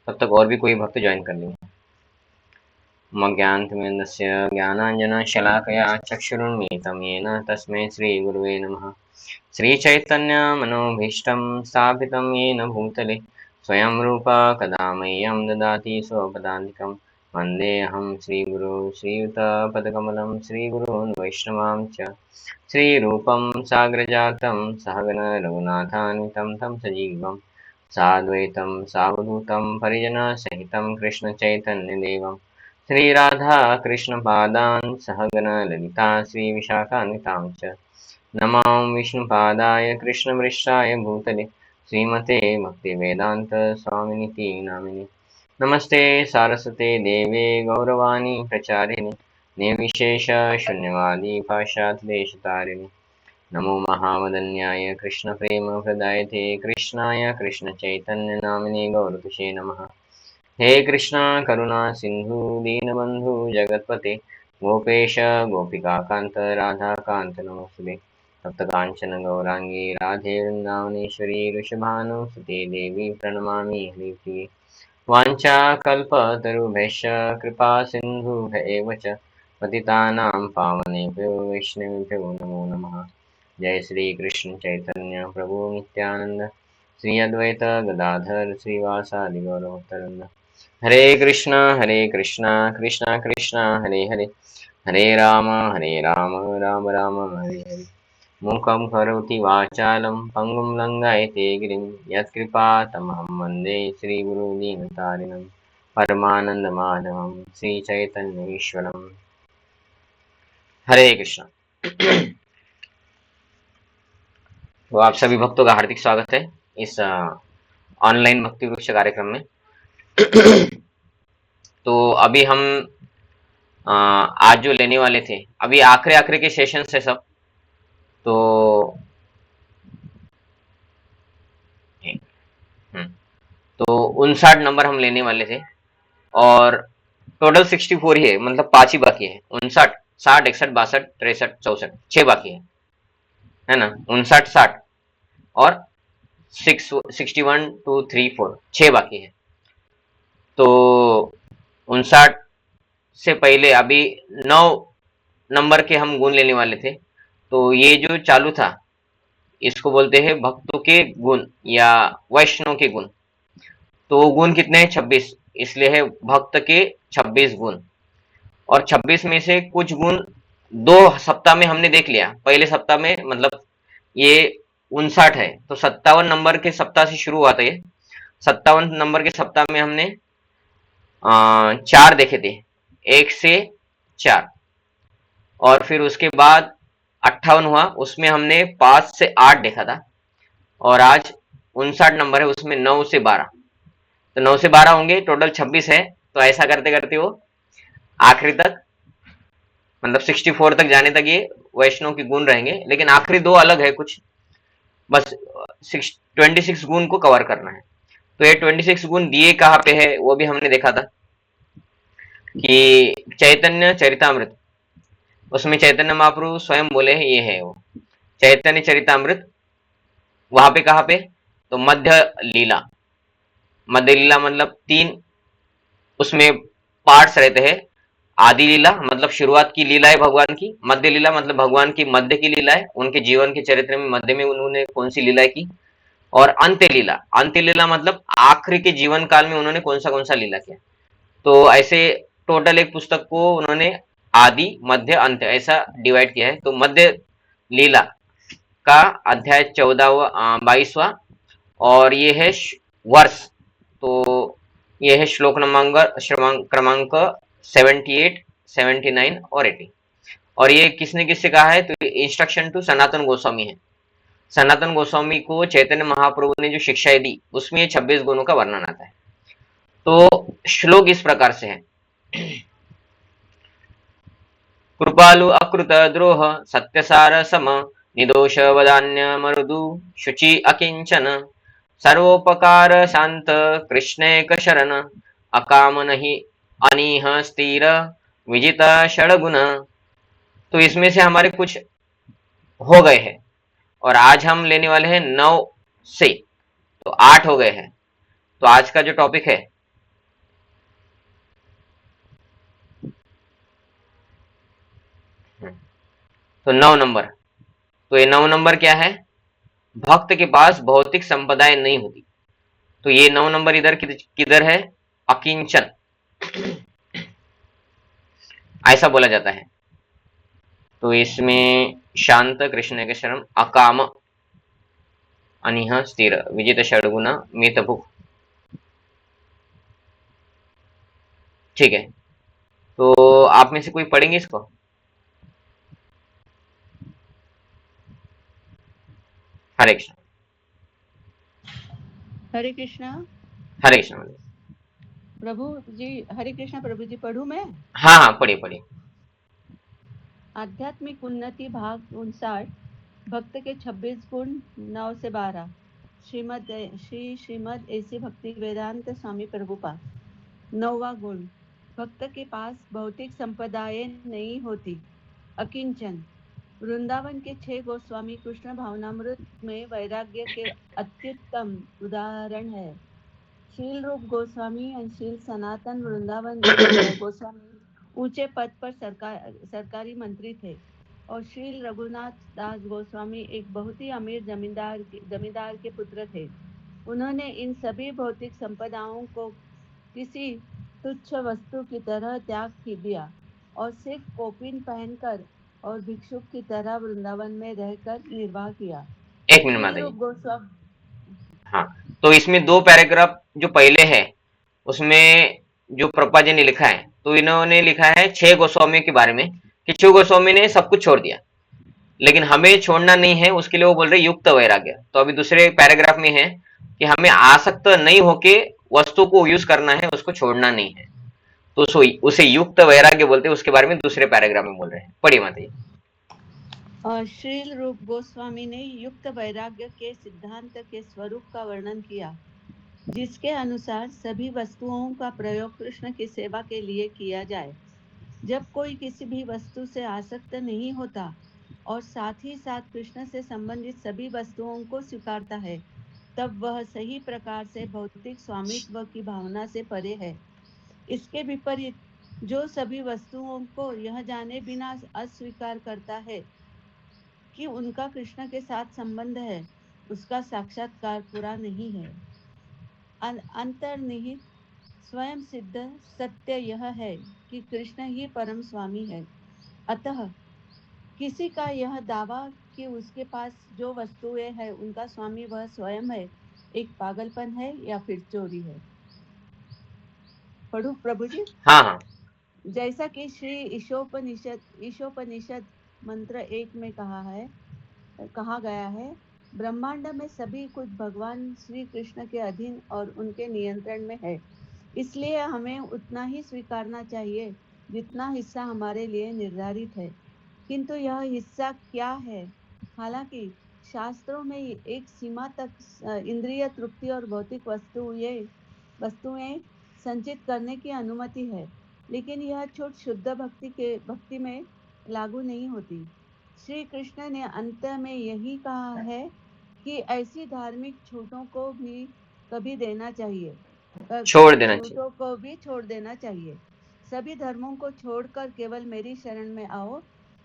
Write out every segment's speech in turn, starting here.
तब तक और भी कोई भक्त ज्वाइन कर लेंगे। मज्ञान्तमिन्दस्य ज्ञानाञ्जनशलाकया चक्षुरुन्मीलितं येन तस्मै श्रीगुरुवे नमः। श्रीचैतन्यमनोभीष्टं स्थापितं येन भूतले स्वयं रूपा कदा मह्यं ददाति स्वपदान्तिकं। वन्देऽहं श्रीगुरो श्रीयुतपदकमलं श्रीगुरून् वैष्णवां च श्रीरूपं साग्रजातं सहगण रघुनाथान्वितं तं सजीवं साद्वैतं सावधूतं परिजनसहितं कृष्णचैतन्यदेवं श्रीराधा कृष्णपादान् सहगण ललिता श्रीविशाखान्वितां च नमां विष्णुपादाय कृष्णवृष्टाय भूतले श्रीमते भक्तिवेदान्त स्वामिनिति नामिने। नमस्ते सारस्वते देवे गौरवाणी प्रचारिणे निर्विशेष शून्यवादी पाश्चात्यदेशतारिणे। नमो महावदन्याय कृष्णप्रेमप्रदायते कृष्णाय कृष्णचैतन्यनामिने गौरतुषे नमः। हे कृष्णा करुणा सिंधु दीनबंधु जगतपते गोपेश गोपिकाकांत राधाकांत नमोस्तुते। तप्तकांचन गौरांगी राधे वृंदावनेश्वरी ऋषभानुसुते देवी प्रणमामि हरिप्रिये। वाञ्छाकल्पतरुभ्यश्च कृपा सिन्धुभ्य च पतितानां पावनेभ्यो वैष्णवेभ्यो नमो नमः। जय श्री कृष्ण चैतन्य प्रभु नित्यानंद श्री अद्वैत गदाधर श्रीवासादि गौरभक्तवृंद। हरे कृष्णा कृष्णा कृष्णा हरे हरे हरे राम राम राम हरे हरे। मूकं करोति वाचालं पङ्गुं लङ्घयते गिरिं यत्कृपातमहं वन्दे श्रीगुरुदीनतारिणं परमानन्दमाधवं श्रीचैतन्यईश्वरम्। हरे कृष्णा। तो आप सभी भक्तों का हार्दिक स्वागत है इस ऑनलाइन भक्ति वृक्ष कार्यक्रम में। तो अभी हम आज जो लेने वाले थे, अभी आखिरी के सेशन है सब। तो तो 59 नंबर हम लेने वाले थे और टोटल 64 ही है, मतलब 5 ही बाकी है। 59, 60, 61, 62, 63, 64, 6 बाकी है ना। 59, 60 और 61, 2, 3, 4 6 बाकी है। तो 59 से पहले अभी 9 नंबर के हम गुण लेने वाले थे। तो ये जो चालू था इसको बोलते हैं भक्तों के गुण या वैष्णव के गुण। तो गुण कितने हैं? 26, इसलिए है भक्त के 26 गुण। और 26 में से कुछ गुण 2 सप्ताह में हमने देख लिया। पहले सप्ताह में मतलब ये 59 है, तो 57 नंबर के सप्ताह से शुरू हुआ था ये। 57 नंबर के सप्ताह में हमने 4 देखे थे, 1 से 4। और फिर उसके बाद 58 हुआ, उसमें हमने 5 से 8 देखा था। और आज 59 नंबर है, उसमें 9 से 12। तो 9 से 12 होंगे, टोटल 26 है। तो ऐसा करते करते वो आखिरी तक, मतलब 64 तक जाने तक ये वैष्णव के गुण रहेंगे। लेकिन आखिरी 2 अलग है कुछ, बस 26 गुण को कवर करना है। तो ये 26 गुण दिए कहाँ पे है वो भी हमने देखा था कि चैतन्य चरितामृत, उसमें चैतन्य महाप्रभु स्वयं बोले हैं ये है वो चैतन्य चरितामृत। वहां पे कहाँ पे? तो मध्य लीला। मध्य लीला मतलब 3 उसमें पार्ट्स रहते हैं। आदि लीला मतलब शुरुआत की लीला है भगवान की, मध्य लीला मतलब भगवान की मध्य की लीला है, उनके जीवन के चरित्र में मध्य में उन्होंने कौन सी लीला की। और अंत्य लीला, अंत्य लीला मतलब आखिरी के जीवन काल में उन्होंने कौन सा लीला किया। तो ऐसे टोटल एक पुस्तक को उन्होंने आदि मध्य अंत्य ऐसा डिवाइड किया है। तो मध्य लीला का अध्याय 14वां 22वां, और ये है वर्ष। तो ये है श्लोक क्रमांक 78, 79 और 80। और ये किससे कहा है? तो इंस्ट्रक्शन टू सनातन गोस्वामी है। सनातन गोस्वामी को चैतन्य महाप्रभु ने जो शिक्षाएं दी उसमें ये 26 गुणों का वर्णन आता है। तो श्लोक इस प्रकार से है। कृपालु अकृत द्रोह सत्यसार सम निर्दोष वदान्य मरुदु शुचि अकिंचन सर्वोपकार शांत कृष्णैक शरण अकाम नहीं अनीह स्थिर विजित षडगुण। तो इसमें से हमारे कुछ हो गए हैं और आज हम लेने वाले हैं 9 से, तो 8 हो गए हैं। तो आज का जो टॉपिक है तो 9 नंबर, तो ये 9 नंबर क्या है? भक्त के पास भौतिक संपदाएं नहीं होती। तो ये 9 नंबर इधर किधर है? अकिंचन, ऐसा बोला जाता है। तो इसमें शांत कृष्ण के शरण अकाम अनिह स्थिर विजित षडगुण मितभुक। ठीक है, तो आप में से कोई पढ़ेंगे इसको? हरे कृष्ण। हरे कृष्णा। हरे कृष्ण। प्रभु जी, हरे कृष्णा प्रभु जी, पढ़ूं मैं? हाँ हाँ, पढ़िए पढ़िए। आध्यात्मिक उन्नति भाग 59, भक्त के 26 गुण 9 से 12। श्रीमद ऐसी भक्ति वेदांत स्वामी प्रभुपाद। 9वां गुण, भक्त के पास भौतिक संपदाएं नहीं होती। अकिंचन। वृंदावन के 6 गोस्वामी कृष्ण भावनामृत में वैराग्य के अत्युत्तम उदाहरण है। शील रूप गोस्वामी और शील सनातन वृंदावन गोस्वामी ऊंचे पद पर सरकारी मंत्री थे, और श्रील रघुनाथ दास गोस्वामी एक बहुत ही अमीर जमींदार के पुत्र थे। उन्होंने इन सभी भौतिक संपदाओं को किसी तुच्छ वस्तु की तरह त्याग दिया और सिर्फ कोपिन पहनकर और भिक्षुक की तरह वृंदावन में रहकर निर्वाह किया। एक मिनट शील माता जी। रूप गोस्वामी, हाँ, तो इसमें 2 पैराग्राफ जो पहले है उसमें जो प्रभुपाद जी ने लिखा है, तो इन्होंने लिखा है 6 गोस्वामियों के बारे में कि 6 गोस्वामी ने सब कुछ छोड़ दिया, लेकिन हमें छोड़ना नहीं है, उसके लिए वो बोल रहे युक्त वैराग्य। तो अभी दूसरे पैराग्राफ में है कि हमें आसक्त नहीं होके वस्तु को यूज करना है, उसको छोड़ना नहीं है, तो उसे युक्त वैराग्य बोलते हैं। उसके बारे में दूसरे पैराग्राफ में बोल रहे हैं। पढ़िए माता जी। श्रील रूप गोस्वामी ने युक्त वैराग्य के सिद्धांत के स्वरूप का वर्णन किया, जिसके अनुसार सभी वस्तुओं का प्रयोग कृष्ण की सेवा के लिए किया जाए। जब कोई किसी भी वस्तु से आसक्त नहीं होता और साथ ही साथ कृष्ण से संबंधित सभी वस्तुओं को स्वीकारता है, तब वह सही प्रकार से भौतिक स्वामित्व की भावना से परे है। इसके विपरीत जो सभी वस्तुओं को यह जाने बिना अस्वीकार करता है कि उनका कृष्ण के साथ संबंध है, उसका साक्षात्कार पूरा नहीं है। अंतर्निहित स्वयं सिद्ध सत्य यह है कि कृष्ण ही परम स्वामी है। अतः किसी का यह दावा कि उसके पास जो वस्तुएं हैं उनका स्वामी वह स्वयं है, एक पागलपन है या फिर चोरी है। पढ़ू प्रभु जी? हाँ हाँ। जैसा कि श्री ईशोपनिषद मंत्र 1 में कहा गया है, ब्रह्मांड में सभी कुछ भगवान श्री कृष्ण के अधीन और उनके नियंत्रण में है। इसलिए हमें उतना ही स्वीकारना चाहिए जितना हिस्सा हमारे लिए निर्धारित है। किंतु यह हिस्सा क्या है? हालांकि शास्त्रों में एक सीमा तक इंद्रिय तृप्ति और भौतिक वस्तुएं संचित करने की अनुमति है, लेकिन यह छूट शुद्ध भक्ति में लागू नहीं होती। श्री कृष्ण ने अंत में यही कहा है कि ऐसी धार्मिक छूटों को भी कभी देना चाहिए, छोड़ देना चाहिए। छूटों को भी छोड़ देना चाहिए। सभी धर्मों को छोड़कर केवल मेरी शरण में आओ,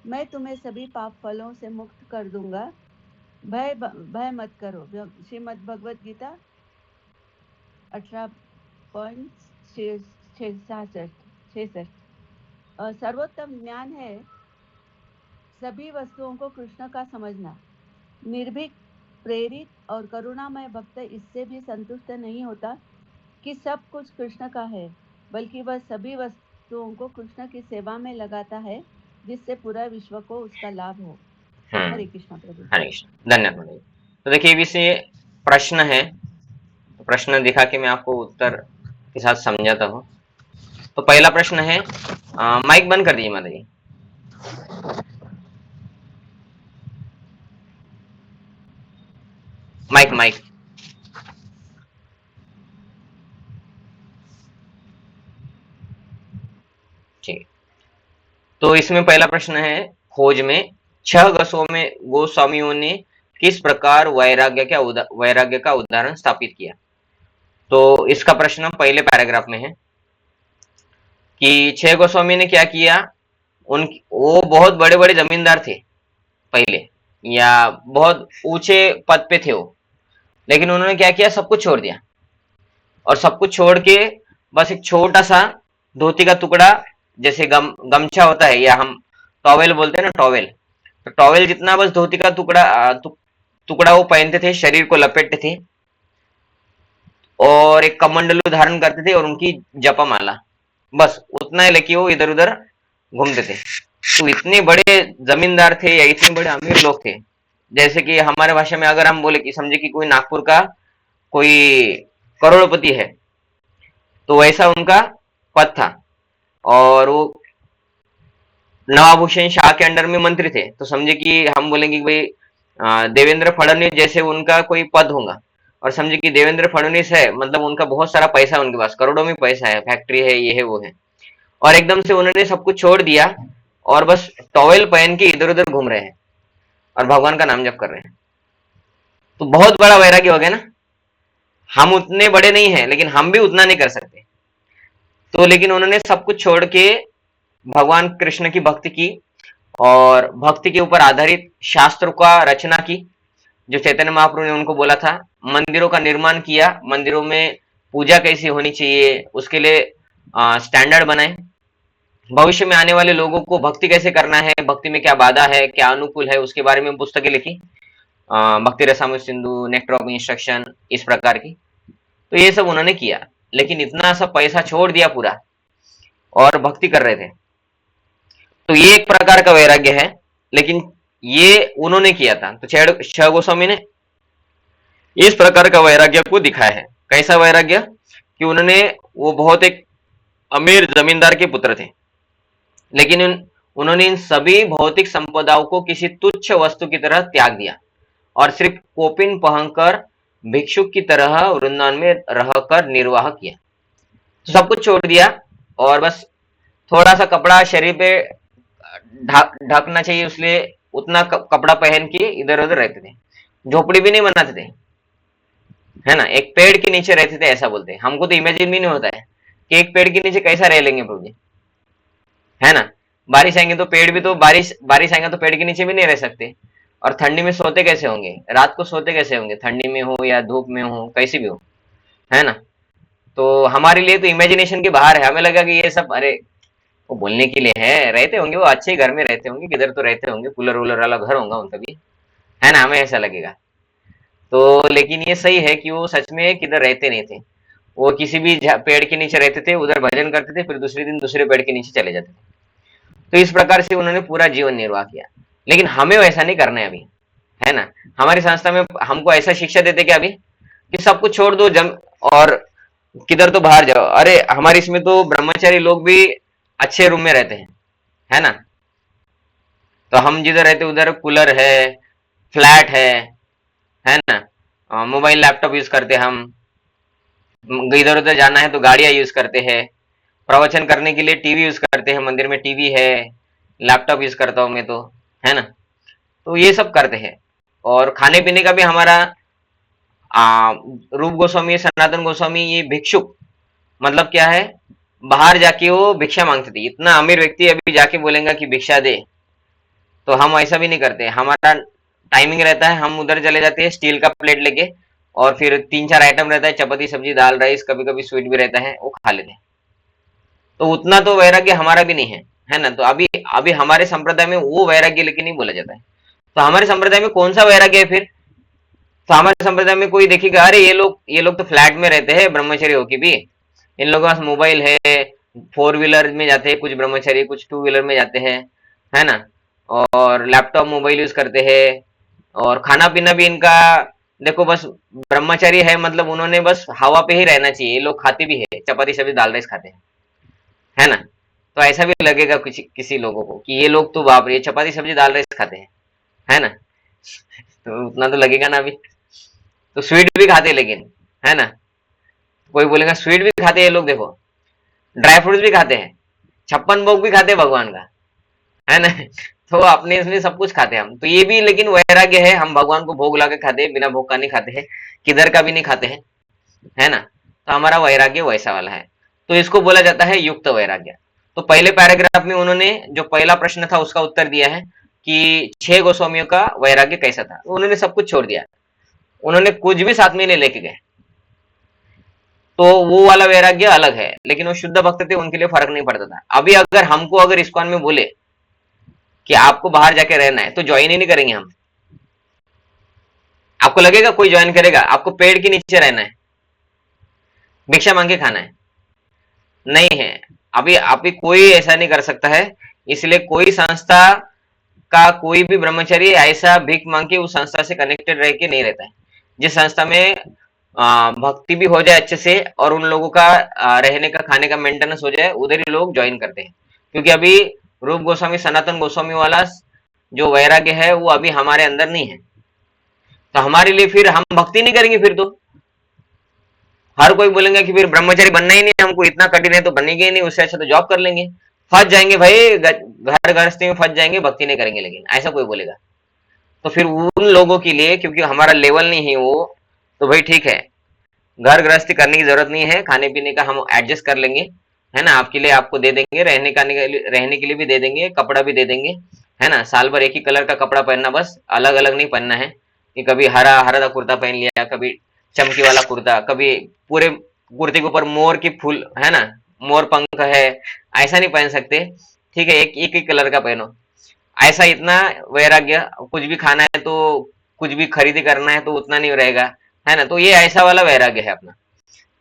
मैं तुम्हें सभी पाप फलों से मुक्त कर दूंगा। भय मत करो। श्रीमद् भगवत गीता 18.66। सर्वोत्तम ज्ञान है सभी वस्तुओं को कृष्ण का समझना। निर्भीक, प्रेरित और करुणामय भक्त इससे भी संतुष्ट नहीं होता कि सब कुछ कृष्ण का है, बल्कि वह सभी वस्तुओं को कृष्ण की सेवा में लगाता है, जिससे पूरा विश्व को उसका लाभ हो। हरे कृष्ण प्रभु। हरे कृष्ण। धन्यवाद माता जी। तो देखिए, विषय प्रश्न है, तो प्रश्न दिखा के मैं आपको उत्तर के साथ समझाता हूँ। तो पहला प्रश्न है, माइक बंद कर दीजिए माता जी। Mic mic. ठीक। तो इसमें पहला प्रश्न है, खोज में 6 गोस्वामियों ने किस प्रकार वैराग्य का उदाहरण स्थापित किया। तो इसका प्रश्न पहले पैराग्राफ में है कि 6 गोस्वामी ने क्या किया। वो बहुत बड़े बड़े जमींदार थे, पहले, या बहुत ऊंचे पद पे थे वो, लेकिन उन्होंने क्या किया, सब कुछ छोड़ दिया। और सब कुछ छोड़ के बस एक छोटा सा धोती का टुकड़ा, जैसे गमछा होता है, या हम टॉवेल बोलते हैं ना, टॉवेल, तो टॉवेल जितना बस धोती का टुकड़ा वो पहनते थे, शरीर को लपेटते थे, और एक कमंडलू धारण करते थे, और उनकी जपमाला, बस उतना ही लेके वो इधर उधर घूमते थे। तो इतने बड़े जमींदार थे, या इतने बड़े अमीर लोग थे, जैसे कि हमारे भाषा में अगर हम बोले कि समझे कि कोई नागपुर का कोई करोड़पति है, तो वैसा उनका पद था। और वो नवाब हुसैन शाह के अंडर में मंत्री थे, तो समझे कि हम बोलेंगे कि भाई देवेंद्र फडणवीस जैसे उनका कोई पद होगा। और समझे कि देवेंद्र फडणवीस है, मतलब उनका बहुत सारा पैसा है, उनके पास करोड़ों में पैसा है, फैक्ट्री है, ये है वो है, और एकदम से उन्होंने सब कुछ छोड़ दिया, और बस टॉवेल पहन के इधर उधर घूम रहे हैं और भगवान का नाम जप कर रहे हैं। तो बहुत बड़ा वैराग्य हो गया ना। हम उतने बड़े नहीं हैं, लेकिन हम भी उतना नहीं कर सकते। तो लेकिन उन्होंने सब कुछ छोड़ के भगवान कृष्ण की भक्ति की, और भक्ति के ऊपर आधारित शास्त्रों का रचना की, जो चैतन्य महाप्रभु ने उनको बोला था। मंदिरों का निर्माण किया, मंदिरों में पूजा कैसी होनी चाहिए उसके लिए स्टैंडर्ड बनाए। भविष्य में आने वाले लोगों को भक्ति कैसे करना है, भक्ति में क्या बाधा है, क्या अनुकूल है, उसके बारे में पुस्तकें लिखी, भक्ति Rasamrita Sindhu, nectar of instruction, इस प्रकार की। तो ये सब उन्होंने किया, लेकिन इतना सब पैसा छोड़ दिया पूरा, और भक्ति कर रहे थे। तो ये एक प्रकार का वैराग्य है, लेकिन ये उन्होंने किया था। तो छह गोस्वामी ने इस प्रकार का वैराग्य को दिखाया है। कैसा वैराग्य कि उन्होंने, वो बहुत एक अमीर जमींदार के पुत्र थे, लेकिन उन्होंने इन सभी भौतिक संपदाओं को किसी तुच्छ वस्तु की तरह त्याग दिया, और सिर्फ कोपिन पहनकर भिक्षुक की तरह वृंदावन में रहकर निर्वाह किया। तो सब कुछ छोड़ दिया, और बस थोड़ा सा कपड़ा शरीर पे ढकना चाहिए, इसलिए उतना कपड़ा पहन के इधर उधर रहते थे। झोपड़ी भी नहीं बनाते थे, है ना, एक पेड़ के नीचे रहते थे, ऐसा बोलते हैं। हमको तो इमेजिन भी नहीं होता है कि एक पेड़ के नीचे कैसा रह लेंगे प्रभु जी, है ना। बारिश आएंगे तो पेड़ भी, तो बारिश आएंगे तो पेड़ के नीचे भी नहीं रह सकते। और ठंडी में सोते कैसे होंगे, रात को सोते कैसे होंगे, ठंडी में हो या धूप में हो, कैसी भी हो, है ना। तो हमारे लिए तो इमेजिनेशन के बाहर है। हमें लगा कि ये सब अरे वो बोलने के लिए है, रहते होंगे वो अच्छे घर में रहते होंगे, किधर तो रहते होंगे, कूलर वूलर वाला घर होगा उनका भी, है ना, हमें ऐसा लगेगा। तो लेकिन ये सही है कि वो सच में किधर रहते नहीं थे। वो किसी भी पेड़ के नीचे रहते थे, उधर भजन करते थे, फिर दूसरे दिन दूसरे पेड़ के नीचे चले जाते थे। तो इस प्रकार से उन्होंने पूरा जीवन निर्वाह किया। लेकिन हमें वैसा नहीं करना है अभी, है ना। हमारी संस्था में हमको ऐसा शिक्षा देते क्या अभी कि सब कुछ छोड़ दो, और किधर तो बाहर जाओ। अरे हमारे इसमें तो ब्रह्मचारी लोग भी अच्छे रूम में रहते हैं, है ना। तो हम जिधर रहते उधर कूलर है, फ्लैट है ना, मोबाइल लैपटॉप यूज करते हम, इधर उधर जाना है तो गाड़ियां यूज करते हैं, प्रवचन करने के लिए टीवी यूज करते हैं, मंदिर में टीवी है, लैपटॉप यूज करता हूं मैं तो, है ना। तो ये सब करते हैं। और खाने पीने का भी हमारा रूप गोस्वामी, सनातन गोस्वामी, ये भिक्षुक मतलब क्या है, बाहर जाके वो भिक्षा मांगते थे। इतना अमीर व्यक्ति अभी जाके बोलेगा कि भिक्षा दे, तो हम ऐसा भी नहीं करते। हमारा टाइमिंग रहता है, हम उधर चले जाते हैं स्टील का प्लेट लेके, और फिर 3-4 आइटम रहता है, चपाती सब्जी दाल राइस, कभी कभी स्वीट भी रहता है, वो खा लेते हैं। तो उतना तो वैराग्य हमारा भी नहीं है ना। तो अभी अभी हमारे संप्रदाय में वो वैराग्य लेके नहीं बोला जाता है। तो हमारे संप्रदाय में कौन सा वैराग्य है फिर? तो हमारे संप्रदाय में कोई देखेगा, अरे ये लोग तो फ्लैट में रहते हैं ब्रह्मचर्य होके भी, इन लोगों के पास मोबाइल है, 4 व्हीलर में जाते हैं कुछ ब्रह्मचारी, कुछ 2 व्हीलर में जाते हैं, है ना, और लैपटॉप मोबाइल यूज करते हैं, और खाना पीना भी इनका देखो, बस ब्रह्मचारी है मतलब उन्होंने बस हवा पे ही रहना चाहिए। ये लोग खाते भी है, चपाती सब्जी दाल राइस खाते हैं, है ना। तो ऐसा भी लगेगा किसी लोगों को कि ये लोग तो बाप रे चपाती सब्जी दाल राइस खाते हैं, है ना। तो उतना तो लगेगा ना अभी। तो स्वीट भी खाते हैं लेकिन, है ना। कोई बोलेगा स्वीट भी खाते हैं ये लोग, देखो ड्राई फ्रूट्स भी खाते हैं, 56 भोग भी खाते हैं भगवान का, है ना। तो अपने इसमें सब कुछ खाते हैं हम। तो ये भी लेकिन वैराग्य है, हम भगवान को भोग ला के खाते हैं, बिना भोग का नहीं खाते हैं, किधर का भी नहीं खाते हैं, है ना। तो हमारा वैराग्य वैसा वाला है। तो इसको बोला जाता है युक्त वैराग्य। तो पहले पैराग्राफ में उन्होंने जो पहला प्रश्न था उसका उत्तर दिया है। कि 6 गोस्वामियों का वैराग्य कैसा था। उन्होंने सब कुछ छोड़ दिया, उन्होंने कुछ भी साथ में नहीं लेके गए। तो वो वाला वैराग्य अलग है, लेकिन वो शुद्ध भक्त थे, उनके लिए फर्क नहीं पड़ता था। अभी अगर हमको अगर इस्कॉन में बोले कि आपको बाहर जाके रहना है तो ज्वाइन ही नहीं करेंगे हम। आपको लगेगा कोई ज्वाइन करेगा? आपको पेड़ के नीचे रहना है, भिक्षा मांग के खाना है, नहीं है। अभी कोई ऐसा नहीं कर सकता है। इसलिए कोई संस्था का कोई भी ब्रह्मचारी ऐसा भीख मांग के उस संस्था से कनेक्टेड रह के नहीं रहता है। जिस संस्था में भक्ति भी हो जाए अच्छे से और उन लोगों का रहने का खाने का मेंटेनेंस हो जाए, उधर ही लोग ज्वाइन करते हैं। क्योंकि अभी रूप गोस्वामी सनातन गोस्वामी वाला जो वैराग्य है वो अभी हमारे अंदर नहीं है। तो हमारे लिए फिर हम भक्ति नहीं करेंगे। फिर तो हर कोई बोलेंगे कि फिर ब्रह्मचारी बनना ही नहीं, हमको इतना कठिन है तो बनेंगे ही नहीं, उससे अच्छा तो जॉब कर लेंगे। फंस जाएंगे भाई, घर गृहस्थी में फंस जाएंगे, भक्ति नहीं करेंगे। लेकिन ऐसा कोई बोलेगा तो फिर उन लोगों के लिए, क्योंकि हमारा लेवल नहीं है वो, तो भाई ठीक है, घर गृहस्थी करने की जरूरत नहीं है, खाने पीने का हम एडजस्ट कर लेंगे, है ना। आपके लिए आपको दे देंगे, रहने के लिए भी दे देंगे, कपड़ा भी दे देंगे, है ना। साल भर एक ही कलर का कपड़ा पहनना, बस अलग अलग नहीं पहनना है कि कभी हरा हरा कुर्ता पहन लिया, कभी चमकी वाला कुर्ता, कभी पूरे कुर्ते के ऊपर मोर की फूल, है ना, मोर पंख है, ऐसा नहीं पहन सकते। ठीक है, एक ही कलर का पहनो। ऐसा इतना वैराग्य, कुछ भी खाना है तो, कुछ भी खरीदी करना है तो उतना नहीं रहेगा, है ना। तो ये ऐसा वाला वैराग्य है अपना,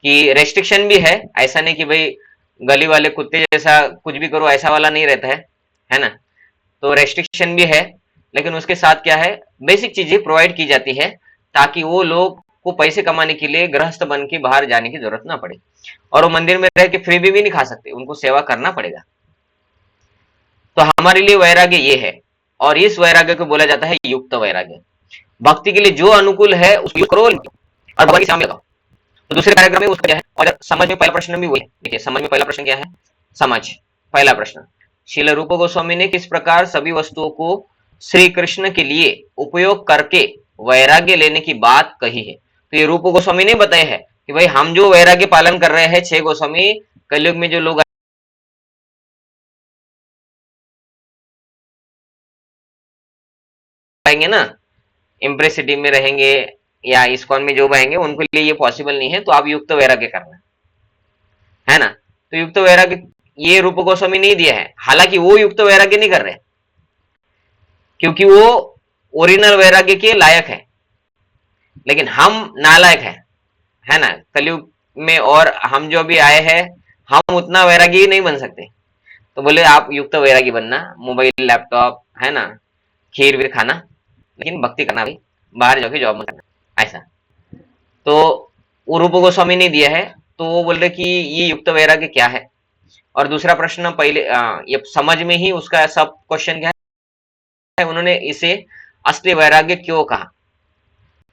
कि रेस्ट्रिक्शन भी है, ऐसा नहीं कि भाई गली वाले कुत्ते जैसा कुछ भी करो, ऐसा वाला नहीं रहता है ना। तो रेस्ट्रिक्शन भी है, लेकिन उसके साथ क्या है, बेसिक चीजें प्रोवाइड की जाती है ताकि वो लोग को पैसे कमाने के लिए गृहस्थ बन के बाहर जाने की जरूरत ना पड़े। और वो मंदिर में रह के फ्री भी नहीं खा सकते, उनको सेवा करना पड़ेगा। तो हमारे लिए वैराग्य ये है, और इस वैराग्य को बोला जाता है युक्त वैराग्य। भक्ति के लिए जो अनुकूल है उसको करो और भगवान की सेवा में लगाओ। तो दूसरे पैराग्राफ में उसका क्या है, और समझ में पहला प्रश्न भी वही है। देखिए समझ में पहला प्रश्न क्या है, समझ पहला प्रश्न, श्रील रूप गोस्वामी ने किस प्रकार सभी वस्तुओं को श्री कृष्ण के लिए उपयोग करके वैराग्य लेने की बात कही है। तो ये रूप गोस्वामी ने बताया है कि भाई हम जो वैराग्य पालन कर रहे हैं, 6 गोस्वामी कलयुग में जो लोग आएंगे ना, इम्प्रेस सिटी में रहेंगे या इस्कॉन में जो रहेंगे, उनके लिए ये पॉसिबल नहीं है। तो आप युक्त वैराग्य करना, है ना। तो युक्त वैराग्य ये रूप गोस्वामी नहीं दिया है, हालांकि वो युक्त वैराग्य नहीं कर रहे क्योंकि वो ओरिजिनल वैराग्य के लायक है, लेकिन हम नालायक है ना कलयुग में। और हम जो अभी आए हैं, हम उतना वैरागी ही नहीं बन सकते। तो बोले आप युक्त वैरागी बनना, मोबाइल लैपटॉप, है ना, खीर वीर खाना, लेकिन भक्ति करना भाई, बाहर जाके जॉब मत करना, ऐसा। तो वो रूप गोस्वामी ने दिया है। तो वो बोल रहे कि ये युक्त वैराग्य क्या है। और दूसरा प्रश्न पहले ये समझ में ही उसका सब क्वेश्चन क्या है, उन्होंने इसे असली वैराग्य क्यों कहा।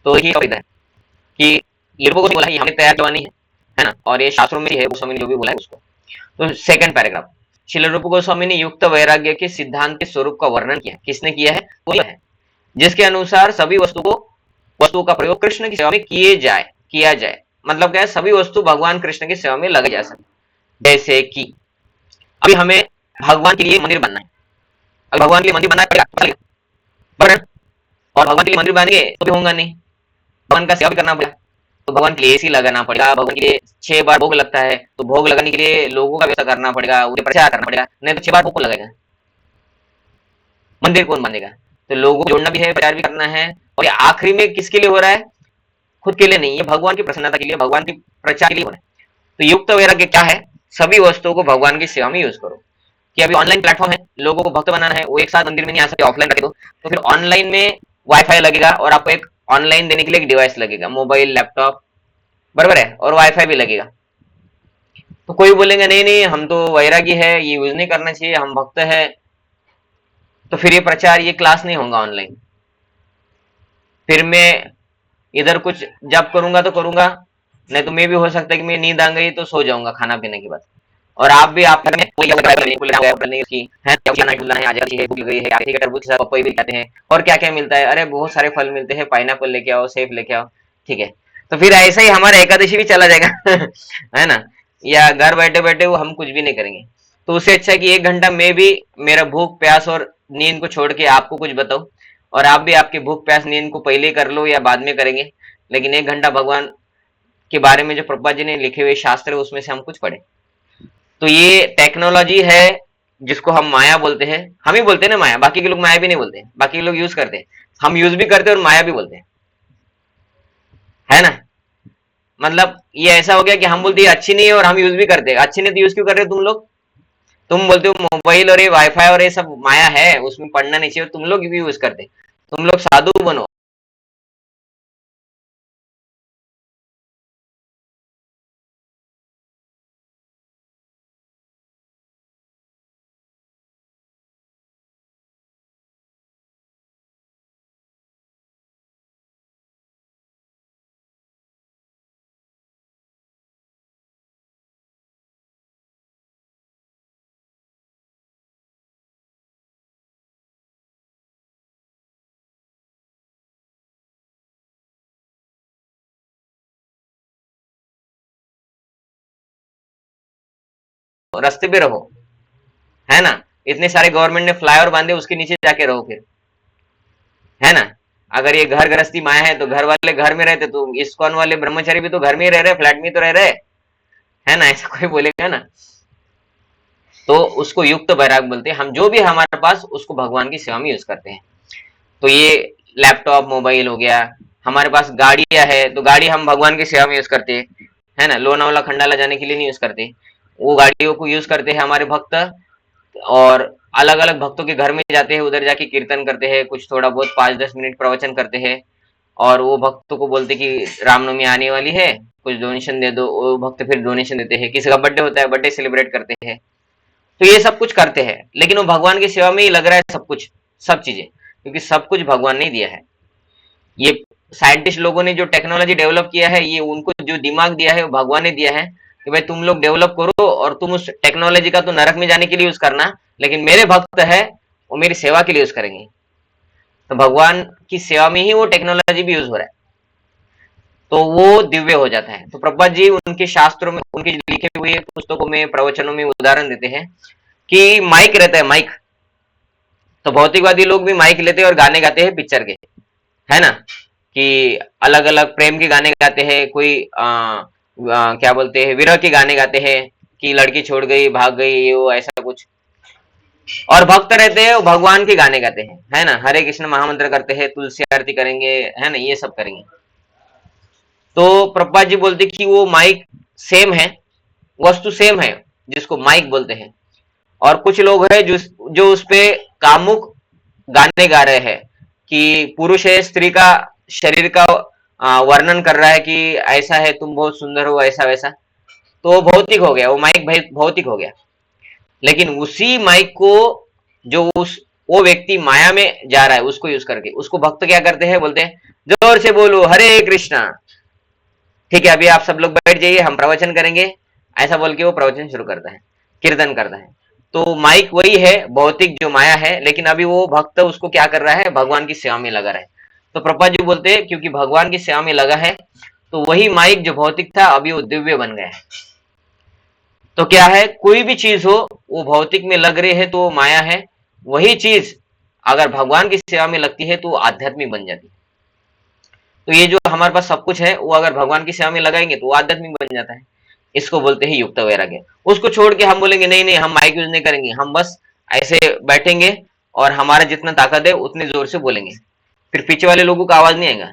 तो ये है कि ये रूप गोस्वामी बोला है, हमने तैयार करवानी है ना, और ये शास्त्रों में ही है, गोस्वामी ने जो भी बोला है उसको। तो सेकंड पैराग्राफ, श्रील रूप गोस्वामी ने युक्त वैराग्य के सिद्धांत के स्वरूप का वर्णन किया। किसने किया है? वो है जिसके अनुसार सभी वस्तुओं का प्रयोग कृष्ण की सेवा में किया जाए। मतलब क्या है, सभी वस्तु भगवान कृष्ण की सेवा में लगे जा सकते। जैसे कि अभी हमें भगवान के लिए मंदिर बनना है, अगर भगवान के लिए मंदिर बनना है और भगवान के लिए मंदिर बनेंगे तो भी होगा नहीं, भगवान का सेवा भी करना पड़ेगा। तो भगवान के लिए एसी लगाना पड़ेगा, भगवान के लिए 6 बार भोग लगता है, तो भोग लगाने के लिए लोगों का व्यवस्था करना पड़ेगा, उन्हें प्रचार करना पड़ेगा, नहीं तो 6 बार भोग कौन लगाएगा, मंदिर कौन बनेगा। तो लोगों को जोड़ना भी है, प्रचार भी करना है। और ये आखिरी में किसके लिए हो रहा है? खुद के लिए नहीं, ये भगवान की प्रसन्नता के लिए, भगवान की प्रचार के लिए हो रहा है। तो युक्त वैराग्य क्या है? सभी वस्तुओं को भगवान की सेवा में यूज करो। कि अभी ऑनलाइन प्लेटफॉर्म है, लोगों को भक्त बनाना है, वो एक साथ मंदिर में नहीं आ सकते, ऑफलाइन रखे तो फिर ऑनलाइन में वाईफाई लगेगा और आपको एक ऑनलाइन देने के लिए एक डिवाइस लगेगा, मोबाइल लैपटॉप, बराबर है, और वाईफाई भी लगेगा। तो कोई बोलेगा नहीं नहीं हम तो वैरागी है, ये यूज नहीं करना चाहिए, हम भक्त है। तो फिर ये प्रचार, ये क्लास नहीं होगा ऑनलाइन। फिर मैं इधर कुछ जब करूंगा तो करूंगा, नहीं तो मैं भी हो सकता है कि मैं नींद आ गई तो सो जाऊंगा खाना पीने के बाद। और आप भी आप घर में पपई भी खाते हैं, और क्या क्या मिलता है, अरे बहुत सारे फल मिलते हैं, पाइनएप्पल लेके आओ, सेब लेके आओ, ठीक है। तो फिर ऐसे ही हमारा एकादशी भी चला जाएगा है ना, या घर बैठे बैठे वो हम कुछ भी नहीं करेंगे। तो उससे अच्छा है कि 1 घंटा मैं भी, मेरा भूख प्यास और नींद को छोड़ के आपको कुछ बताऊं, और आप भी आपकी भूख प्यास नींद को पहले कर लो या बाद में करेंगे, लेकिन 1 घंटा भगवान के बारे में जो प्रभुपाद जी ने लिखे हुए शास्त्र है उसमें से हम कुछ पढ़े। तो ये टेक्नोलॉजी है जिसको हम माया बोलते हैं, हम ही बोलते हैं ना माया, बाकी के लोग माया भी नहीं बोलते, बाकी के लोग यूज करते हैं, हम यूज भी करते हैं और माया भी बोलते हैं, है ना। मतलब ये ऐसा हो गया कि हम बोलते हैं अच्छी नहीं है और हम यूज भी करते हैं, अच्छी नहीं तो यूज क्यों कर रहे हो तुम लोग? तुम बोलते हो मोबाइल और ये वाईफाई और ये सब माया है, उसमें पढ़ना नहीं चाहिए, तुम लोग भी यूज करते, तुम लोग साधु बनो। रास्ते पे रहो, है ना। इतने सारे गवर्नमेंट ने फ्लाईओवर बांधे, उसके नीचे जाके रहो फिर, है ना। अगर ये घर गृहस्थी माया है तो घर वाले घर में रहते, तो इस्कॉन वाले ब्रह्मचारी भी तो घर में ही रह रहे, फ्लैट में ही तो रह रहे, है ना। ऐसा कोई बोलेगा ना, तो उसको युक्त वैराग बोलते हैं। हम जो भी हमारे पास उसको भगवान की सेवा में यूज करते हैं। तो ये लैपटॉप मोबाइल हो गया, हमारे पास गाड़ियां है तो गाड़ी हम भगवान की सेवा में यूज करते हैं, है ना। लोनावाला खंडाला जाने के लिए नहीं यूज करते, वो गाड़ियों को यूज करते हैं हमारे भक्त, और अलग अलग भक्तों के घर में जाते हैं, उधर जाके कीर्तन करते हैं, कुछ थोड़ा बहुत 5-10 मिनट प्रवचन करते हैं, और वो भक्तों को बोलते कि रामनवमी आने वाली है, कुछ डोनेशन दे दो, वो भक्त फिर डोनेशन देते हैं। किसी का बर्थडे होता है, बर्थडे सेलिब्रेट करते हैं। तो ये सब कुछ करते हैं, लेकिन वो भगवान की सेवा में ही लग रहा है सब कुछ, सब चीजें, क्योंकि सब कुछ भगवान ने दिया है। ये साइंटिस्ट लोगों ने जो टेक्नोलॉजी डेवलप किया है, ये उनको जो दिमाग दिया है वो भगवान ने दिया है कि भाई तुम लोग डेवलप करो, और तुम उस टेक्नोलॉजी का तो नरक में जाने के लिए यूज करना, लेकिन मेरे भक्त है वो मेरी सेवा के लिए यूज करेंगे। तो भगवान की सेवा में ही वो टेक्नोलॉजी भी यूज हो रहा है, तो वो दिव्य हो जाता है। तो प्रभुपाद जी उनके शास्त्रों में, उनके लिखे हुए पुस्तकों में, प्रवचनों में उदाहरण देते हैं कि माइक रहता है, माइक, तो भौतिकवादी लोग भी माइक लेते हैं और गाने गाते हैं पिक्चर के, है ना, कि अलग अलग प्रेम के गाने गाते हैं, कोई क्या बोलते हैं, विरह के गाने गाते हैं, कि लड़की छोड़ गई, भाग गई, ये वो ऐसा कुछ। और भक्त रहते हैं वो भगवान के गाने गाते हैं, है ना, हरे कृष्ण महामंत्र करते हैं, तुलसी आरती करेंगे, है ना, ये सब करेंगे। तो प्रभुपाद जी बोलते कि वो माइक सेम है, वस्तु सेम है, जिसको माइक बोलते हैं। और कुछ लोग हैं जो जो उस पे कामुक गाने गा रहे हैं, कि पुरुष है, स्त्री का शरीर का वर्णन कर रहा है कि ऐसा है, तुम बहुत सुंदर हो, ऐसा वैसा। तो वो भौतिक हो गया, वो माइक भाई भौतिक हो गया। लेकिन उसी माइक को जो उस वो व्यक्ति माया में जा रहा है, उसको यूज करके उसको भक्त क्या करते हैं, बोलते हैं जोर से बोलो हरे कृष्णा, ठीक है अभी आप सब लोग बैठ जाइए, हम प्रवचन करेंगे, ऐसा बोल के वो प्रवचन शुरू करता है, कीर्तन करता है। तो माइक वही है, भौतिक जो माया है, लेकिन अभी वो भक्त उसको क्या कर रहा है, भगवान की सेवा में लगा रहा है। तो प्रभुपाद जी बोलते हैं क्योंकि भगवान की सेवा में लगा है, तो वही माइक जो भौतिक था अभी वो दिव्य बन गया है। तो क्या है, कोई भी चीज हो, वो भौतिक में लग रही है तो वो माया है, वही चीज अगर भगवान की सेवा में लगती है तो वो आध्यात्मिक बन जाती है। तो ये जो हमारे पास सब कुछ है, वो अगर भगवान की सेवा में लगाएंगे तो वो आध्यात्मिक बन जाता है। इसको बोलते हैं युक्त वैराग्य। उसको छोड़ के हम बोलेंगे नहीं नहीं हम माइक यूज नहीं करेंगे, हम बस ऐसे बैठेंगे और हमारा जितना ताकत है उतने जोर से बोलेंगे, फिर पीछे वाले लोगों का आवाज नहीं आएगा।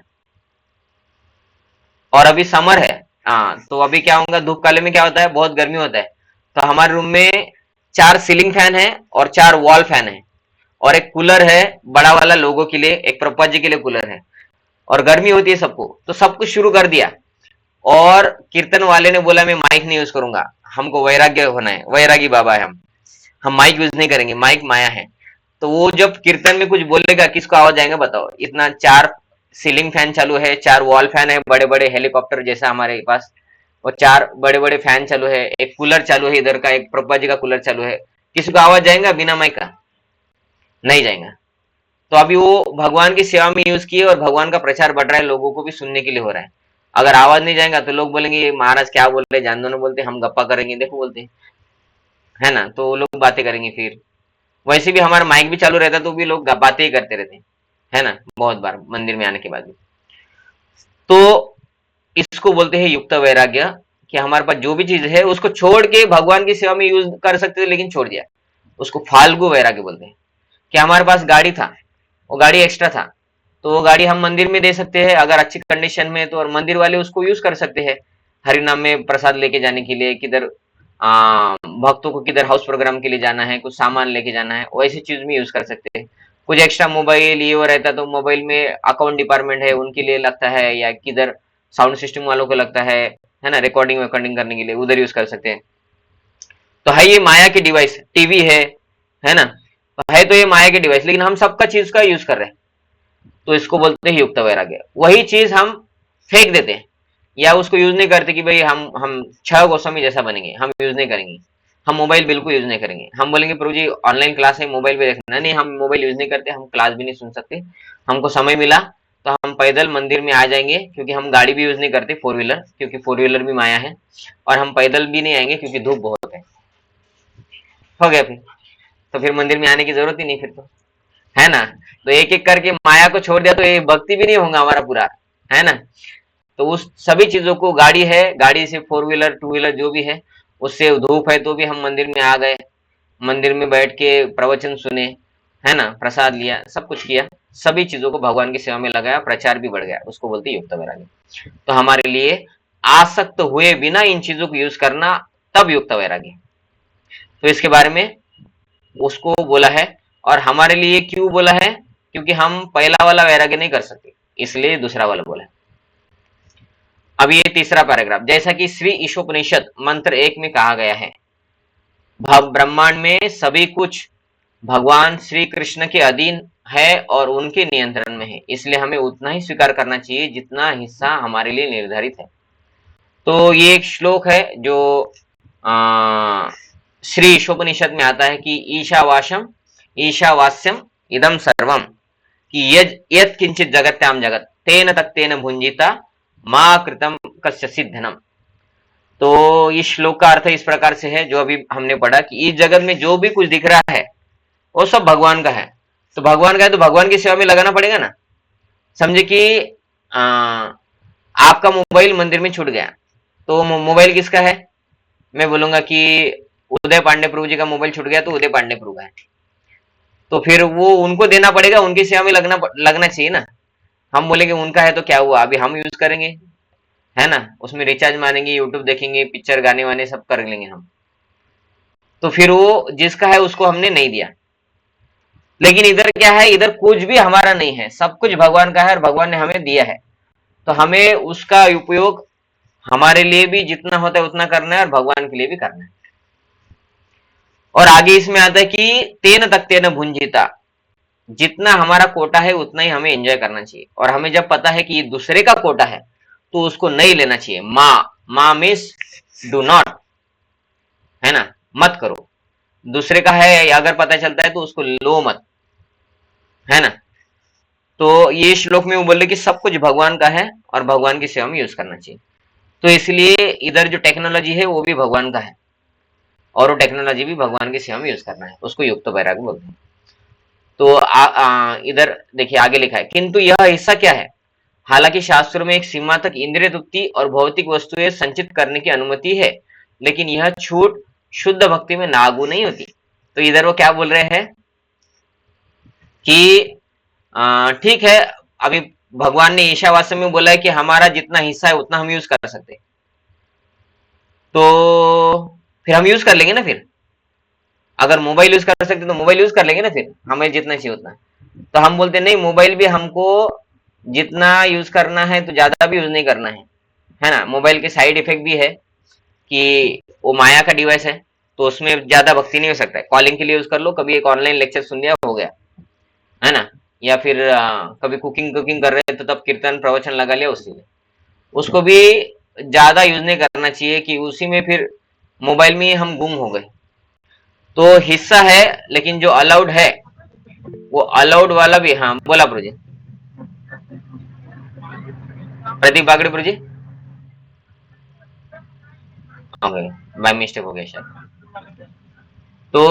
और अभी समर है, हाँ, तो अभी क्या होगा, धूप काले में क्या होता है, बहुत गर्मी होता है, तो हमारे रूम में 4 सीलिंग फैन है और 4 वॉल फैन है, और एक कूलर है बड़ा वाला लोगों के लिए, एक प्रभुपाद जी के लिए कूलर है, और गर्मी होती है सबको, तो सब कुछ शुरू कर दिया। और कीर्तन वाले ने बोला मैं माइक नहीं यूज करूंगा, हमको वैराग्य होना है, वैरागी बाबा है हम माइक यूज नहीं करेंगे, माइक माया है। तो वो जब कीर्तन में कुछ बोलेगा, किसको आवाज आएगा बताओ, इतना 4 सीलिंग फैन चालू है, 4 वॉल फैन है, बड़े बड़े हेलीकॉप्टर जैसा हमारे पास, और 4 बड़े बड़े फैन चालू है, एक कूलर चालू है इधर का, एक प्रभा जी का कूलर चालू है, किसी को आवाज जाएगा बिना माइक का? नहीं जाएगा। तो अभी वो भगवान की सेवा में यूज किए और भगवान का प्रचार बढ़ रहा है, लोगों को भी सुनने के लिए हो रहा है। अगर आवाज नहीं जाएगा तो लोग बोलेंगे महाराज क्या बोल रहे, जान दो ना, बोलते हम गप्पा करेंगे, देखो बोलते, है ना, तो वो लोग बातें करेंगे फिर। वैसे भी हमारा माइक भी चालू रहता तो भी लोग बातें ही करते रहते, है ना, बहुत बार मंदिर में आने के बाद भी। तो इसको बोलते हैं युक्त वैराग्य, कि हमारे पास जो भी चीज है उसको छोड़ के भगवान की सेवा में यूज कर सकते थे लेकिन छोड़ दिया, उसको फाल्गु वैराग्य बोलते हैं। कि हमारे पास गाड़ी था, वो गाड़ी एक्स्ट्रा था, तो वो गाड़ी हम मंदिर में दे सकते हैं अगर अच्छी कंडीशन में तो, और मंदिर वाले उसको यूज कर सकते हैं हरि नाम में प्रसाद लेके जाने के लिए, किधर भक्तों को किधर हाउस प्रोग्राम के लिए जाना है, कुछ सामान लेके जाना है, वैसी चीज में यूज कर सकते हैं। कुछ एक्स्ट्रा मोबाइल ये वो रहता तो मोबाइल में अकाउंट डिपार्टमेंट है उनके लिए लगता है, या किधर साउंड सिस्टम वालों को लगता है ना, रिकॉर्डिंग वकॉर्डिंग करने के लिए उधर यूज कर सकते हैं। तो है ये माया की डिवाइस, टीवी है ना, तो है तो ये माया की डिवाइस, लेकिन हम सबका चीज का यूज कर रहे हैं, तो इसको बोलते हैं युक्त वैराग्य। वही चीज हम फेंक देते हैं या उसको यूज नहीं करते, कि भाई हम छह गोस्वामी जैसा बनेंगे, हम यूज नहीं करेंगे, हम मोबाइल बिल्कुल यूज नहीं करेंगे, हम बोलेंगे प्रभु जी ऑनलाइन क्लास है मोबाइल पे देखना नहीं, हम मोबाइल यूज नहीं करते, हम क्लास भी नहीं सुन सकते, हमको समय मिला तो हम पैदल मंदिर में आ जाएंगे, क्योंकि हम गाड़ी भी यूज नहीं करते फोर व्हीलर, क्योंकि फोर व्हीलर भी माया है, और हम पैदल भी नहीं आएंगे क्योंकि धूप बहुत है। हो गया फिर, तो फिर मंदिर में आने की जरूरत ही नहीं फिर तो, है ना। तो एक एक करके माया को छोड़ दिया तो ये भक्ति भी नहीं होगा हमारा पूरा, है ना। तो उस सभी चीजों को, गाड़ी है, गाड़ी से फोर व्हीलर टू व्हीलर जो भी है, उससे धूप है तो भी हम मंदिर में आ गए, मंदिर में बैठ के प्रवचन सुने, है ना, प्रसाद लिया, सब कुछ किया, सभी चीजों को भगवान की सेवा में लगाया, प्रचार भी बढ़ गया, उसको बोलते युक्त वैराग्य। तो हमारे लिए आसक्त हुए बिना इन चीजों को यूज करना तब युक्त वैराग्य। तो इसके बारे में उसको बोला है, और हमारे लिए क्यों बोला है, क्योंकि हम पहला वाला वैराग्य नहीं कर सकते, इसलिए दूसरा वाला बोला है। अब ये तीसरा पैराग्राफ, जैसा कि श्री ईशोपनिषद मंत्र 1 में कहा गया है, ब्रह्मांड में सभी कुछ भगवान श्री कृष्ण के अधीन है और उनके नियंत्रण में है, इसलिए हमें उतना ही स्वीकार करना चाहिए जितना हिस्सा हमारे लिए निर्धारित है। तो ये एक श्लोक है जो श्री ईशोपनिषद में आता है कि ईशावास्यम इदम सर्वम, कि यत् किंचित जगत्याम जगत तेन तत्तेन भुंजिता मां कृतम कस्यचित् धनम। तो इस श्लोक का अर्थ इस प्रकार से है जो अभी हमने पढ़ा, कि इस जगत में जो भी कुछ दिख रहा है वो सब भगवान का है, तो भगवान का है तो भगवान की सेवा में लगाना पड़ेगा ना। समझे कि आपका मोबाइल मंदिर में छूट गया, तो मोबाइल किसका है, मैं बोलूंगा कि उदय पांडे प्रभु जी का मोबाइल छूट गया तो उदय पांडे प्रभु का है, तो फिर वो उनको देना पड़ेगा, उनकी सेवा में लगना चाहिए ना। हम बोलेंगे उनका है तो क्या हुआ, अभी हम यूज करेंगे, है ना, उसमें रिचार्ज मारेंगे, यूट्यूब देखेंगे, पिक्चर गाने वाने सब कर लेंगे हम, तो फिर वो जिसका है उसको हमने नहीं दिया। लेकिन इधर क्या है, इधर कुछ भी हमारा नहीं है, सब कुछ भगवान का है और भगवान ने हमें दिया है, तो हमें उसका उपयोग हमारे लिए भी जितना होता है उतना करना है और भगवान के लिए भी करना है। और आगे इसमें आता है कि तेन तक तेन भुंजिता, जितना हमारा कोटा है उतना ही हमें एंजॉय करना चाहिए, और हमें जब पता है कि ये दूसरे का कोटा है तो उसको नहीं लेना चाहिए। माँ मीन्स डू नॉट, है ना, मत करो, दूसरे का है अगर पता चलता है तो उसको लो मत, है ना। तो ये श्लोक में वो बोले कि सब कुछ भगवान का है और भगवान की सेवा में यूज करना चाहिए, तो इसलिए इधर जो टेक्नोलॉजी है वो भी भगवान का है और वो टेक्नोलॉजी भी भगवान की सेवा में यूज करना है, उसको युक्त वैराग्य बोलते हैं। तो इधर देखिए आगे लिखा है, किंतु यह हिस्सा क्या है, हालांकि शास्त्रों में एक सीमा तक इंद्रिय तृप्ति और भौतिक वस्तुएं संचित करने की अनुमति है, लेकिन यह छूट शुद्ध भक्ति में लागू नहीं होती। तो इधर वो क्या बोल रहे हैं कि ठीक है, अभी भगवान ने ईशावास्य में बोला है कि हमारा जितना हिस्सा है उतना हम यूज कर सकते हैं, तो फिर हम यूज कर लेंगे ना, फिर अगर मोबाइल यूज कर सकते तो मोबाइल यूज कर लेंगे ना, फिर हमें जितना चाहिए उतना। तो हम बोलते नहीं, मोबाइल भी हमको जितना यूज करना है तो ज्यादा भी यूज नहीं करना है ना। मोबाइल के साइड इफेक्ट भी है कि वो माया का डिवाइस है, तो उसमें ज्यादा भक्ति नहीं हो सकता है। कॉलिंग के लिए यूज कर लो, कभी एक ऑनलाइन लेक्चर सुन लिया हो गया, है ना, या फिर कभी कुकिंग कर रहे हैं तो तब कीर्तन प्रवचन लगा लिया उसी में, उसको भी ज्यादा यूज नहीं करना चाहिए कि उसी में फिर मोबाइल में हम गुम हो गए। तो हिस्सा है, लेकिन जो अलाउड है वो अलाउड वाला भी। हाँ बोला प्रभु जी, प्रदीप बागड़े प्रभु जी, ओके, बाय मिस्टेक हो गया शायद। तो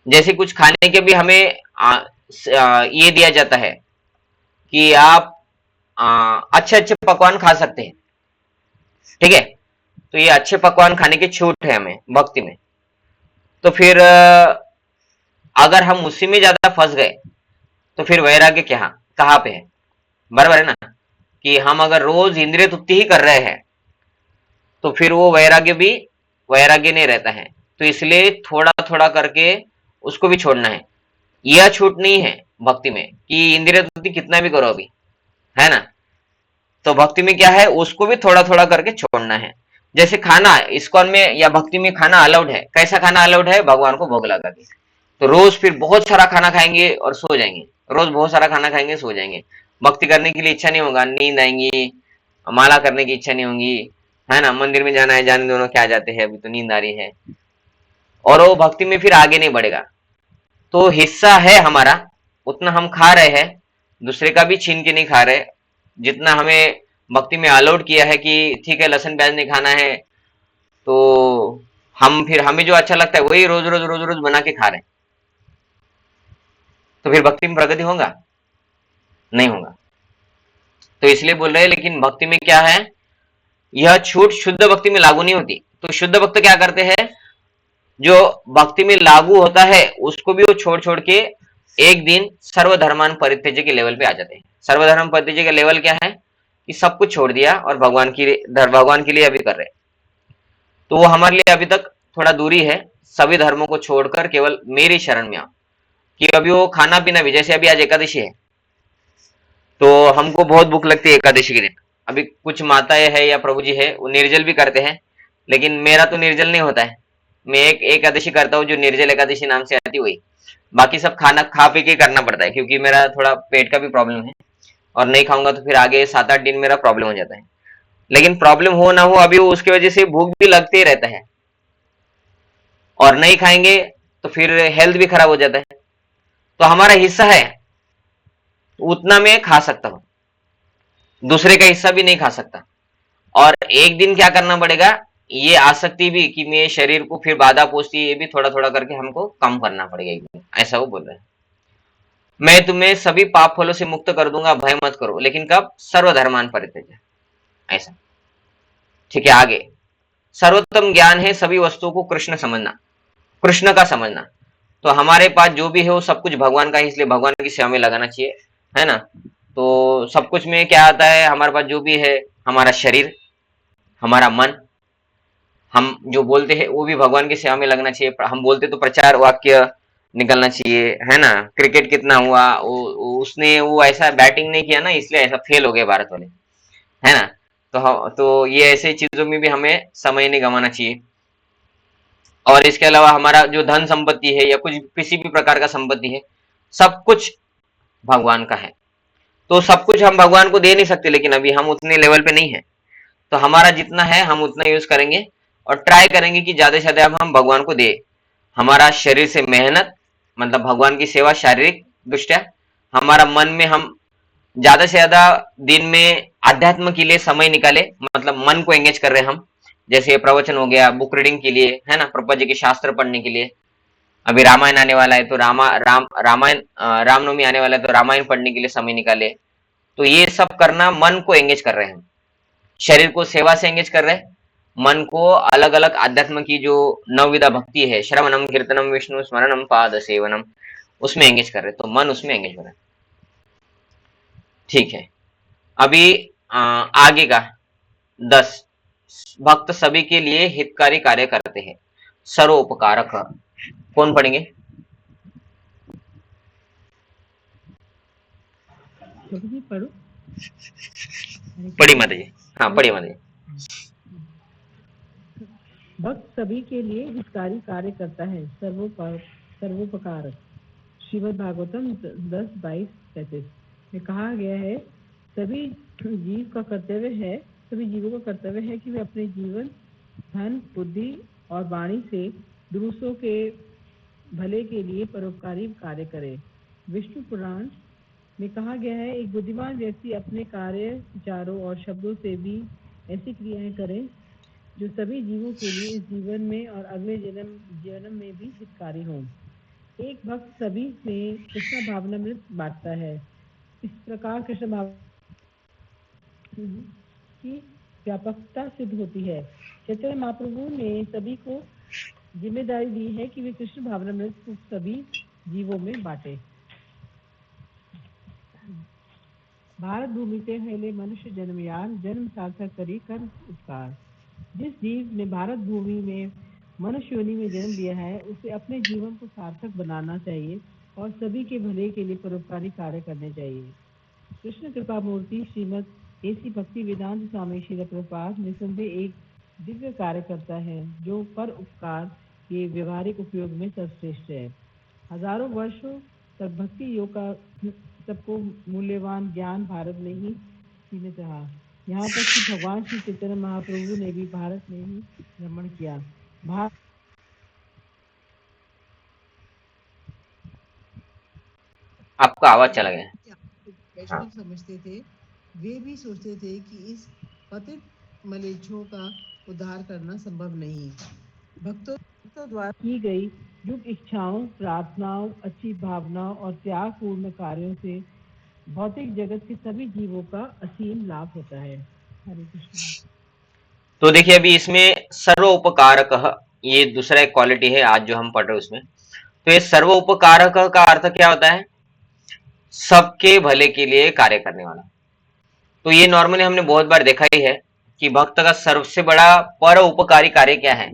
जैसे कुछ खाने के भी हमें ये दिया जाता है कि आप अच्छे अच्छे पकवान खा सकते हैं, ठीक है। तो ये अच्छे पकवान खाने की छूट है हमें भक्ति में। तो फिर अगर हम उसी में ज्यादा फंस गए तो फिर वैराग्य क्या कहाँ पे है? बराबर है ना, कि हम अगर रोज इंद्रिय तृप्ति ही कर रहे हैं तो फिर वो वैराग्य भी वैराग्य नहीं रहता है। तो इसलिए थोड़ा थोड़ा करके उसको भी छोड़ना है। यह छूट नहीं है भक्ति में कि इंद्रिय तृप्ति कितना भी करो अभी, है ना। तो भक्ति में क्या है, उसको भी थोड़ा थोड़ा करके छोड़ना है। जैसे खाना इस्कॉन में या भक्ति में खाना अलाउड है। कैसा खाना अलाउड है? भगवान को भोग लगा के। तो रोज फिर बहुत सारा खाना खाएंगे और सो जाएंगे, रोज बहुत सारा खाना खाएंगे सो जाएंगे, भक्ति करने के लिए इच्छा नहीं होगा, नींद आएंगी, माला करने की इच्छा नहीं होगी, है ना। मंदिर में जाना है, जाने दोनों, क्या जाते हैं, अभी तो नींद आ रही है, और वो भक्ति में फिर आगे नहीं बढ़ेगा। तो हिस्सा है हमारा, उतना हम खा रहे हैं, दूसरे का भी छीन के नहीं खा रहे। जितना हमें भक्ति में अलाउड किया है कि ठीक है लहसुन प्याज नहीं खाना है, तो हम फिर हमें जो अच्छा लगता है वही रोज रोज रोज रोज बना के खा रहे हैं, तो फिर भक्ति में प्रगति होगा? नहीं होगा। तो इसलिए बोल रहे हैं, लेकिन भक्ति में क्या है, यह छूट शुद्ध भक्ति में लागू नहीं होती। तो शुद्ध भक्त क्या करते हैं, जो भक्ति में लागू होता है उसको भी वो छोड़ छोड़ के एक दिन सर्वधर्मान परित्यज्य के लेवल पे आ जाते हैं। सर्वधर्म परित्यज्य का लेवल क्या है कि सब कुछ छोड़ दिया और भगवान के लिए अभी कर रहे हैं। तो वो हमारे लिए अभी तक थोड़ा दूरी है। सभी धर्मों को छोड़कर केवल मेरी शरण में आओ। कि अभी वो खाना पीना भी, जैसे अभी आज एकादशी है, तो हमको बहुत भूख लगती है एकादशी के दिन। अभी कुछ माताएं है या प्रभु जी है वो निर्जल भी करते हैं, लेकिन मेरा तो निर्जल नहीं होता है। मैं एक एकादशी करता हूँ जो निर्जल एकादशी नाम से आती हुई। बाकी सब खाना खा पी के करना पड़ता है, क्योंकि मेरा थोड़ा पेट का भी प्रॉब्लम है, और नहीं खाऊंगा तो फिर आगे 7-8 दिन मेरा प्रॉब्लम हो जाता है। लेकिन प्रॉब्लम हो ना हो, अभी वो उसकी वजह से भूख भी लगते ही रहता है, और नहीं खाएंगे तो फिर हेल्थ भी खराब हो जाता है। तो हमारा हिस्सा है उतना मैं खा सकता हूँ, दूसरे का हिस्सा भी नहीं खा सकता। और एक दिन क्या करना पड़ेगा, ये आसक्ति भी कि मेरे शरीर को फिर बाधा पहुंचती है, ये भी थोड़ा थोड़ा करके हमको कम करना पड़ेगा एक दिन, ऐसा वो बोल रहे हैं। मैं तुम्हें सभी पाप फलों से मुक्त कर दूंगा, भय मत करो, लेकिन कब? सर्वधर्मान परित्यज्य, ऐसा। ठीक है, आगे सर्वोत्तम ज्ञान है सभी वस्तुओं को कृष्ण समझना, कृष्ण का समझना। तो हमारे पास जो भी है वो सब कुछ भगवान का है, इसलिए भगवान की सेवा में लगाना चाहिए, है ना। तो सब कुछ में क्या आता है, हमारे पास जो भी है, हमारा शरीर, हमारा मन, हम जो बोलते हैं वो भी भगवान की सेवा में लगना चाहिए। हम बोलते तो प्रचार वाक्य निकलना चाहिए, है ना। क्रिकेट कितना हुआ, उसने वो ऐसा बैटिंग नहीं किया ना, इसलिए ऐसा फेल हो गए भारत वाले, है ना। तो ये ऐसे चीजों में भी हमें समय नहीं गंवाना चाहिए। और इसके अलावा हमारा जो धन संपत्ति है या कुछ किसी भी प्रकार का संपत्ति है, सब कुछ भगवान का है। तो सब कुछ हम भगवान को दे नहीं सकते, लेकिन अभी हम उतने लेवल पे नहीं है। तो हमारा जितना है हम उतना यूज करेंगे, और ट्राई करेंगे कि ज्यादा से ज्यादा हम भगवान को दे। हमारा शरीर से मेहनत, मतलब भगवान की सेवा शारीरिक दृष्टया। हमारा मन में हम ज्यादा से ज्यादा दिन में अध्यात्म के लिए समय निकाले, मतलब मन को एंगेज कर रहे हैं हम। जैसे प्रवचन हो गया, बुक रीडिंग के लिए, है ना, प्रभुपाद जी के शास्त्र पढ़ने के लिए। अभी रामायण आने वाला है तो रामायण, रामनवमी आने वाला है तो रामायण पढ़ने के लिए समय निकाले। तो ये सब करना, मन को एंगेज कर रहे हैं हम। शरीर को सेवा से एंगेज कर रहे हैं, मन को अलग अलग आध्यात्म की जो नवविधा भक्ति है, श्रवणम कीर्तनम विष्णु स्मरणम पाद सेवनम, उसमें एंगेज कर रहे हैं। तो मन उसमें एंगेज हो रहा है। ठीक है, अभी आगे का 10, भक्त सभी के लिए हितकारी कार्य करते हैं, सर्वोपकारक। कौन पढ़ेंगे? जी पढ़ो। पढ़ी माता जी। हाँ, पढ़ी माता जी। भक्त सभी के लिए हितकारी कार्य करता है, सर्वोपकारक। श्रीमद् भागवतम 10:22-33 में कहा गया है, सभी जीव का कर्तव्य है सभी जीवों का कर्तव्य है कि वे अपने जीवन, धन, बुद्धि और वाणी से दूसरों के भले के लिए परोपकारी कार्य करें। विष्णु पुराण में कहा गया है, एक बुद्धिमान व्यक्ति अपने कार्य, विचारों और शब्दों से भी ऐसी क्रियाएं करे जो सभी जीवों के लिए इस जीवन में और अगले जन्म में भी हितकारी हों। एक भक्त सभी में कृष्ण भावनामृत बांटता है। इस प्रकार कृष्ण भाव की व्यापकता सिद्ध होती है। चैतन्य महाप्रभु ने सभी को जिम्मेदारी दी है कि वे कृष्ण भावनामृत को सभी जीवों में बांटे। भारत भूमि से पहले मनुष्य जन्मयान जन्म सार्थक करी कर उपकार। जिस जीव ने भारत भूमि में मनुष्य योनि में जन्म लिया है उसे अपने जीवन को सार्थक बनाना चाहिए और सभी के भले के लिए परोपकारी कार्य करने चाहिए। कृष्ण कृपा मूर्ति श्रीमद एसी भक्ति वेदांत स्वामी श्रील प्रभुपाद निसंदेह एक दिव्य कार्य करता है जो पर उपकार के व्यवहारिक उपयोग में सर्वश्रेष्ठ है। हजारों वर्षों तक भक्ति योग का सबको मूल्यवान ज्ञान भारत में ही सीमित रहा। यहाँ तक कि भगवान श्री चैतन्य महाप्रभु ने भी भारत में ही भ्रमण किया। भारत आपका आवाज चला गया। वैष्णव हाँ, समझते थे, वे भी सोचते थे कि इस पतित मलेच्छों का उद्धार करना संभव नहीं। भक्तों द्वारा की गई युग इच्छाओं, प्रार्थनाओं, अच्छी भावनाओं और त्याग पूर्ण कार्यों से भौतिक जगत के सभी जीवों का असीम लाभ होता है। हरे कृष्ण। तो देखिए अभी इसमें सर्वोपकारक, ये दूसरा एक क्वालिटी है आज जो हम पढ़ रहे हैं उसमें। तो ये सर्वोपकारक का अर्थ क्या होता है? सबके भले के लिए कार्य करने वाला। तो ये नॉर्मली हमने बहुत बार देखा ही है कि भक्त का सबसे बड़ा पर उपकारी कार्य क्या है।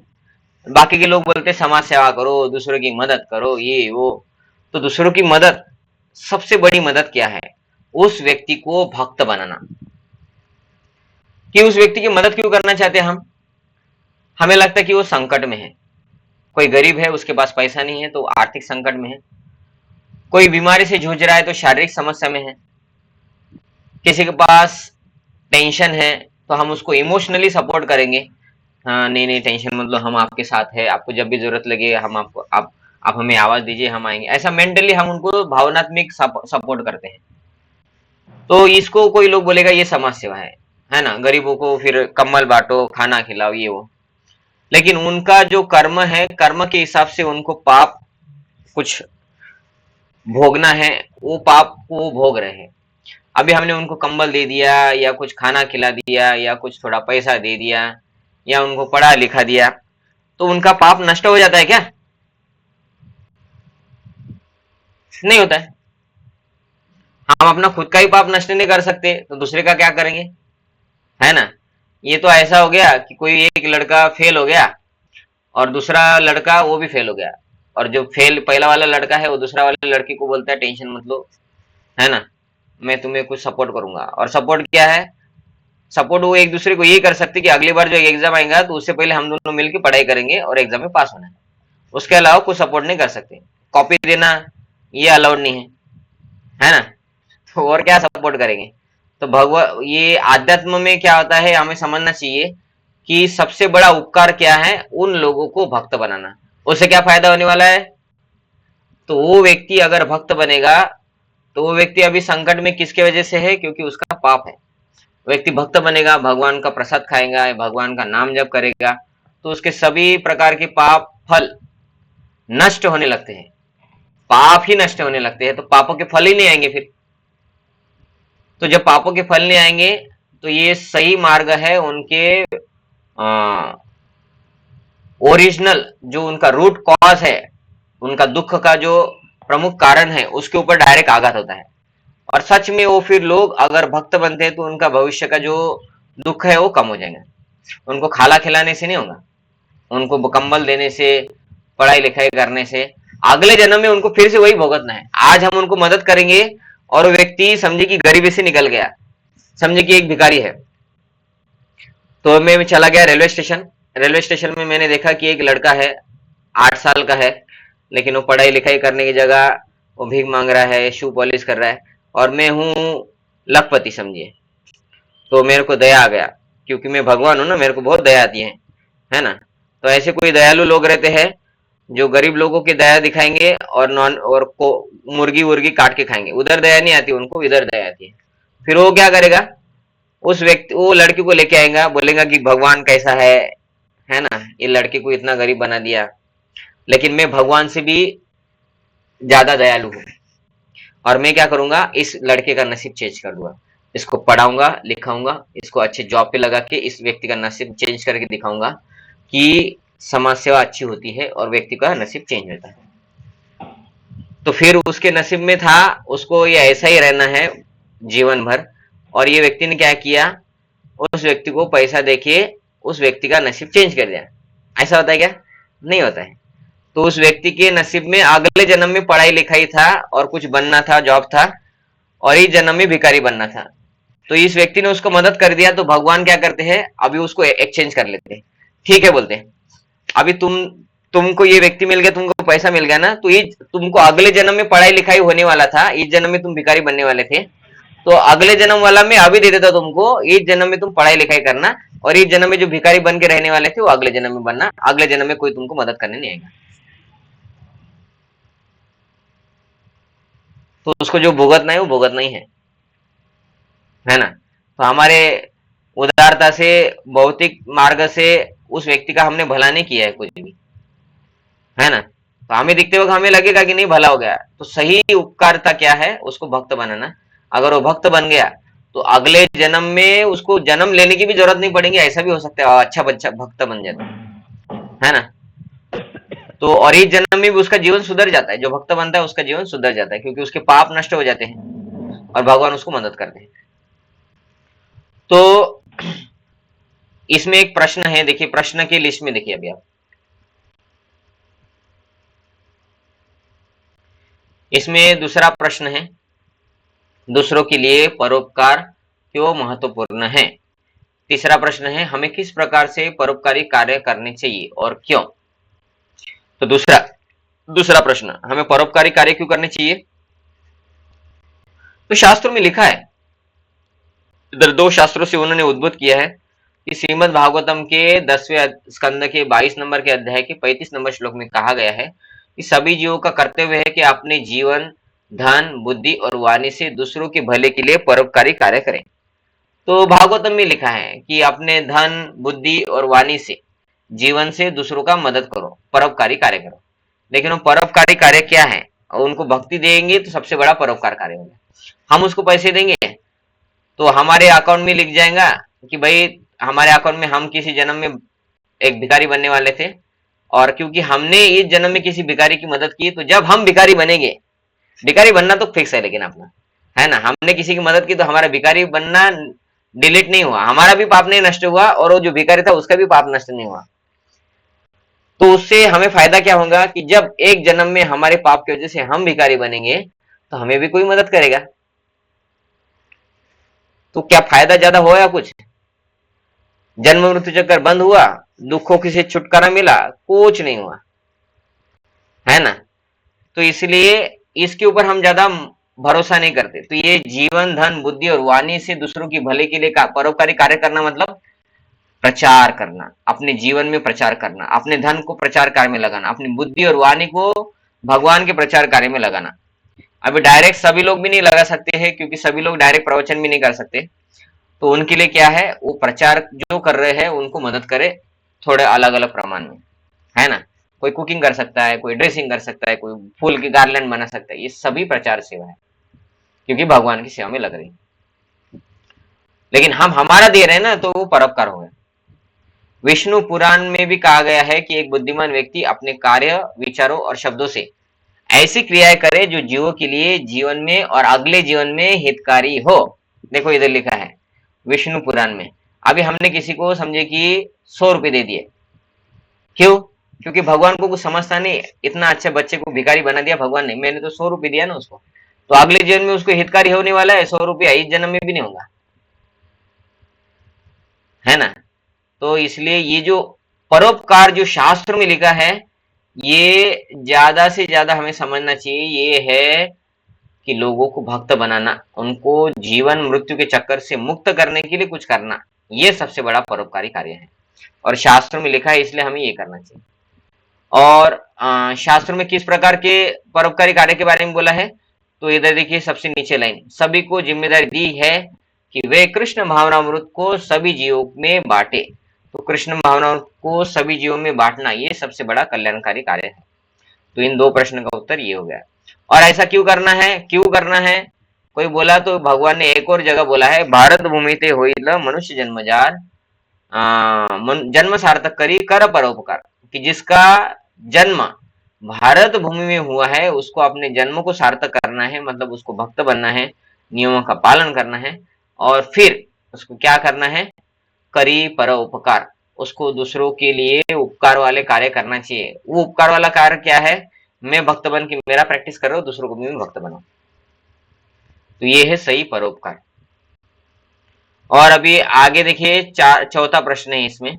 बाकी के लोग बोलते हैं समाज सेवा करो, दूसरों की मदद करो, ये वो। तो दूसरों की मदद, सबसे बड़ी मदद क्या है? उस व्यक्ति को भक्त बनाना। कि उस व्यक्ति की मदद क्यों करना चाहते हैं हम? हमें लगता है कि वो संकट में है। कोई गरीब है, उसके पास पैसा नहीं है तो आर्थिक संकट में है। कोई बीमारी से जूझ रहा है तो शारीरिक समस्या में है। किसी के पास टेंशन है तो हम उसको इमोशनली सपोर्ट करेंगे। हाँ, नहीं नहीं टेंशन मत लो, हम आपके साथ है, आपको जब भी जरूरत लगे हम आपको आप हमें आवाज दीजिए, हम आएंगे। ऐसा मेंटली हम उनको भावनात्मक सपोर्ट करते हैं। तो इसको कोई लोग बोलेगा ये समाज सेवा है ना, गरीबों को फिर कम्बल बांटो, खाना खिलाओ, ये वो। लेकिन उनका जो कर्म है, कर्म के हिसाब से उनको पाप कुछ भोगना है, वो पाप को वो भोग रहे हैं। अभी हमने उनको कंबल दे दिया या कुछ खाना खिला दिया या कुछ थोड़ा पैसा दे दिया या उनको पढ़ा लिखा दिया, तो उनका पाप नष्ट हो जाता है क्या? नहीं होता है। हम अपना खुद का ही पाप नष्ट नहीं कर सकते तो दूसरे का क्या करेंगे, है ना। ये तो ऐसा हो गया कि कोई एक लड़का फेल हो गया और दूसरा लड़का वो भी फेल हो गया, और जो फेल पहला वाला लड़का है वो दूसरा वाले लड़के को बोलता है टेंशन मत लो, है ना, मैं तुम्हें कुछ सपोर्ट करूंगा। और सपोर्ट क्या है? सपोर्ट वो एक दूसरे को ये कर सकते कि अगली बार जो एग्जाम आएगा तो उससे पहले हम दोनों मिलकर पढ़ाई करेंगे और एग्जाम में पास होना है। उसके अलावा कुछ सपोर्ट नहीं कर सकते। कॉपी देना ये अलाउड नहीं है ना। तो और क्या सपोर्ट करेंगे? तो भगवान, ये आध्यात्म में क्या होता है हमें समझना चाहिए कि सबसे बड़ा उपकार क्या है, उन लोगों को भक्त बनाना। उससे क्या फायदा होने वाला है? तो वो व्यक्ति अगर भक्त बनेगा तो वो व्यक्ति अभी संकट में किसके वजह से है? क्योंकि उसका पाप है। व्यक्ति भक्त बनेगा, भगवान का प्रसाद खाएगा, भगवान का नाम जप करेगा, तो उसके सभी प्रकार के पाप फल नष्ट होने लगते हैं। पाप ही नष्ट होने लगते हैं तो पापों के फल ही नहीं आएंगे फिर। तो जब पापों के फल नहीं आएंगे तो ये सही मार्ग है उनके ओरिजिनल जो उनका रूट कॉज है, उनका दुख का जो प्रमुख कारण है, उसके ऊपर डायरेक्ट आघात होता है। और सच में वो फिर लोग अगर भक्त बनते हैं तो उनका भविष्य का जो दुख है वो कम हो जाएगा। उनको खाना खिलाने से नहीं होगा, उनको कंबल देने से, पढ़ाई लिखाई करने से। अगले जन्म में उनको फिर से वही भुगतना है। आज हम उनको मदद करेंगे और वो व्यक्ति समझे कि गरीबी से निकल गया, समझे कि एक भिखारी है। तो मैं चला गया रेलवे स्टेशन। रेलवे स्टेशन में मैंने देखा कि एक लड़का है, 8 साल का है, लेकिन वो पढ़ाई लिखाई करने की जगह वो भीख मांग रहा है, शू पॉलिश कर रहा है, और मैं हूँ लखपति समझिए। तो मेरे को दया आ गया, क्योंकि मैं भगवान हूं ना, मेरे को बहुत दया आती है ना। तो ऐसे कोई दयालु लोग रहते हैं जो गरीब लोगों की दया दिखाएंगे और नॉन और को मुर्गी वुर्गी काट के खाएंगे। उधर दया नहीं आती उनको, इधर दया आती है। फिर वो क्या करेगा? उस व्यक्ति, वो लड़की को लेके आएगा, बोलेगा कि भगवान कैसा है ना, ये लड़के को इतना गरीब बना दिया, लेकिन मैं भगवान से भी ज्यादा दयालु हूँ, और मैं क्या करूंगा, इस लड़के का नसीब चेंज कर दूंगा, इसको पढ़ाऊंगा लिखाऊंगा, इसको अच्छे जॉब पे लगा के इस व्यक्ति का नसीब चेंज करके दिखाऊंगा कि समाज सेवा अच्छी होती है और व्यक्ति का नसीब चेंज होता है। तो फिर उसके नसीब में था, उसको ये ऐसा ही रहना है जीवन भर, और ये व्यक्ति ने क्या किया, उस व्यक्ति को पैसा देके उस व्यक्ति का नसीब चेंज कर दिया। ऐसा होता है क्या? नहीं होता है। तो उस व्यक्ति के नसीब में अगले जन्म में पढ़ाई लिखाई था और कुछ बनना था, जॉब था, और इस जन्म में भिखारी बनना था। तो इस व्यक्ति ने उसको मदद कर दिया, तो भगवान क्या करते हैं, अभी उसको एक्सचेंज कर लेते हैं। ठीक है बोलते हैं, अभी तुमको ये व्यक्ति मिल गया, तुमको पैसा मिल गया ना, तो ये तुमको अगले जन्म में पढ़ाई लिखाई होने वाला था, इस जन्म में तुम भिखारी बनने वाले थे, तो अगले जन्म वाला मैं अभी दे देता तुमको, इस जन्म में तुम पढ़ाई लिखाई करना, और इस जन्म में जो भिखारी बन के रहने वाले थे वो अगले जन्म में बनना, अगले जन्म में कोई तुमको मदद करने नहीं आएगा। तो उसको जो भुगतना है वो भुगतना ही है ना। तो हमारे उदारता से, भौतिक मार्ग से उस व्यक्ति का हमने भला नहीं किया है कुछ भी, है ना। तो हमें दिखते वक्त हमें लगेगा कि नहीं भला हो गया, तो सही उपकारता क्या है, उसको भक्त बनाना। अगर वो भक्त बन गया तो अगले जन्म में उसको जन्म लेने की भी जरूरत नहीं पड़ेगी, ऐसा भी हो सकता है अच्छा बच्चा भक्त बन जाता है ना। तो और इस जन्म में भी उसका जीवन सुधर जाता है, जो भक्त बनता है उसका जीवन सुधर जाता है, क्योंकि उसके पाप नष्ट हो जाते हैं और भगवान उसको मदद करते हैं। तो इसमें एक प्रश्न है, देखिए प्रश्न की लिस्ट में देखिए अभी आप, इसमें दूसरा प्रश्न है, दूसरों के लिए परोपकार क्यों महत्वपूर्ण है। तीसरा प्रश्न है, हमें किस प्रकार से परोपकारी कार्य करने चाहिए और क्यों। तो दूसरा प्रश्न, हमें परोपकारी कार्य क्यों करने चाहिए। तो शास्त्रों में लिखा है, इधर दो शास्त्रों से उन्होंने उद्भुत किया है कि श्रीमद् भागवतम के 10वें स्कंद के 22 नंबर के अध्याय के 35 नंबर श्लोक में कहा गया है कि सभी जीवों का कर्तव्य है कि अपने जीवन, धन, बुद्धि और वाणी से दूसरों के भले के लिए परोपकारी कार्य करें। तो भागवतम में लिखा है कि अपने धन, बुद्धि और वाणी से, जीवन से दूसरों का मदद करो, परोपकारी कार्य करो। लेकिन वो परोपकारी कार्य क्या है, और उनको भक्ति देंगे तो सबसे बड़ा परोपकार कार्य होगा। हम उसको पैसे देंगे तो हमारे अकाउंट में लिख जाएगा कि भाई हमारे अकाउंट में हम किसी जन्म में एक भिखारी बनने वाले थे, और क्योंकि हमने इस जन्म में किसी भिखारी की मदद की, तो जब हम भिखारी बनेंगे, भिखारी बनना तो फिक्स है लेकिन अपना, है ना, हमने किसी की मदद की तो हमारा भिखारी बनना डिलीट नहीं हुआ, हमारा भी पाप नहीं नष्ट हुआ और वो जो भिखारी था उसका भी पाप नष्ट नहीं हुआ। तो उससे हमें फायदा क्या होगा कि जब एक जन्म में हमारे पाप की वजह से हम भिखारी बनेंगे तो हमें भी कोई मदद करेगा। तो क्या फायदा ज्यादा हुआ या कुछ, जन्म मृत्यु चक्कर बंद हुआ, दुखों से छुटकारा मिला, कुछ नहीं हुआ, है ना। तो इसलिए इसके ऊपर हम ज्यादा भरोसा नहीं करते। तो ये जीवन, धन, बुद्धि और वाणी से दूसरों की भले के लिए परोपकारी कार्य करना मतलब प्रचार करना, अपने जीवन में प्रचार करना, अपने धन को प्रचार कार्य में लगाना, अपनी बुद्धि और वाणी को भगवान के प्रचार कार्य में लगाना। अभी डायरेक्ट सभी लोग भी नहीं लगा सकते हैं, क्योंकि सभी लोग डायरेक्ट प्रवचन भी नहीं कर सकते। तो उनके लिए क्या है, वो प्रचार जो कर रहे हैं उनको मदद करे थोड़े अलग अलग प्रमाण में, है ना। कोई कुकिंग कर सकता है, कोई ड्रेसिंग कर सकता है, कोई फूल की गार्लैंड बना सकता है, ये सभी प्रचार सेवा है, क्योंकि भगवान की सेवा में लग रही। लेकिन हम हमारा दे रहे हैं ना, तो वो परोपकार हो गया। विष्णु पुराण में भी कहा गया है कि एक बुद्धिमान व्यक्ति अपने कार्य, विचारों और शब्दों से ऐसी क्रियाएं करे जो जीवों के लिए जीवन में और अगले जीवन में हितकारी हो। देखो इधर लिखा है विष्णु पुराण में। अभी हमने किसी को समझे कि 100 रुपए दे दिए, क्यों, क्योंकि भगवान को कुछ समझता नहीं, इतना अच्छा बच्चे को भिखारी बना दिया भगवान ने, मैंने तो 100 रुपए दिया ना उसको, तो अगले जीवन में उसको हितकारी होने वाला है, 100 रुपया इस जन्म में भी नहीं होगा, है ना। तो इसलिए ये जो परोपकार जो शास्त्र में लिखा है, ये ज्यादा से ज्यादा हमें समझना चाहिए। ये है कि लोगों को भक्त बनाना, उनको जीवन मृत्यु के चक्कर से मुक्त करने के लिए कुछ करना, ये सबसे बड़ा परोपकारी कार्य है, और शास्त्र में लिखा है, इसलिए हमें ये करना चाहिए। और शास्त्र में किस प्रकार के परोपकारी कार्य के बारे में बोला है, तो इधर देखिए सबसे नीचे लाइन, सभी को जिम्मेदारी दी है कि वे कृष्ण भावनामृत को सभी जीवों में बांटे। तो कृष्ण भावनामृत को सभी जीवों में बांटना, ये सबसे बड़ा कल्याणकारी कार्य है। तो इन दो प्रश्न का उत्तर ये हो गया। और ऐसा क्यों करना है, क्यों करना है? कोई बोला तो भगवान ने एक और जगह बोला है, भारत भूमिते होइल मनुष्य जन्मजार जन्म सार्थक करी कर परोपकार, कि जिसका जन्म भारत भूमि में हुआ है उसको अपने जन्म को सार्थक करना है, मतलब उसको भक्त बनना है, नियमों का पालन करना है, और फिर उसको क्या करना है, करी परोपकार, उसको दूसरों के लिए उपकार वाले कार्य करना चाहिए। वो उपकार वाला कार्य क्या है? मैं भक्त बन के मेरा प्रैक्टिस कर रहा हूँ, दूसरों को भी मैं भक्त बनाऊं। तो ये है सही परोपकार। और अभी आगे देखिए, चौथा प्रश्न है इसमें,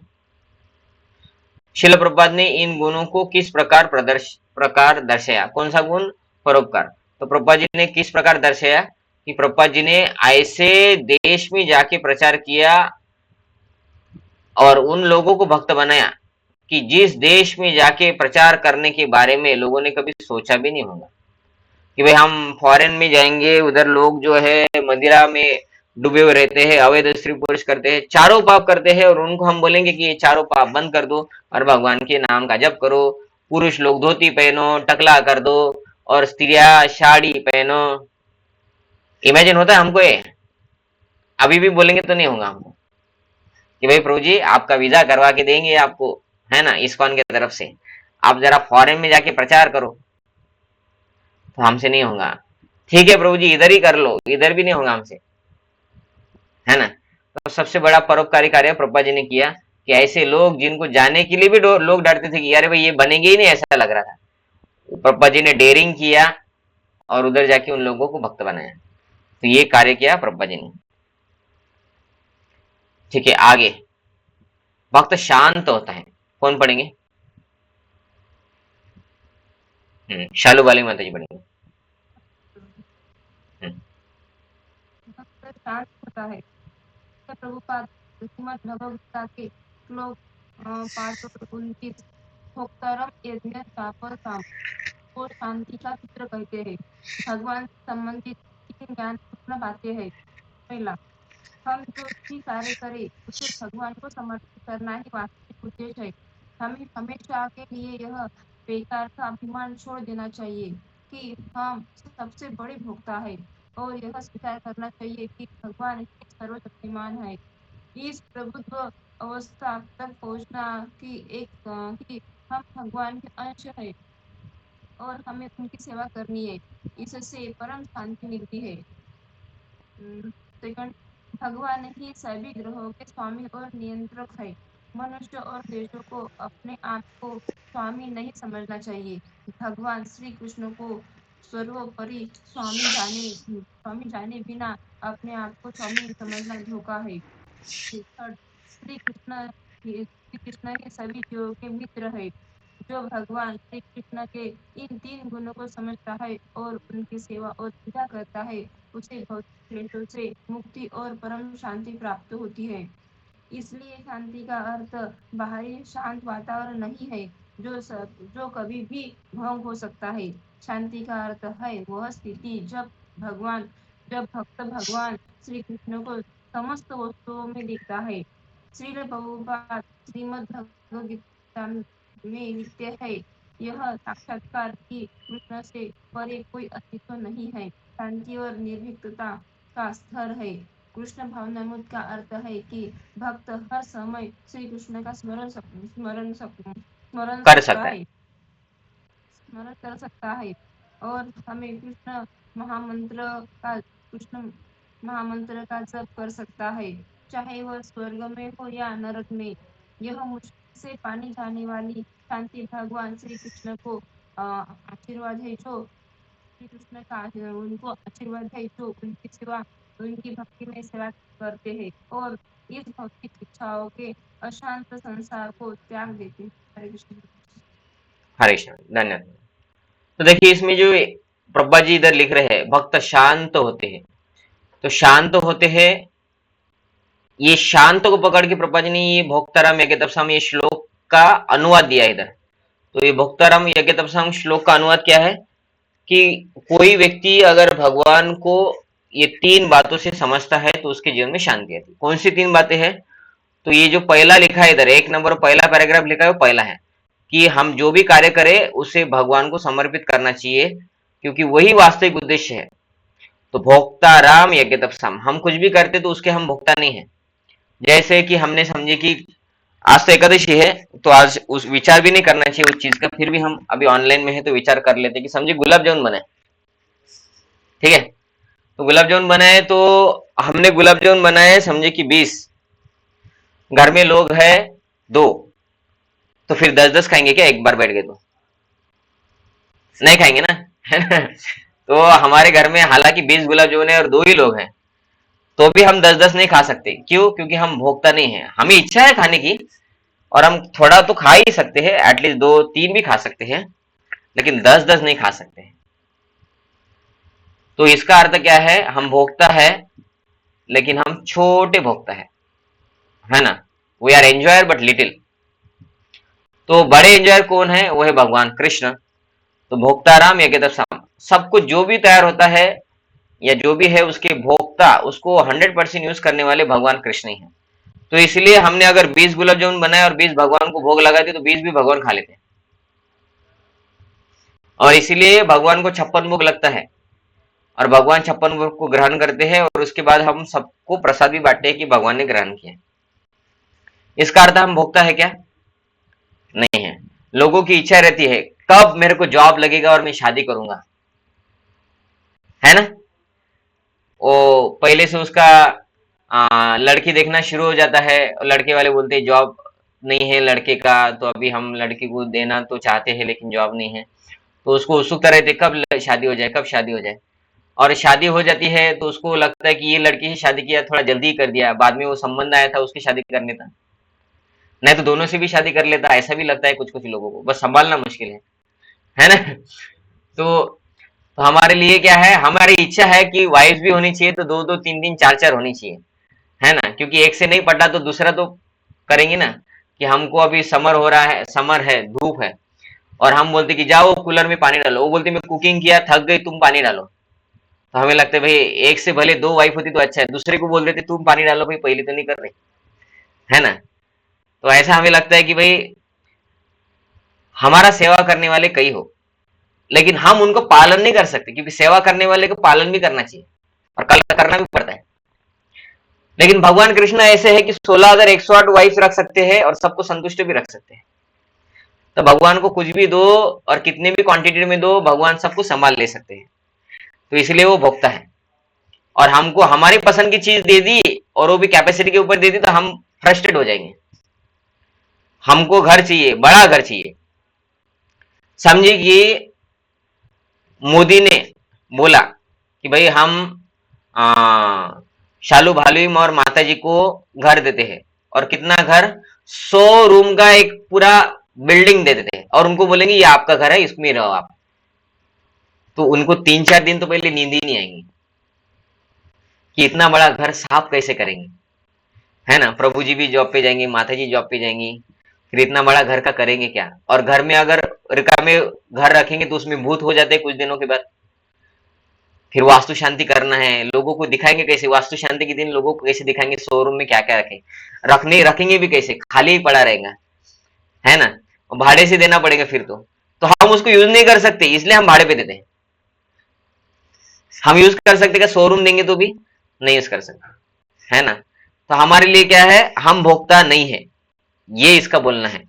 शिल प्रभुपाद ने इन गुणों को किस प्रकार दर्शाया? कौन सा गुण? परोपकार। तो प्रभुपाद जी ने किस प्रकार दर्शाया कि प्रभुपाद जी ने ऐसे देश में जाके प्रचार किया और उन लोगों को भक्त बनाया कि जिस देश में जाके प्रचार करने के बारे में लोगों ने कभी सोचा भी नहीं होगा, कि भाई हम फॉरेन में जाएंगे, उधर लोग जो है मदिरा में डूबे हुए रहते हैं, अवैध स्त्री पुरुष करते हैं, चारों पाप करते हैं, और उनको हम बोलेंगे कि ये चारों पाप बंद कर दो और भगवान के नाम का जप करो, पुरुष लोग धोती पहनो, टकला कर दो, और स्त्रियां साड़ी पहनो। इमेजिन होता है हमको ये? अभी भी बोलेंगे तो नहीं होगा हमको कि भाई प्रभु जी आपका वीजा करवा के देंगे आपको, है ना, इस्कॉन की तरफ से, आप जरा फॉरेन में जाके प्रचार करो। तो हमसे नहीं होगा। ठीक है प्रभु जी इधर ही कर लो, इधर भी नहीं होगा हमसे, है ना। तो सबसे बड़ा परोपकारी कार्य प्रभुपाद जी ने किया कि ऐसे लोग जिनको जाने के लिए भी लोग डरते थे कि अरे भाई ये बनेंगे ही नहीं, ऐसा लग रहा था, प्रभुपाद जी ने डेयरिंग किया और उधर जाके उन लोगों को भक्त बनाया। तो ये कार्य किया प्रभुपाद जी ने। ठीक है, आगे, भक्त शांत होता है, कौन पढ़ेंगे? शालू वाली माता जी पढ़ेंगे। भक्त शांत होता है। प्रभुपाद श्रीमद् भगवद गीता के श्लोक 529 भोक्तारम यज्ञ तापर काम को शांति का सूत्र कहते हैं। भगवान से संबंधित तीन ज्ञानपूर्ण बातें हैं। पहला, हम जो भी कार्य करें उसे भगवान को समर्पित करना ही वास्तविक उद्देश्य है। हमें हमेशा के लिए यह बेकार का अभिमान छोड़ देना चाहिए कि हम सबसे बड़े भोक्ता है, और यह स्वीकार करना चाहिए कि भगवान ही सर्वशक्तिमान है। इस प्रभुत्व अवस्था तक पहुंचना कि हम भगवान के अंश है और हमें उनकी सेवा करनी है, इससे परम शांति मिलती है। सेकंड, भगवान ही सभी ग्रहों के स्वामी और नियंत्रक है। मनुष्य और देशों को अपने आप को स्वामी नहीं समझना चाहिए। भगवान श्री कृष्ण को सर्वोपरि स्वामी जाने बिना अपने आप को स्वामी समझना धोखा है। थर्ड, श्री कृष्ण ही सभी जीवों के मित्र है। जो भगवान श्री कृष्ण के इन तीन गुणों को समझता है और उनकी सेवा और पूजा करता है, उसे भौतिक क्लेशों से मुक्ति और परम शांति प्राप्त होती है। इसलिए शांति का अर्थ बाहरी शांत वातावरण नहीं है जो कभी भी भंग हो सकता है। शांति का अर्थ है वह स्थिति जब भक्त भगवान श्री कृष्ण को समस्त वस्तुओं में देखता है। श्रील प्रभुपाद श्रीमद् भगवद गीता में लिखते हैं, यह साक्षात्कार की कृष्ण से परे कोई अस्तित्व नहीं है। शांति और निर्भीकता का स्तर है। कृष्ण भावनामृत का अर्थ है कि भक्त हर समय श्री कृष्ण का स्मरण कर सकता है, स्मरण कर सकता है, और हमें कृष्ण महामंत्र का जप कर सकता है, चाहे वह स्वर्ग में हो या नरक में। यह मुश्किल से पानी जाने वाली शांति भगवान श्री कृष्ण को आशीर्वाद है जो उनकी सेवा उनकी भक्ति में सेवा करते हैं और इस भौतिक इच्छाओं के अशांत संसार को त्याग देते हैं। हरे कृष्ण। हरे कृष्ण, धन्यवाद। तो देखिए इसमें जो प्रभुपाद जी इधर लिख रहे हैं, भक्त शांत होते हैं, तो शांत होते हैं, ये शांत को पकड़ के प्रभुपाद जी ने ये भोक्ताराम यज्ञतपसाम ये श्लोक का अनुवाद दिया इधर। तो ये भोक्ताराम यज्ञतपसाम श्लोक का अनुवाद क्या है कि कोई व्यक्ति अगर भगवान को ये तीन बातों से समझता है तो उसके जीवन में शांति आती है। कौन सी तीन बातें हैं? तो ये जो पहला लिखा है इधर, एक नंबर पहला पैराग्राफ लिखा है, वो पहला है कि हम जो भी कार्य करें उसे भगवान को समर्पित करना चाहिए, क्योंकि वही वास्तविक उद्देश्य है। तो भोक्ता राम यज्ञ तपसम, हम कुछ भी करते तो उसके हम भोक्ता नहीं है। जैसे कि हमने समझे कि आज तो एकादशी है, तो आज उस विचार भी नहीं करना चाहिए उस चीज का, फिर भी हम अभी ऑनलाइन में है तो विचार कर लेते हैं कि समझे गुलाब जामुन बनाए, ठीक है। तो गुलाब जामुन बनाए, तो हमने गुलाब जामुन बनाए समझे कि 20, घर में लोग है 2, तो फिर 10-10 खाएंगे क्या एक बार बैठ गए तो? नहीं खाएंगे ना, है ना। तो हमारे घर में हालांकि 20 गुलाब जामुन है और 2 ही लोग हैं, तो भी हम 10-10 नहीं खा सकते। क्यों? क्योंकि हम भोक्ता नहीं है। हमें इच्छा है खाने की और हम थोड़ा तो खा ही सकते हैं, एटलीस्ट 2-3 भी खा सकते हैं, लेकिन 10-10 नहीं खा सकते हैं। तो इसका अर्थ क्या है? हम भोक्ता है लेकिन हम छोटे भोक्ता है ना। We are enjoyer but little. तो बड़े एंजॉयर कौन है? वो है भगवान कृष्ण। तो भोक्ताराम यज्ञ तपसम, सब कुछ जो भी तैयार होता है या जो भी है उसके भोक्ता, उसको 100% यूज करने वाले भगवान कृष्ण ही है। तो इसलिए हमने अगर 20 गुलाब जामुन बनाए और 20 भगवान को भोग लगा दिए तो 20 भी भगवान खा लेते हैं। और इसीलिए भगवान को 56 भोग लगता है और भगवान 56 भोग को ग्रहण करते हैं और उसके बाद हम सबको प्रसाद भी बांटते हैं कि भगवान ने ग्रहण किया। इसका अर्थ हम भोक्ता है क्या? नहीं है। लोगों की इच्छा रहती है कब मेरे को जॉब लगेगा और मैं शादी करूंगा, है ना। वो पहले से उसका लड़की देखना शुरू हो जाता है। लड़के वाले बोलते हैं जॉब नहीं है लड़के का, तो अभी हम लड़के को देना तो चाहते हैं लेकिन जॉब नहीं है। तो उसको उत्सुकता रहती है कब शादी हो जाए, कब शादी हो जाए। और शादी हो जाती है तो उसको लगता है कि ये लड़की से शादी किया थोड़ा जल्दी कर दिया, बाद में वो संबंध आया था उसकी शादी कर लेता, नहीं तो दोनों से भी शादी कर लेता। ऐसा भी लगता है कुछ कुछ लोगों को, बस संभालना मुश्किल है ना। तो हमारे लिए क्या है? हमारी इच्छा है कि वाइफ भी होनी चाहिए तो 2-2, 3-3, 4-4 होनी चाहिए, है ना। क्योंकि एक से नहीं पटा तो दूसरा तो करेंगे ना। कि हमको अभी समर हो रहा है, समर है, धूप है, और हम बोलते कि जाओ कूलर में पानी डालो, वो बोलती मैं कुकिंग किया थक गई तुम पानी डालो। तो हमें लगता है भाई एक से भले 2 वाइफ होती तो अच्छा है, दूसरे को बोल देते तुम पानी डालो भाई, पहले तो नहीं कर रहे, है ना। तो ऐसा हमें लगता है कि भाई हमारा सेवा करने वाले कई हो, लेकिन हम उनको पालन नहीं कर सकते, क्योंकि सेवा करने वाले को पालन भी करना चाहिए और कल करना भी पड़ता है। लेकिन भगवान कृष्ण ऐसे है कि 16,108 वाइफ रख सकते हैं और सबको संतुष्ट भी रख सकते हैं। तो भगवान को कुछ भी दो और कितने भी क्वांटिटी में दो, भगवान सबको संभाल ले सकते हैं। तो इसलिए वो भोक्ता है। और हमको हमारी पसंद की चीज दे दी और वो भी कैपेसिटी के ऊपर दे दी तो हम फ्रस्ट्रेट हो जाएंगे। हमको घर चाहिए, बड़ा घर चाहिए। समझिए कि मोदी ने बोला कि भाई हम शालू भालू और माता जी को घर देते हैं, और कितना घर, 100 रूम का एक पूरा बिल्डिंग दे देते हैं, और उनको बोलेंगे ये आपका घर है, इसमें रहो आप। तो उनको 3-4 दिन तो पहले नींद ही नहीं आएंगी कि इतना बड़ा घर साफ कैसे करेंगे, है ना। प्रभु जी भी जॉब पे जाएंगे, माता जी जॉब पे जाएंगी, फिर इतना बड़ा घर का करेंगे क्या। और घर में अगर रिकामे घर रखेंगे तो उसमें भूत हो जाते हैं कुछ दिनों के बाद। फिर वास्तु शांति करना है, लोगों को दिखाएंगे कैसे? वास्तु शांति के दिन लोगों को कैसे दिखाएंगे शोरूम में क्या क्या रखे, रखेंगे भी कैसे? खाली ही पड़ा रहेगा, है ना। और भाड़े से देना पड़ेगा फिर तो हम उसको यूज नहीं कर सकते, इसलिए हम भाड़े पे देते हैं। हम यूज कर सकते क्या? शोरूम देंगे तो भी नहीं यूज कर सकते, है ना। तो हमारे लिए क्या है? हम भोक्ता नहीं है, ये इसका बोलना है।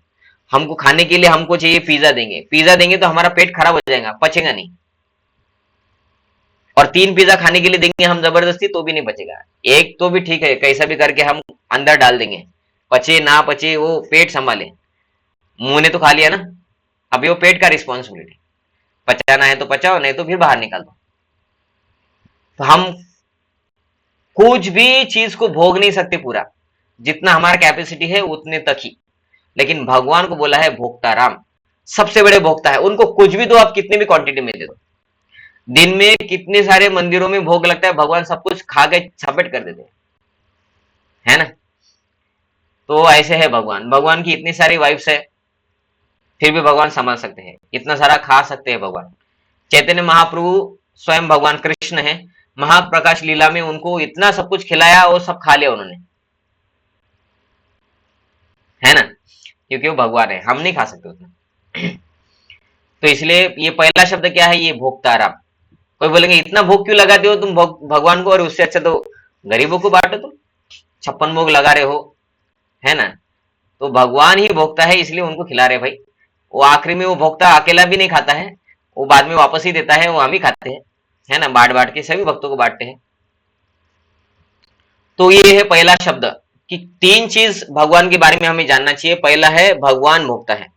हमको खाने के लिए हमको चाहिए पिज्जा देंगे तो हमारा पेट खराब हो जाएगा, पचेगा नहीं। और 3 पिज्जा खाने के लिए देंगे हम जबरदस्ती तो भी नहीं बचेगा। एक तो भी ठीक है, कैसा भी करके हम अंदर डाल देंगे, पचे ना पचे वो पेट संभाले। मुंह ने तो खा लिया ना, अब ये वो पेट का रिस्पॉन्सिबिलिटी, पचाना है तो पचाओ, नहीं तो फिर बाहर निकाल दो। तो हम कुछ भी चीज को भोग नहीं सकते पूरा, जितना हमारा कैपेसिटी है उतने तक ही। लेकिन भगवान को बोला है भोक्ता राम, सबसे बड़े भोक्ता है। उनको कुछ भी दो, आप कितनी भी क्वांटिटी में दे दो। दिन में कितने सारे मंदिरों में भोग लगता है, भगवान सब कुछ खा के छपेट कर देते हैं, है ना। तो ऐसे है भगवान। भगवान की इतनी सारी वाइफ्स है, फिर भी भगवान संभाल सकते हैं, इतना सारा खा सकते हैं भगवान। चैतन्य महाप्रभु स्वयं भगवान कृष्ण है, महाप्रकाश लीला में उनको इतना सब कुछ खिलाया और सब खा लिया उन्होंने, है ना, क्योंकि वो भगवान है, हम नहीं खा सकते उतना। तो इसलिए ये पहला शब्द क्या है, ये भोक्ताराम। कोई बोलेंगे इतना भोग क्यों लगाते हो तुम भगवान को, और उससे अच्छा तो गरीबों को बांटो, तुम 56 भोग लगा रहे हो, है ना। तो भगवान ही भोगता है, इसलिए उनको खिला रहे भाई। वो आखिरी में वो भोक्ता अकेला भी नहीं खाता है, वो बाद में वापस ही देता है, वो हम ही खाते हैं, है ना, बांट बांट के सभी भक्तों को बांटते हैं। तो ये है पहला शब्द कि 3 चीज भगवान के बारे में हमें जानना चाहिए। पहला है भगवान भोगता है,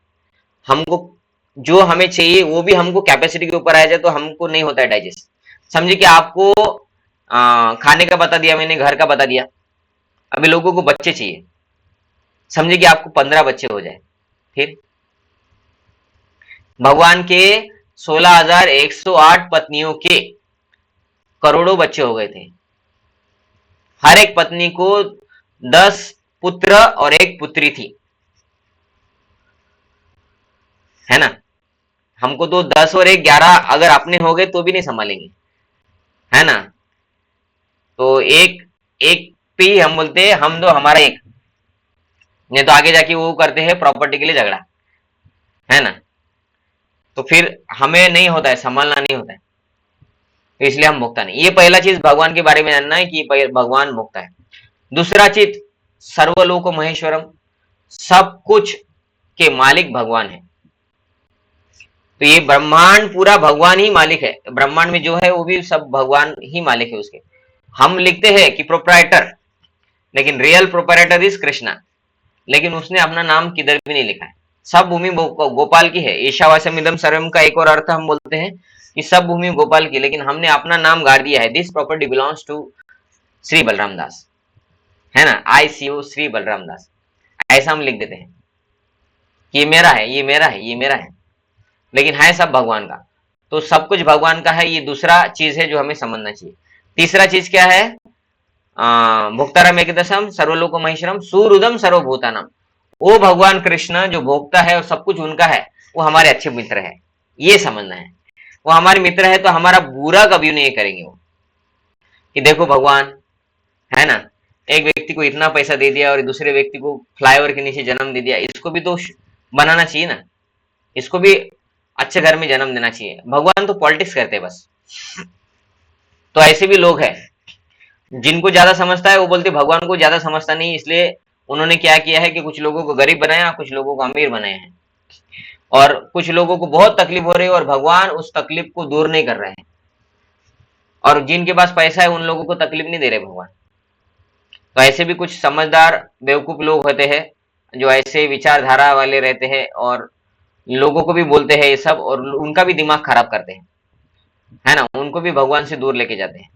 हमको जो हमें चाहिए वो भी हमको कैपेसिटी के ऊपर आ जाए तो हमको नहीं होता है डाइजेस्ट। समझिए कि आपको खाने का बता दिया मैंने, घर का बता दिया, अभी लोगों को बच्चे चाहिए, समझिए कि आपको 15 बच्चे हो जाए, फिर भगवान के 16,108 पत्नियों के करोड़ों बच्चे हो गए थे, हर एक पत्नी को 10 पुत्र और 1 पुत्री थी, है ना। हमको तो 10 और 1 11 अगर अपने हो गए तो भी नहीं संभालेंगे, है ना। तो एक एक पे ही हम बोलते हैं हम दो हमारा एक, नहीं तो आगे जाके वो करते हैं प्रॉपर्टी के लिए झगड़ा, है ना। तो फिर हमें नहीं होता है, संभालना नहीं होता है, तो इसलिए हम भोगता नहीं। ये पहला चीज भगवान के बारे में जानना है कि भगवान भोगता है। दूसरा चीज, सर्वलोक महेश्वरम, सब कुछ के मालिक भगवान है। तो ये ब्रह्मांड पूरा भगवान ही मालिक है, ब्रह्मांड में जो है वो भी सब भगवान ही मालिक है उसके। हम लिखते हैं कि प्रोप्राइटर, लेकिन रियल प्रोप्राइटर इज कृष्णा, लेकिन उसने अपना नाम किधर भी नहीं लिखा है। सब भूमि गोपाल की है, ईशावास्यमिदं सर्वम का एक और अर्थ हम बोलते हैं कि सब भूमि गोपाल की, लेकिन हमने अपना नाम गाड़ दिया है, this property belongs to Shri Balram Das, है ना, आई सी ओ श्री बलराम दास, ऐसा हम लिख देते हैं कि ये मेरा है, ये मेरा है, ये मेरा है, लेकिन है सब भगवान का। तो सब कुछ भगवान का है, ये दूसरा चीज है जो हमें समझना चाहिए। तीसरा चीज क्या है, भोक्ताराम एकदशम सर्वलोक महेश्वरम सुहृदम सर्वभूतानाम, वो भगवान कृष्ण जो भोगता है और सब कुछ उनका है, वो हमारे अच्छे मित्र है, ये समझना है। वो हमारे मित्र है तो हमारा बुरा कभी नहीं करेंगे वो, कि देखो भगवान, है ना, एक व्यक्ति को इतना पैसा दे दिया और दूसरे व्यक्ति को फ्लाईओवर के नीचे जन्म दे दिया, इसको भी तो बनाना चाहिए ना, इसको भी अच्छे घर में जन्म देना चाहिए। भगवान तो पॉलिटिक्स करते हैं बस। तो ऐसे भी लोग हैं जिनको ज्यादा समझता है वो बोलते भगवान को ज्यादा समझता नहीं, इसलिए उन्होंने क्या किया है कि कुछ लोगों को गरीब बनाया, कुछ लोगों को अमीर बनाए हैं, और कुछ लोगों को बहुत तकलीफ हो रही है और भगवान उस तकलीफ को दूर नहीं कर रहे हैं, और जिनके पास पैसा है उन लोगों को तकलीफ नहीं दे रहे भगवान। तो ऐसे भी कुछ समझदार बेवकूफ लोग होते हैं जो ऐसे विचारधारा वाले रहते हैं और लोगों को भी बोलते हैं ये सब, और उनका भी दिमाग खराब करते हैं, है ना, उनको भी भगवान से दूर लेके जाते हैं।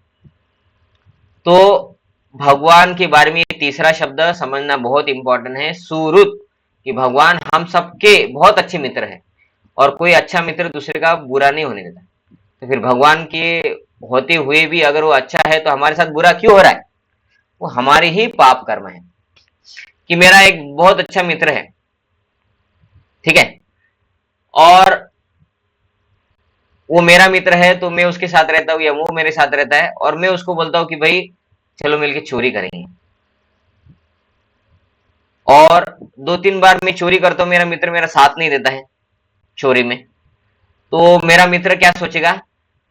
तो भगवान के बारे में तीसरा शब्द समझना बहुत इंपॉर्टेंट है, सुहृद, कि भगवान हम सबके बहुत अच्छे मित्र हैं और कोई अच्छा मित्र दूसरे का बुरा नहीं होने देता। तो फिर भगवान के होते हुए भी अगर वो अच्छा है तो हमारे साथ बुरा क्यों हो रहा है, वो हमारे ही पाप कर्म है। कि मेरा एक बहुत अच्छा मित्र है, ठीक है, और वो मेरा मित्र है तो मैं उसके साथ रहता हूँ या वो मेरे साथ रहता है, और मैं उसको बोलता हूँ कि भाई चलो मिलके चोरी करेंगे, और 2-3 बार मैं चोरी करता हूँ, मेरा मित्र मेरा साथ नहीं देता है चोरी में, तो मेरा मित्र क्या सोचेगा,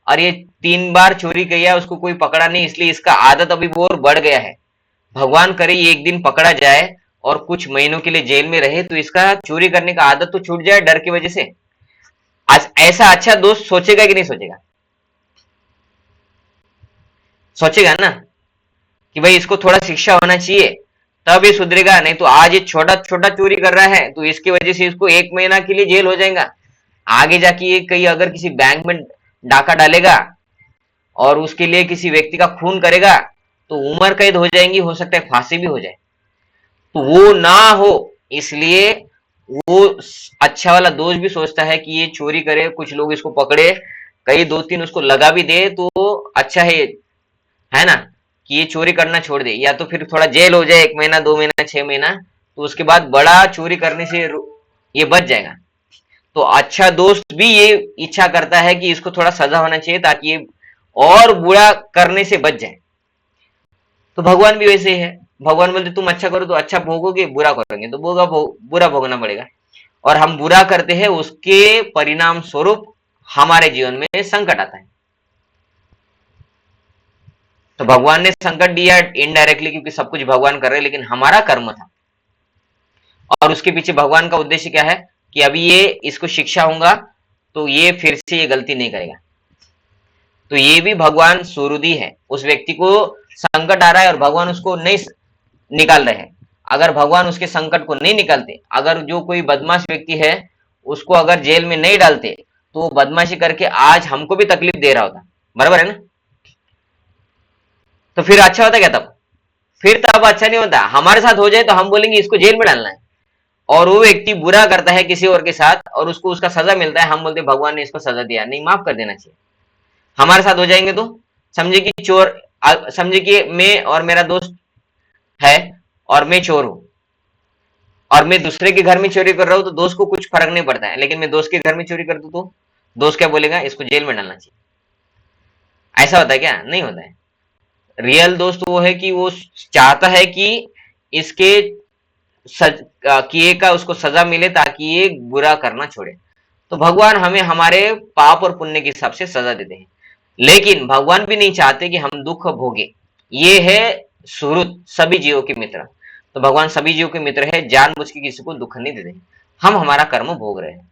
और ये 3 बार चोरी किया, उसको कोई पकड़ा नहीं, इसलिए इसका आदत अभी और बढ़ गया है। भगवान करे ये एक दिन पकड़ा जाए और कुछ महीनों के लिए जेल में रहे तो इसका चोरी करने का आदत तो छूट जाए डर की वजह से। आज ऐसा अच्छा दोस्त सोचेगा कि नहीं सोचेगा, सोचेगा ना कि भाई इसको थोड़ा शिक्षा होना चाहिए तब ये सुधरेगा, नहीं तो आज ये छोटा छोटा चोरी कर रहा है तो इसकी वजह से इसको 1 महीना के लिए जेल हो जाएगा, आगे जाके ये कहीं अगर किसी बैंक में डाका डालेगा और उसके लिए किसी व्यक्ति का खून करेगा तो उम्र कैद हो जाएंगी, हो सकता है फांसी भी हो जाए। तो वो ना हो इसलिए वो अच्छा वाला दोस्त भी सोचता है कि ये चोरी करे, कुछ लोग इसको पकड़े, कई 2-3 उसको लगा भी दे तो अच्छा है ना, कि ये चोरी करना छोड़ दे, या तो फिर थोड़ा जेल हो जाए 1 महीना 2 महीना 6 महीना, तो उसके बाद बड़ा चोरी करने से ये बच जाएगा। तो अच्छा दोस्त भी ये इच्छा करता है कि इसको थोड़ा सजा होना चाहिए ताकि ये और बुरा करने से बच जाए। तो भगवान भी वैसे ही है, भगवान बोलते तुम अच्छा करो तो अच्छा भोगोगे, बुरा करोगे तो बुरा भोगना पड़ेगा। और हम बुरा करते हैं, उसके परिणाम स्वरूप हमारे जीवन में संकट आता है। तो भगवान ने संकट दिया इनडायरेक्टली, क्योंकि सब कुछ भगवान कर रहे हैं, लेकिन हमारा कर्म था। और उसके पीछे भगवान का उद्देश्य क्या है कि अभी ये इसको शिक्षा होगा तो ये फिर से ये गलती नहीं करेगा। तो ये भी भगवान सुहृदी है। उस व्यक्ति को संकट आ रहा है और भगवान उसको नहीं निकाल रहे हैं। अगर भगवान उसके संकट को नहीं निकालते, अगर जो कोई बदमाश व्यक्ति है उसको अगर जेल में नहीं डालते, तो वो बदमाशी करके आज हमको भी तकलीफ दे रहा होता। बराबर है ना? तो फिर अच्छा होता क्या तब? फिर तब अच्छा नहीं होता। हमारे साथ हो जाए तो हम बोलेंगे इसको जेल में डालना है, और वो व्यक्ति बुरा करता है किसी और के साथ और उसको उसका सजा मिलता है, हम बोलते भगवान ने इसको सजा दिया, नहीं, माफ कर देना चाहिए। हमारे साथ हो जाएंगे तो समझे कि चोर, समझे कि मैं और मेरा दोस्त है और मैं चोर हूं, और मैं दूसरे के घर में चोरी कर रहा हूं, तो दोस्त को कुछ फर्क नहीं पड़ता है। लेकिन मैं दोस्त के घर में चोरी कर दूं तो दोस्त क्या बोलेगा? इसको जेल में डालना चाहिए। ऐसा होता है क्या? नहीं होता है। रियल दोस्त वो है कि वो चाहता है कि इसके किए का उसको सजा मिले, ताकि ये बुरा करना छोड़े। तो भगवान हमें हमारे पाप और पुण्य के हिसाब से सजा देते हैं, लेकिन भगवान भी नहीं चाहते कि हम दुख भोगे। ये है सुहृद, सभी जीवों के मित्र। तो भगवान सभी जीवों के मित्र है, जानबूझ के किसी को दुख नहीं देते। हम हमारा कर्म भोग रहे हैं।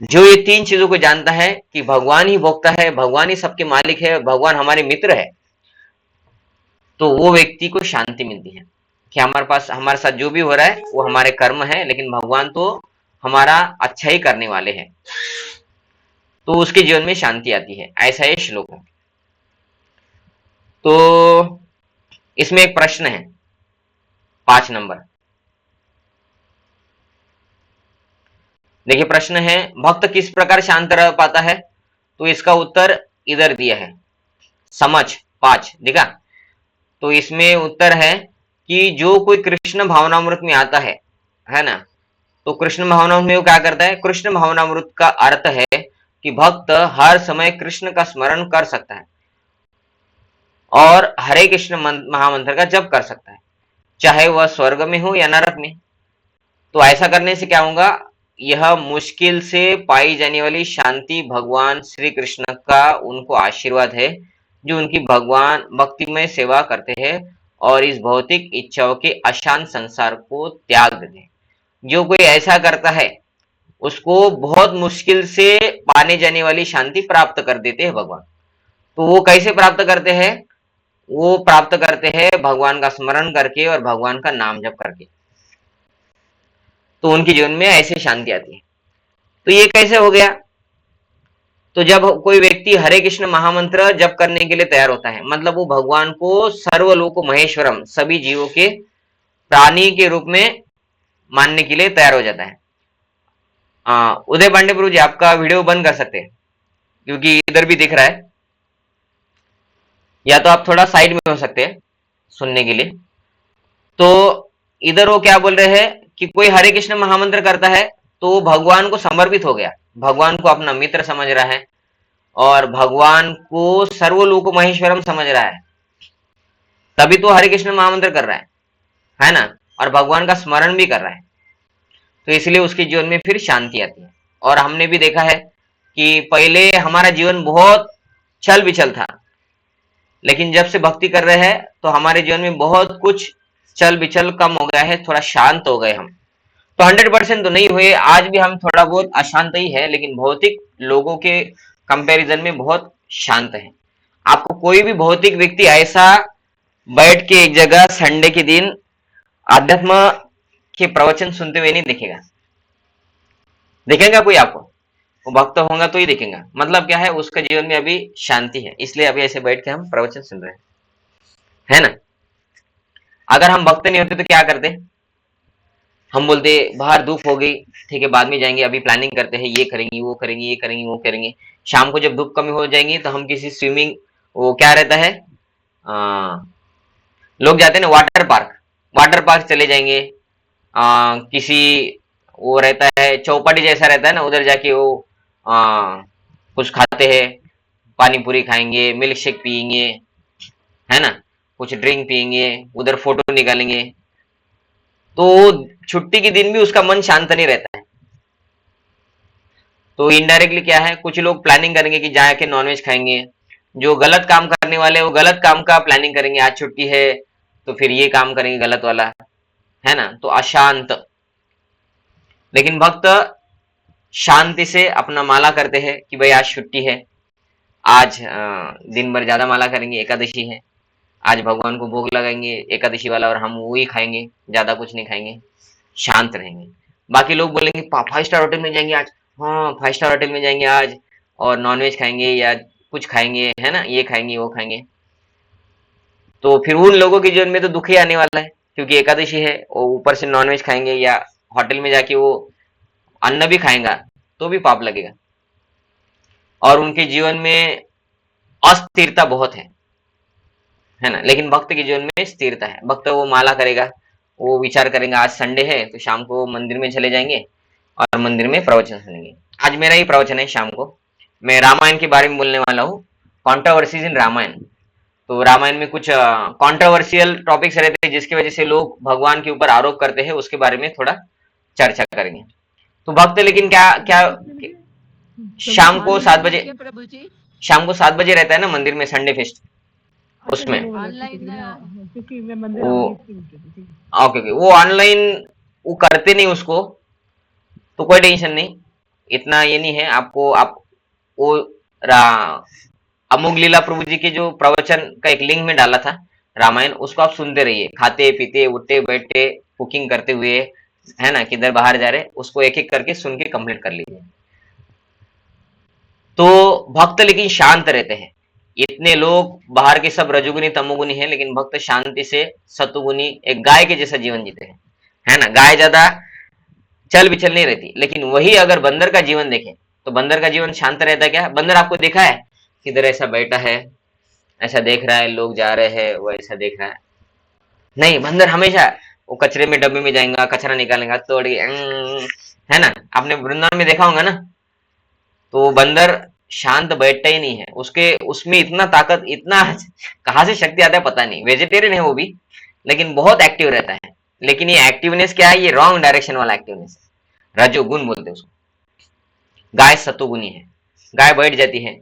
जो ये तीन चीजों को जानता है कि भगवान ही भोगता है, भगवान ही सबके मालिक है, भगवान हमारे मित्र है, तो वो व्यक्ति को शांति मिलती है कि हमारे साथ जो भी हो रहा है वो हमारे कर्म है, लेकिन भगवान तो हमारा अच्छा ही करने वाले हैं। तो उसके जीवन में शांति आती है। ऐसा ये श्लोक है। तो इसमें एक प्रश्न है, 5 नंबर। देखिए प्रश्न है, भक्त किस प्रकार शांत रह पाता है? तो इसका उत्तर इधर दिया है, समझ 5 दिखा। तो इसमें उत्तर है कि जो कोई कृष्ण भावनामृत में आता है ना, तो कृष्ण भावनामृत में वो क्या करता है? कृष्ण भावनामृत का अर्थ है कि भक्त हर समय कृष्ण का स्मरण कर सकता है और हरे कृष्ण महामंत्र का जप कर सकता है, चाहे वह स्वर्ग में हो या नरक में। तो ऐसा करने से क्या होगा? यह मुश्किल से पाई जाने वाली शांति भगवान श्री कृष्ण का उनको आशीर्वाद है, जो उनकी भगवान भक्तिमय सेवा करते हैं और इस भौतिक इच्छाओं के अशांत संसार को त्याग देते हैं। जो कोई ऐसा करता है उसको बहुत मुश्किल से पाने जाने वाली शांति प्राप्त कर देते हैं भगवान। तो वो कैसे प्राप्त करते हैं? वो प्राप्त करते हैं भगवान का स्मरण करके और भगवान का नाम जप करके। तो उनके जीवन में ऐसे शांति आती है। तो ये कैसे हो गया? तो जब कोई व्यक्ति हरे कृष्ण महामंत्र जप करने के लिए तैयार होता है, मतलब वो भगवान को सर्वलोक महेश्वरम, सभी जीवों के प्राणी के रूप में मानने के लिए तैयार हो जाता है। उदय पांडे प्रभु जी, आपका वीडियो बंद कर सकते हैं क्योंकि इधर भी दिख रहा है, या तो आप थोड़ा साइड में हो सकते हैं सुनने के लिए। तो इधर वो क्या बोल रहे हैं कि कोई हरे कृष्ण महामंत्र करता है तो भगवान को समर्पित हो गया, भगवान को अपना मित्र समझ रहा है और भगवान को सर्वलोक महेश्वरम समझ रहा है, तभी तो हरे कृष्ण महामंत्र कर रहा है ना, और भगवान का स्मरण भी कर रहा है। तो इसलिए उसके जीवन में फिर शांति आती है। और हमने भी देखा है कि पहले हमारा जीवन बहुत छल बिछल था, लेकिन जब से भक्ति कर रहे हैं तो हमारे जीवन में बहुत कुछ चल बिचल कम हो गया है, थोड़ा शांत हो गए हम। तो 100% तो नहीं हुए, आज भी हम थोड़ा बहुत अशांत ही है, लेकिन भौतिक लोगों के कंपैरिजन में बहुत शांत है। आपको कोई भी भौतिक व्यक्ति ऐसा बैठ के एक जगह संडे के दिन आध्यात्म के प्रवचन सुनते हुए नहीं दिखेगा। दिखेगा कोई आपको? वो भक्त होगा तो ही दिखेगा। मतलब क्या है? उसका जीवन में अभी शांति है, इसलिए अभी ऐसे बैठ के हम प्रवचन सुन रहे हैं, है ना। अगर हम भक्त नहीं होते तो क्या करते? हम बोलते बाहर धूप हो गई, ठीक है बाद में जाएंगे, अभी प्लानिंग करते हैं, ये करेंगे वो करेंगे ये करेंगे वो करेंगे। शाम को जब धूप कमी हो जाएंगी तो हम किसी स्विमिंग, वो क्या रहता है, लोग जाते हैं ना वाटर पार्क, वाटर पार्क चले जाएंगे। किसी वो रहता है चौपाटी जैसा रहता है ना, उधर जाके वो कुछ खाते हैं, पानी पूरी खाएंगे, मिल्क शेक पियेंगे, है ना, कुछ ड्रिंक पियेंगे, उधर फोटो निकालेंगे। तो छुट्टी के दिन भी उसका मन शांत नहीं रहता है, तो इनडायरेक्टली क्या है, कुछ लोग प्लानिंग करेंगे कि जाके नॉनवेज खाएंगे, जो गलत काम करने वाले वो गलत काम का प्लानिंग करेंगे, आज छुट्टी है तो फिर ये काम करेंगे गलत वाला, है ना। तो अशांत। लेकिन भक्त शांति से अपना माला करते हैं कि भाई आज छुट्टी है, आज दिन भर ज्यादा माला करेंगे, एकादशी है, आज भगवान को भोग लगाएंगे एकादशी वाला, और हम वो ही खाएंगे, ज्यादा कुछ नहीं खाएंगे, शांत रहेंगे। बाकी लोग बोलेंगे 5 स्टार होटल में जाएंगे आज, हाँ 5 स्टार होटल में जाएंगे आज और नॉनवेज खाएंगे या कुछ खाएंगे, है ना, ये खाएंगे वो खाएंगे। तो फिर उन लोगों के जीवन में तो दुख ही आने वाला है, क्योंकि एकादशी है और ऊपर से नॉनवेज खाएंगे या होटल में जाके वो अन्न भी खाएंगा तो भी पाप लगेगा, और उनके जीवन में अस्थिरता बहुत है ना। लेकिन भक्त के जीवन में स्थिरता है। भक्त वो माला करेगा, वो विचार करेंगे आज संडे है तो शाम को मंदिर में चले जाएंगे और मंदिर में प्रवचन सुनेंगे। आज मेरा ही प्रवचन है शाम को, मैं रामायण के बारे में बोलने वाला हूँ, कॉन्ट्रोवर्सीज इन रामायण। तो रामायण में कुछ कॉन्ट्रोवर्शियल टॉपिक्स रहते हैं जिसकी वजह से लोग भगवान के ऊपर आरोप करते हैं, उसके बारे में थोड़ा चर्चा करेंगे। तो भक्त लेकिन क्या क्या शाम को 7 बजे, प्रभु जी शाम को 7 बजे रहता है ना मंदिर में संडे फेस्ट, उसमें ऑनलाइन क्योंकि मैं मंदिर वो ठीक है। ओके ओके, वो ऑनलाइन वो करते नहीं उसको, तो कोई टेंशन नहीं, इतना ये नहीं है आपको। आप वो अमोघ लीला प्रभु जी के जो प्रवचन का एक लिंक में डाला था रामायण, उसको आप सुनते रहिए, खाते पीते उठते बैठते कुकिंग करते हुए, है ना, किधर बाहर जा रहे, उसको एक एक करके सुन के कंप्लीट कर लीजिए। तो भक्त लेकिन शांत रहते हैं। इतने लोग बाहर के सब रजोगुनी तमोगुनी हैं, लेकिन भक्त शांति से सतुगुनी एक गाय के जैसा जीवन जीते हैं, है ना। गाय ज्यादा चल बिचल नहीं रहती, लेकिन वही अगर बंदर का जीवन देखें तो बंदर का जीवन शांत रहता है। क्या बंदर आपको देखा है किधर ऐसा बैठा है, ऐसा देख रहा है, लोग जा रहे हैं वो ऐसा देख रहा है? नहीं, बंदर हमेशा वो कचरे में डब्बे में जाएगा, कचरा निकालेगा तोड़ के, है ना। आपने वृंदावन में देखा होगा ना, तो बंदर शांत बैठता ही नहीं है, उसके उसमें इतना ताकत, इतना कहाँ से शक्ति आता है पता नहीं। वेजिटेरियन है वो भी, लेकिन बहुत एक्टिव रहता है। लेकिन ये एक्टिवनेस क्या है, ये रॉन्ग डायरेक्शन वाला एक्टिवनेस है, रजोगुण बोलते हैं उसको। गाय सतोगुनी है, गाय बैठ जाती है,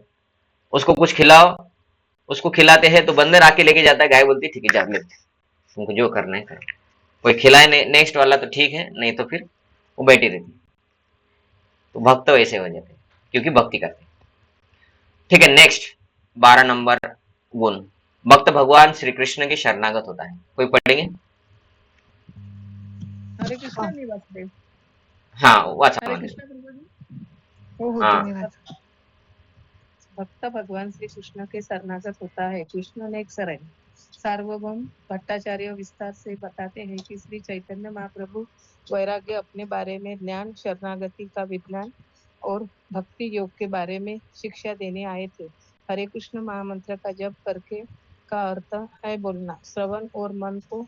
उसको कुछ खिलाओ, उसको खिलाते हैं तो बंदर आके लेके जाता है, गाय बोलती है ठीक है जा लेते, तुमको जो करना है करो, कोई खिलाए नेक्स्ट वाला तो ठीक है, नहीं तो फिर वो बैठी रहती है। तो भक्त वैसे हो जाते हैं क्योंकि भक्ति करते हैं। ठीक है, नेक्स्ट 12 नंबर गुण, भक्त भगवान श्री कृष्ण के शरणागत होता है। कोई पढ़ेंगे? हरे कृष्णा मी वाचते. हाँ वाचा हरे मागे. कृष्णा प्रभुजी. हो हो हाँ. तुम्ही वाचा. भक्त भगवान श्री कृष्ण के शरणागत होता है. कृष्ण ने एक सरल सार्वभौम भट्टाचार्य विस्तार से बताते हैं कि श्री चैतन्य महाप्रभु वैराग्य अपने बारे में ज्ञान, शरणागति का विज्ञान और भक्ति योग के बारे में शिक्षा देने आए थे. हरे कृष्ण महामंत्र का जप करके का अर्थ है बोलना, श्रवण और मन को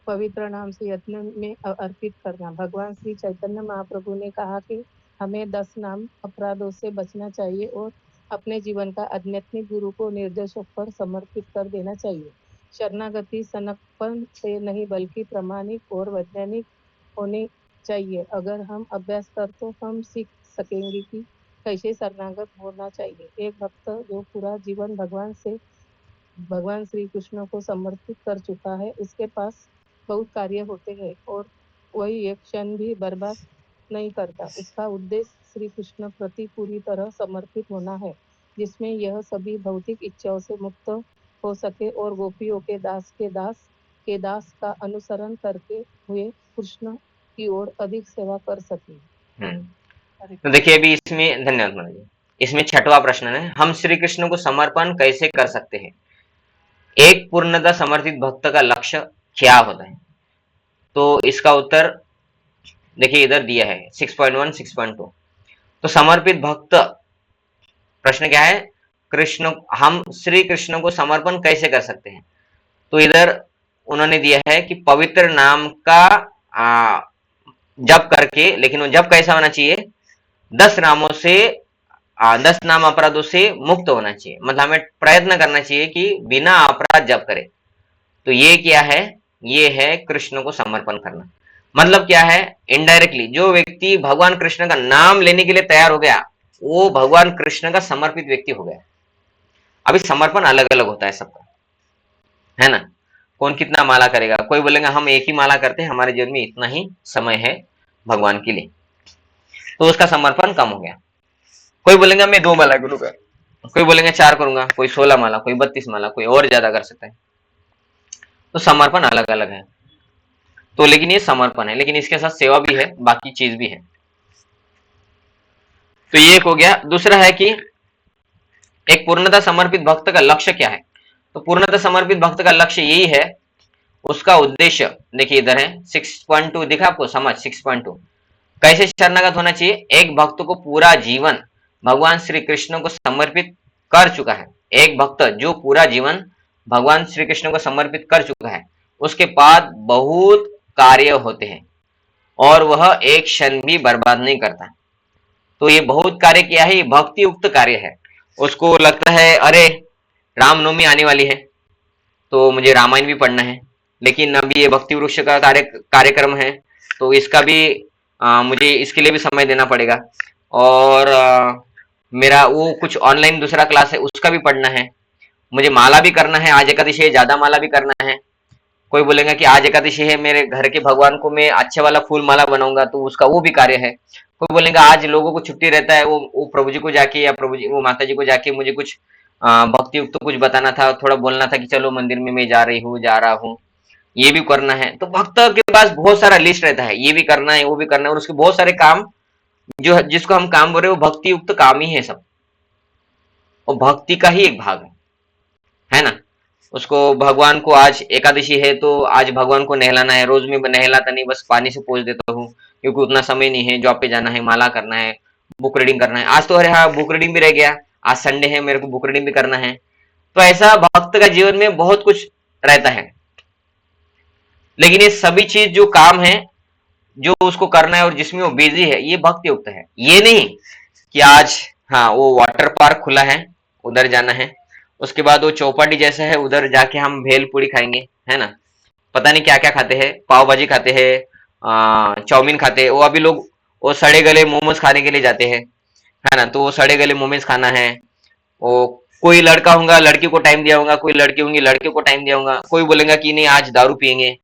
पवित्र नाम से यत्न में अर्पित करना. भगवान श्री चैतन्य महाप्रभु ने कहा कि हमें 10 नाम अपराधों से बचना चाहिए और अपने जीवन का आध्यात्मिक गुरु को निर्देशों पर समर्पित कर देना चाहिए. शरणागति सनकपन से नहीं बल्कि प्रामाणिक और वैज्ञानिक होनी चाहिए. अगर हम अभ्यास कर तो हम सीख सकेंगे कि कैसे शरणागत होना चाहिए. एक भक्त जो पूरा जीवन भगवान श्री कृष्ण को समर्पित कर चुका है, उसके पास बहुत कार्य होते हैं और वही एक क्षण भी बर्बाद नहीं करता. उसका उद्देश्य श्री कृष्ण प्रति पूरी तरह समर्पित होना है, जिसमें यह सभी भौतिक इच्छाओं से मुक्त हो सके और गोपियों के दास का अनुसरण करके हुए कृष्ण की ओर अधिक सेवा कर सके. तो देखिए अभी इसमें, धन्यवाद मनोज जी, इसमें 6वां प्रश्न है, हम श्री कृष्ण को समर्पण कैसे कर सकते हैं? एक पूर्णतः समर्पित भक्त का लक्ष्य क्या होता है? तो इसका उत्तर देखिए इधर दिया है 6.1 6.2. तो समर्पित भक्त, प्रश्न क्या है, हम श्री कृष्ण को समर्पण कैसे कर सकते हैं? तो इधर उन्होंने दिया है कि पवित्र नाम का जप करके, लेकिन वो जप कैसा होना चाहिए, 10 नामों से 10 नाम अपराधों से मुक्त होना चाहिए. मतलब हमें प्रयत्न करना चाहिए कि बिना अपराध जप करे. तो ये क्या है, ये है कृष्ण को समर्पण करना. मतलब क्या है, इनडायरेक्टली जो व्यक्ति भगवान कृष्ण का नाम लेने के लिए तैयार हो गया वो भगवान कृष्ण का समर्पित व्यक्ति हो गया। अभी समर्पण अलग अलग होता है सबका, है ना। कौन कितना माला करेगा, कोई बोलेगा हम एक ही माला करते हैं, हमारे जीवन में इतना ही समय है भगवान के लिए, तो उसका समर्पण कम हो गया। कोई बोलेगा मैं 2 माला करूंगा, कोई बोलेगा 4 करूंगा, कोई 16 माला, कोई 32 माला, कोई और ज्यादा कर सकता है। तो समर्पण अलग अलग है। तो लेकिन ये समर्पण है, लेकिन इसके साथ सेवा भी है, बाकी चीज भी है। तो ये एक हो गया। दूसरा है कि एक पूर्णतः समर्पित भक्त का लक्ष्य क्या है। तो पूर्णतः समर्पित भक्त का लक्ष्य यही है, उसका उद्देश्य देखिए इधर है 6.2 दिखा आपको, समझ 6.2 कैसे शरणागत होना चाहिए। एक भक्त को पूरा जीवन भगवान श्री कृष्ण को समर्पित कर चुका है, एक भक्त जो पूरा जीवन भगवान श्री कृष्ण को समर्पित कर चुका है, उसके बाद बहुत कार्य होते हैं और वह एक क्षण भी बर्बाद नहीं करता। तो ये बहुत कार्य किया है, ये भक्ति युक्त कार्य है। उसको लगता है अरे रामनवमी आने वाली है तो मुझे रामायण भी पढ़ना है, लेकिन अभी ये भक्ति वृक्ष का कार्यक्रम है तो इसका भी मुझे इसके लिए भी समय देना पड़ेगा, और मेरा वो कुछ ऑनलाइन दूसरा क्लास है उसका भी पढ़ना है, मुझे माला भी करना है, आज एकादशी है ज्यादा माला भी करना है। कोई बोलेगा कि आज एकादशी है मेरे घर के भगवान को मैं अच्छे वाला फूल माला बनाऊंगा, तो उसका वो भी कार्य है। कोई बोलेगा आज लोगों को छुट्टी रहता है, वो प्रभु जी को जाके या प्रभु जी वो माता जी को जाके मुझे कुछ भक्ति युक्त तो कुछ बताना था, थोड़ा बोलना था कि चलो मंदिर में मैं जा रही हूँ जा रहा हूँ, ये भी करना है। तो भक्त के पास बहुत सारा लिस्ट रहता है, ये भी करना है वो भी करना है, और उसके बहुत सारे काम जो जिसको हम काम बोल रहे हैं वो भक्ति युक्त काम ही है सब, और भक्ति का ही एक भाग है ना। उसको भगवान को आज एकादशी है तो आज भगवान को नहलाना है, रोज में नहलाता नहीं, बस पानी से पोंछ देता हूँ क्योंकि उतना समय नहीं है, जॉब पे जाना है, माला करना है, बुक रीडिंग करना है। आज तो अरे हाँ बुक रीडिंग भी रह गया, आज संडे है मेरे को बुक रीडिंग भी करना है। तो ऐसा भक्त का जीवन में बहुत कुछ रहता है, लेकिन ये सभी चीज जो काम है जो उसको करना है और जिसमें वो बिजी है ये भक्ति युक्त है। ये नहीं कि आज हाँ वो वाटर पार्क खुला है उधर जाना है, उसके बाद वो चौपाटी जैसा है उधर जाके हम भेल पूरी खाएंगे, है ना, पता नहीं क्या क्या खाते हैं, पाव भाजी खाते हैं, चाउमीन खाते हैं। वो अभी लोग वो सड़े गले मोमोज खाने के लिए जाते हैं, है ना, तो वो सड़े गले मोमोज खाना है। वो कोई लड़का होगा लड़की को टाइम दिया होगा, कोई लड़की होंगी लड़के को टाइम दिया होगा, कोई बोलेगा कि नहीं आज दारू पियेंगे,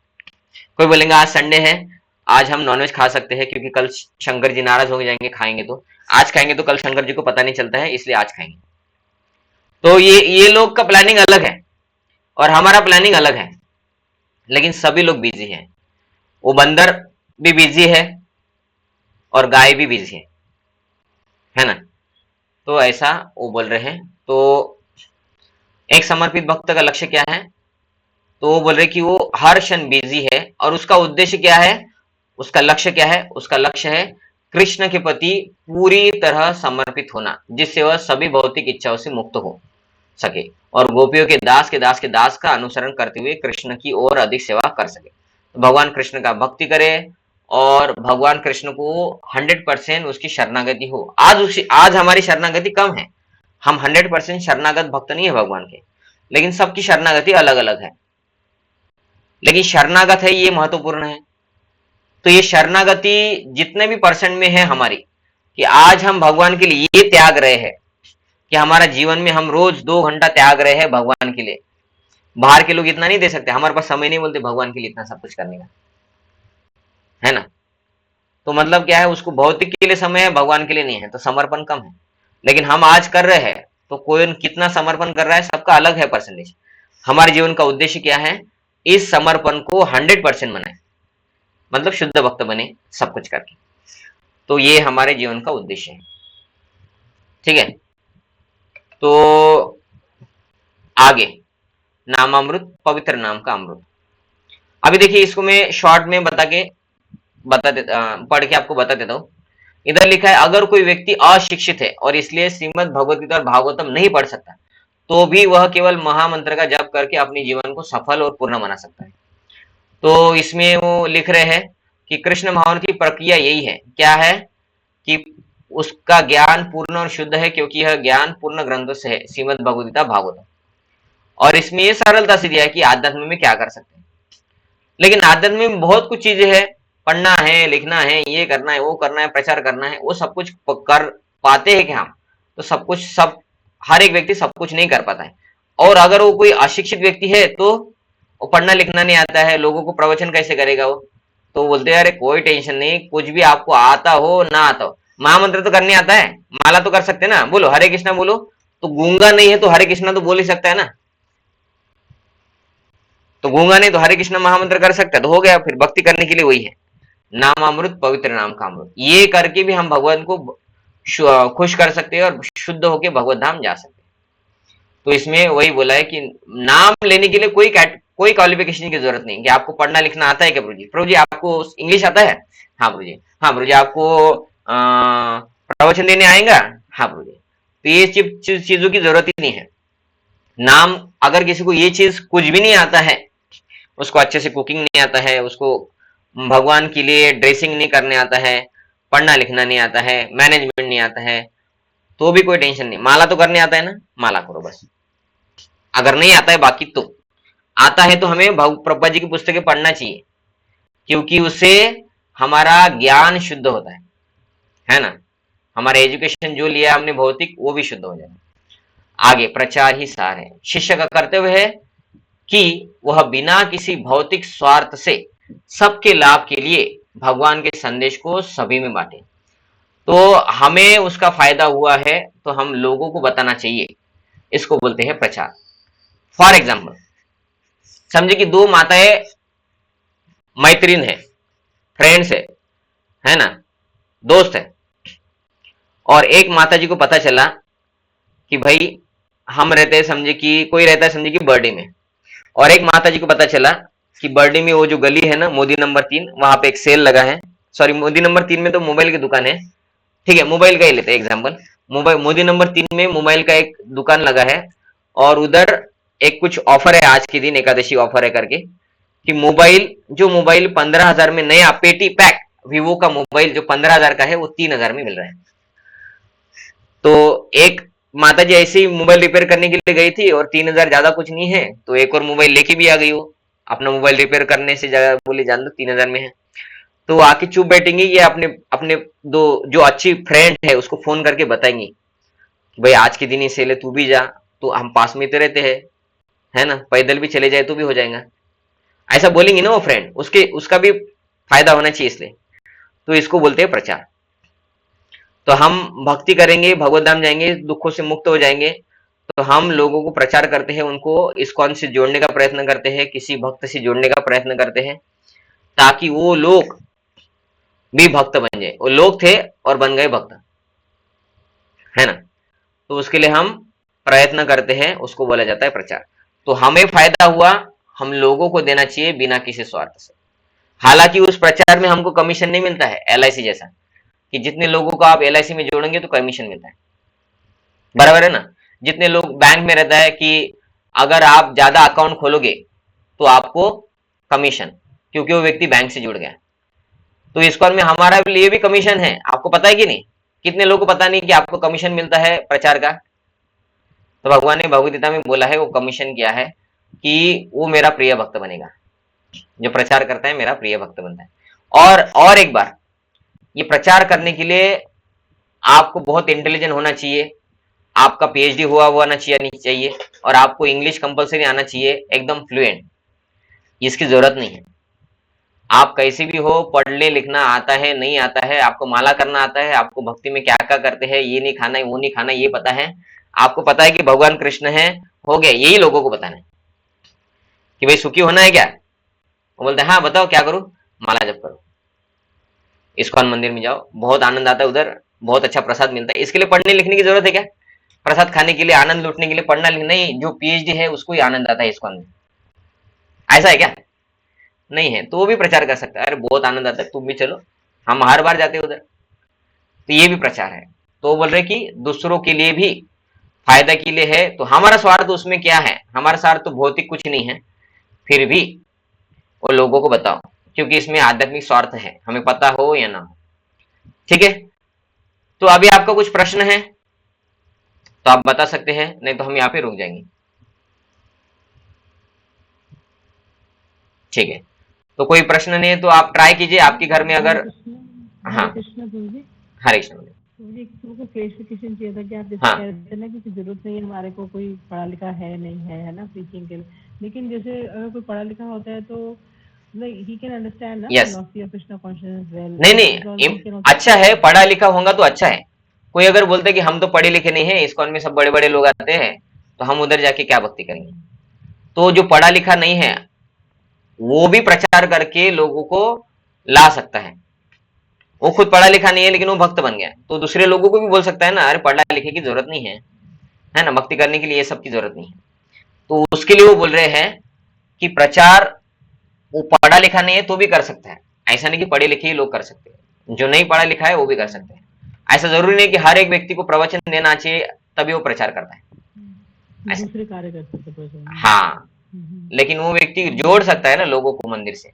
कोई बोलेगा आज संडे है आज हम नॉनवेज खा सकते हैं क्योंकि कल शंकर जी नाराज हो जाएंगे खाएंगे, तो आज खाएंगे तो कल शंकर जी को पता नहीं चलता है इसलिए आज खाएंगे। तो ये लोग का प्लानिंग अलग है और हमारा प्लानिंग अलग है, लेकिन सभी लोग बिजी हैं। वो बंदर भी बिजी है और गाय भी बिजी है ना। तो ऐसा वो बोल रहे हैं। तो एक समर्पित भक्त का लक्ष्य क्या है, तो वो बोल रहे कि वो हर क्षण बिजी है और उसका उद्देश्य क्या है, उसका लक्ष्य क्या है, उसका लक्ष्य है कृष्ण के प्रति पूरी तरह समर्पित होना, जिससे वह सभी भौतिक इच्छाओं से मुक्त हो सके और गोपियों के दास के दास का अनुसरण करते हुए कृष्ण की ओर अधिक सेवा कर सके। तो भगवान कृष्ण का भक्ति करे और भगवान कृष्ण को 100% उसकी शरणागति हो। आज हमारी शरणागति कम है, हम 100% शरणागत भक्त नहीं है भगवान के, लेकिन सबकी शरणागति अलग अलग है, लेकिन शरणागत है ये महत्वपूर्ण है। तो ये शरणागति जितने भी परसेंट में है हमारी, कि आज हम भगवान के लिए ये त्याग रहे हैं कि हमारा जीवन में हम रोज 2 घंटा त्याग रहे हैं भगवान के लिए। बाहर के लोग इतना नहीं दे सकते, हमारे पास समय नहीं बोलते भगवान के लिए इतना सब कुछ करने का, है ना। तो मतलब क्या है, उसको भौतिक के लिए समय है भगवान के लिए नहीं है, तो समर्पण कम है। लेकिन हम आज कर रहे हैं तो कोई कितना समर्पण कर रहा है सबका अलग है परसेंटेज। हमारे जीवन का उद्देश्य क्या है, इस समर्पण को 100% बनाए, मतलब शुद्ध भक्त बने सब कुछ करके। तो ये हमारे जीवन का उद्देश्य है, ठीक है। तो आगे नामामृत, पवित्र नाम का अमृत। अभी देखिए इसको मैं शॉर्ट में पढ़ के आपको बता देता हूं। इधर लिखा है अगर कोई व्यक्ति अशिक्षित है और इसलिए श्रीमद् भगवद गीता और भागवतम नहीं पढ़ सकता, तो भी वह केवल महामंत्र का जप करके अपने जीवन को सफल और पूर्ण बना सकता है। तो इसमें वो लिख रहे हैं कि कृष्ण भावना की प्रक्रिया यही है, क्या है कि उसका ज्ञान पूर्ण और शुद्ध है, क्योंकि यह ज्ञान पूर्ण ग्रंथों से है, श्रीमद् भगवद गीता भागवतम। और इसमें ये सरलता से दिया है कि आध्यात्म में क्या कर सकते हैं। लेकिन आध्यात्म में बहुत कुछ चीजें हैं पढ़ना है, लिखना है, ये करना है, वो करना है, प्रचार करना है, वो सब कुछ कर पाते हैं क्या हम? तो सब कुछ, सब हर एक व्यक्ति सब कुछ नहीं कर पाता है। और अगर वो कोई अशिक्षित व्यक्ति है तो वो पढ़ना लिखना नहीं आता है, लोगों को प्रवचन कैसे करेगा वो? तो बोलते हैं अरे कोई टेंशन नहीं, कुछ भी आपको आता हो ना आता हो, महामंत्र तो करने आता है, माला तो कर सकते हैं ना, बोलो हरे कृष्णा बोलो, तो गूंगा नहीं है तो हरे कृष्णा तो बोल ही सकता है ना, तो गूंगा नहीं तो हरे कृष्णा महामंत्र कर सकता है, तो हो गया। फिर भक्ति करने के लिए वही है, नामामृत पवित्र नाम का अमृत, ये करके भी हम भगवान को खुश कर सकते हैं और शुद्ध होके भगवत धाम जा सकते हैं। तो इसमें वही बोला है कि नाम लेने के लिए कोई क्वालिफिकेशन की जरूरत नहीं कि आपको पढ़ना लिखना आता है क्या प्रभु जी? प्रभु जी आपको इंग्लिश आता है? हाँ प्रभु जी। हाँ प्रभु जी आपको प्रवचन देने आएगा? हाँ प्रभु जी। तो ये चीजों की जरूरत ही नहीं है। नाम, अगर किसी को ये चीज कुछ भी नहीं आता है, उसको अच्छे से कुकिंग नहीं आता है, उसको भगवान के लिए ड्रेसिंग नहीं करने आता है, पढ़ना लिखना नहीं आता है, मैनेजमेंट नहीं आता है, तो भी कोई टेंशन नहीं, माला तो करने आता है ना, माला करो बस। अगर नहीं आता है बाकी तो आता है तो हमें प्रभुपाद जी की पुस्तकें पढ़ना चाहिए, क्योंकि उससे हमारा ज्ञान शुद्ध होता है ना, हमारा एजुकेशन जो लिया हमने भौतिक वो भी शुद्ध हो जाए। आगे प्रचार ही सार है, शिष्य का कर्तव्य है कि वह बिना किसी भौतिक स्वार्थ से सबके लाभ के लिए भगवान के संदेश को सभी में बांटे। तो हमें उसका फायदा हुआ है तो हम लोगों को बताना चाहिए, इसको बोलते हैं प्रचार। फॉर एग्जाम्पल समझे कि दो माताएं मैत्रीन है, फ्रेंड्स है ना, दोस्त है, और एक माता जी को पता चला कि भाई हम रहते हैं, समझे कि कोई रहता है समझे कि बर्थडे में, और एक माता जी को पता चला कि बर्थडे में वो जो गली है ना मोदी नंबर 3, वहां पे एक सेल लगा है। सॉरी, मोदी नंबर 3 में तो मोबाइल की दुकान है, ठीक है, मोबाइल का ही लेते हैं एग्जाम्पल। मोदी नंबर 3 में मोबाइल का एक दुकान लगा है, और उधर एक कुछ ऑफर है, आज के दिन एकादशी ऑफर है करके, कि मोबाइल 15,000 में नया पेटी पैक वीवो का मोबाइल जो 15,000 का है वो 3,000 में मिल रहा है। तो एक माता जी ऐसे ही मोबाइल रिपेयर करने के लिए गई थी, और 3,000 ज्यादा कुछ नहीं है, तो एक और मोबाइल लेके भी आ गई वो, अपना मोबाइल रिपेयर करने से ज्यादा बोली जान दो 3,000 में है। तो वो आके चुप बैठेंगे, ये अपने अपने दो जो अच्छी फ्रेंड है उसको फोन करके बताएंगी कि भाई आज के दिन ही सेल है, तू भी जा, तो हम पास में तो रहते हैं, है ना, पैदल भी चले जाए तो भी हो जाएगा, ऐसा बोलेंगी ना वो फ्रेंड, उसका भी फायदा होना चाहिए इसलिए। तो इसको बोलते हैं प्रचार। तो हम भक्ति करेंगे, भगवत धाम जाएंगे, दुखों से मुक्त हो जाएंगे, तो हम लोगों को प्रचार करते हैं, उनको इस्कॉन से जोड़ने का प्रयत्न करते हैं, किसी भक्त से जोड़ने का प्रयत्न करते हैं, ताकि वो लोग भी भक्त बन जाए। वो लोग थे और बन गए भक्त, है ना, तो उसके लिए हम प्रयत्न करते हैं, उसको बोला जाता है प्रचार। तो हमें फायदा हुआ, हम लोगों को देना चाहिए बिना किसी स्वार्थ से। हालांकि उस प्रचार में हमको कमीशन नहीं मिलता है, LIC जैसा, कि जितने लोगों को आप LIC में जोड़ेंगे तो कमीशन मिलता है, बराबर है ना। जितने लोग बैंक में रहता है कि अगर आप ज्यादा अकाउंट खोलोगे तो आपको कमीशन, क्योंकि वो व्यक्ति बैंक से जुड़ गया। तो इस्कॉन में हमारा लिए भी कमीशन है, आपको पता है कि नहीं? कितने लोगों को पता नहीं कि आपको कमीशन मिलता है प्रचार का? तो भगवान ने भगवद गीता में बोला है, वो कमीशन किया है कि वो मेरा प्रिय भक्त बनेगा, जो प्रचार करता है मेरा प्रिय भक्त बनता है। और एक बार, ये प्रचार करने के लिए आपको बहुत इंटेलिजेंट होना चाहिए, आपका PhD हुआ आना चाहिए, और आपको इंग्लिश कंपलसरी आना चाहिए एकदम फ्लुएंट, इसकी जरूरत नहीं है। आप कैसे भी हो, पढ़ने लिखना आता है नहीं आता है, आपको माला करना आता है, आपको भक्ति में क्या क्या करते हैं, ये नहीं खाना है वो नहीं खाना, ये पता है, आपको पता है कि भगवान कृष्ण है, हो गया, यही लोगों को बताना है कि भाई सुखी होना है क्या। वो बोलते हैं हाँ बताओ क्या करूं, माला जप करो, इस्कॉन मंदिर में जाओ, बहुत आनंद आता है उधर, बहुत अच्छा प्रसाद मिलता है। इसके लिए पढ़ने लिखने की जरूरत है क्या? प्रसाद खाने के लिए, आनंद लूटने के लिए पढ़ना लिखना नहीं, जो PhD है उसको ही आनंद आता है इस्कॉन में, ऐसा है क्या? नहीं है, तो वो भी प्रचार कर सकता है, अरे बहुत आनंद आता है तुम भी चलो, हम हर बार जाते हैं उधर, तो ये भी प्रचार है। तो वो बोल रहे कि दूसरों के लिए भी फायदा के लिए है, तो हमारा स्वार्थ उसमें क्या है? हमारा स्वार्थ तो भौतिक कुछ नहीं है, फिर भी वो लोगों को बताओ, क्योंकि इसमें आध्यात्मिक स्वार्थ है, हमें पता हो या ना हो, ठीक है। तो अभी आपका कुछ प्रश्न है तो आप बता सकते हैं, नहीं तो हम यहाँ पे रुक जाएंगे, ठीक है। तो कोई प्रश्न नहीं है तो आप ट्राई कीजिए आपके घर में अगर हरे हाँ कृष्ण प्रभु जी। हरे कृष्ण बोलिए। मुझे तुमको क्लेरिफिकेशन चाहिए था कि आप जैसे हाँ कह रहे थे ना कि जरूरत नहीं है हमारे को कोई पढ़ा लिखा है नहीं है ना प्रीचिंग के लिए, लेकिन जैसे अगर कोई पढ़ा लिखा होता है तो लाइक ही कैन अंडरस्टैंड ना yes philosophy of Krishna consciousness well, नहीं बिकॉज़ ही नहीं कैन अच्छा है आल्सो। पढ़ा लिखा होगा तो अच्छा है। कोई अगर बोलते कि हम तो पढ़े लिखे नहीं है इस्कॉन में सब बड़े बड़े लोग आते हैं तो हम उधर जाके क्या भक्ति करेंगे। तो जो पढ़ा लिखा नहीं है वो भी प्रचार करके लोगों को ला सकता है। वो खुद पढ़ा लिखा नहीं है लेकिन वो भक्त बन गया तो दूसरे लोगों को भी बोल सकता है ना, अरे पढ़ा लिखे की जरूरत नहीं है ना, भक्ति करने के लिए ये सब की जरूरत नहीं है। तो उसके लिए वो बोल रहे हैं कि प्रचार वो पढ़ा लिखा नहीं है तो भी कर सकता है। ऐसा नहीं कि पढ़े लिखे ही लोग कर सकते हैं, जो नहीं पढ़ा लिखा है वो भी कर सकते हैं। ऐसा जरूरी नहीं कि हर एक व्यक्ति को प्रवचन देना चाहिए तभी वो प्रचार करता है ऐसा। दूसरे कार्य कर सकते पर्सन। हाँ लेकिन वो व्यक्ति जोड़ सकता है ना लोगों को मंदिर से।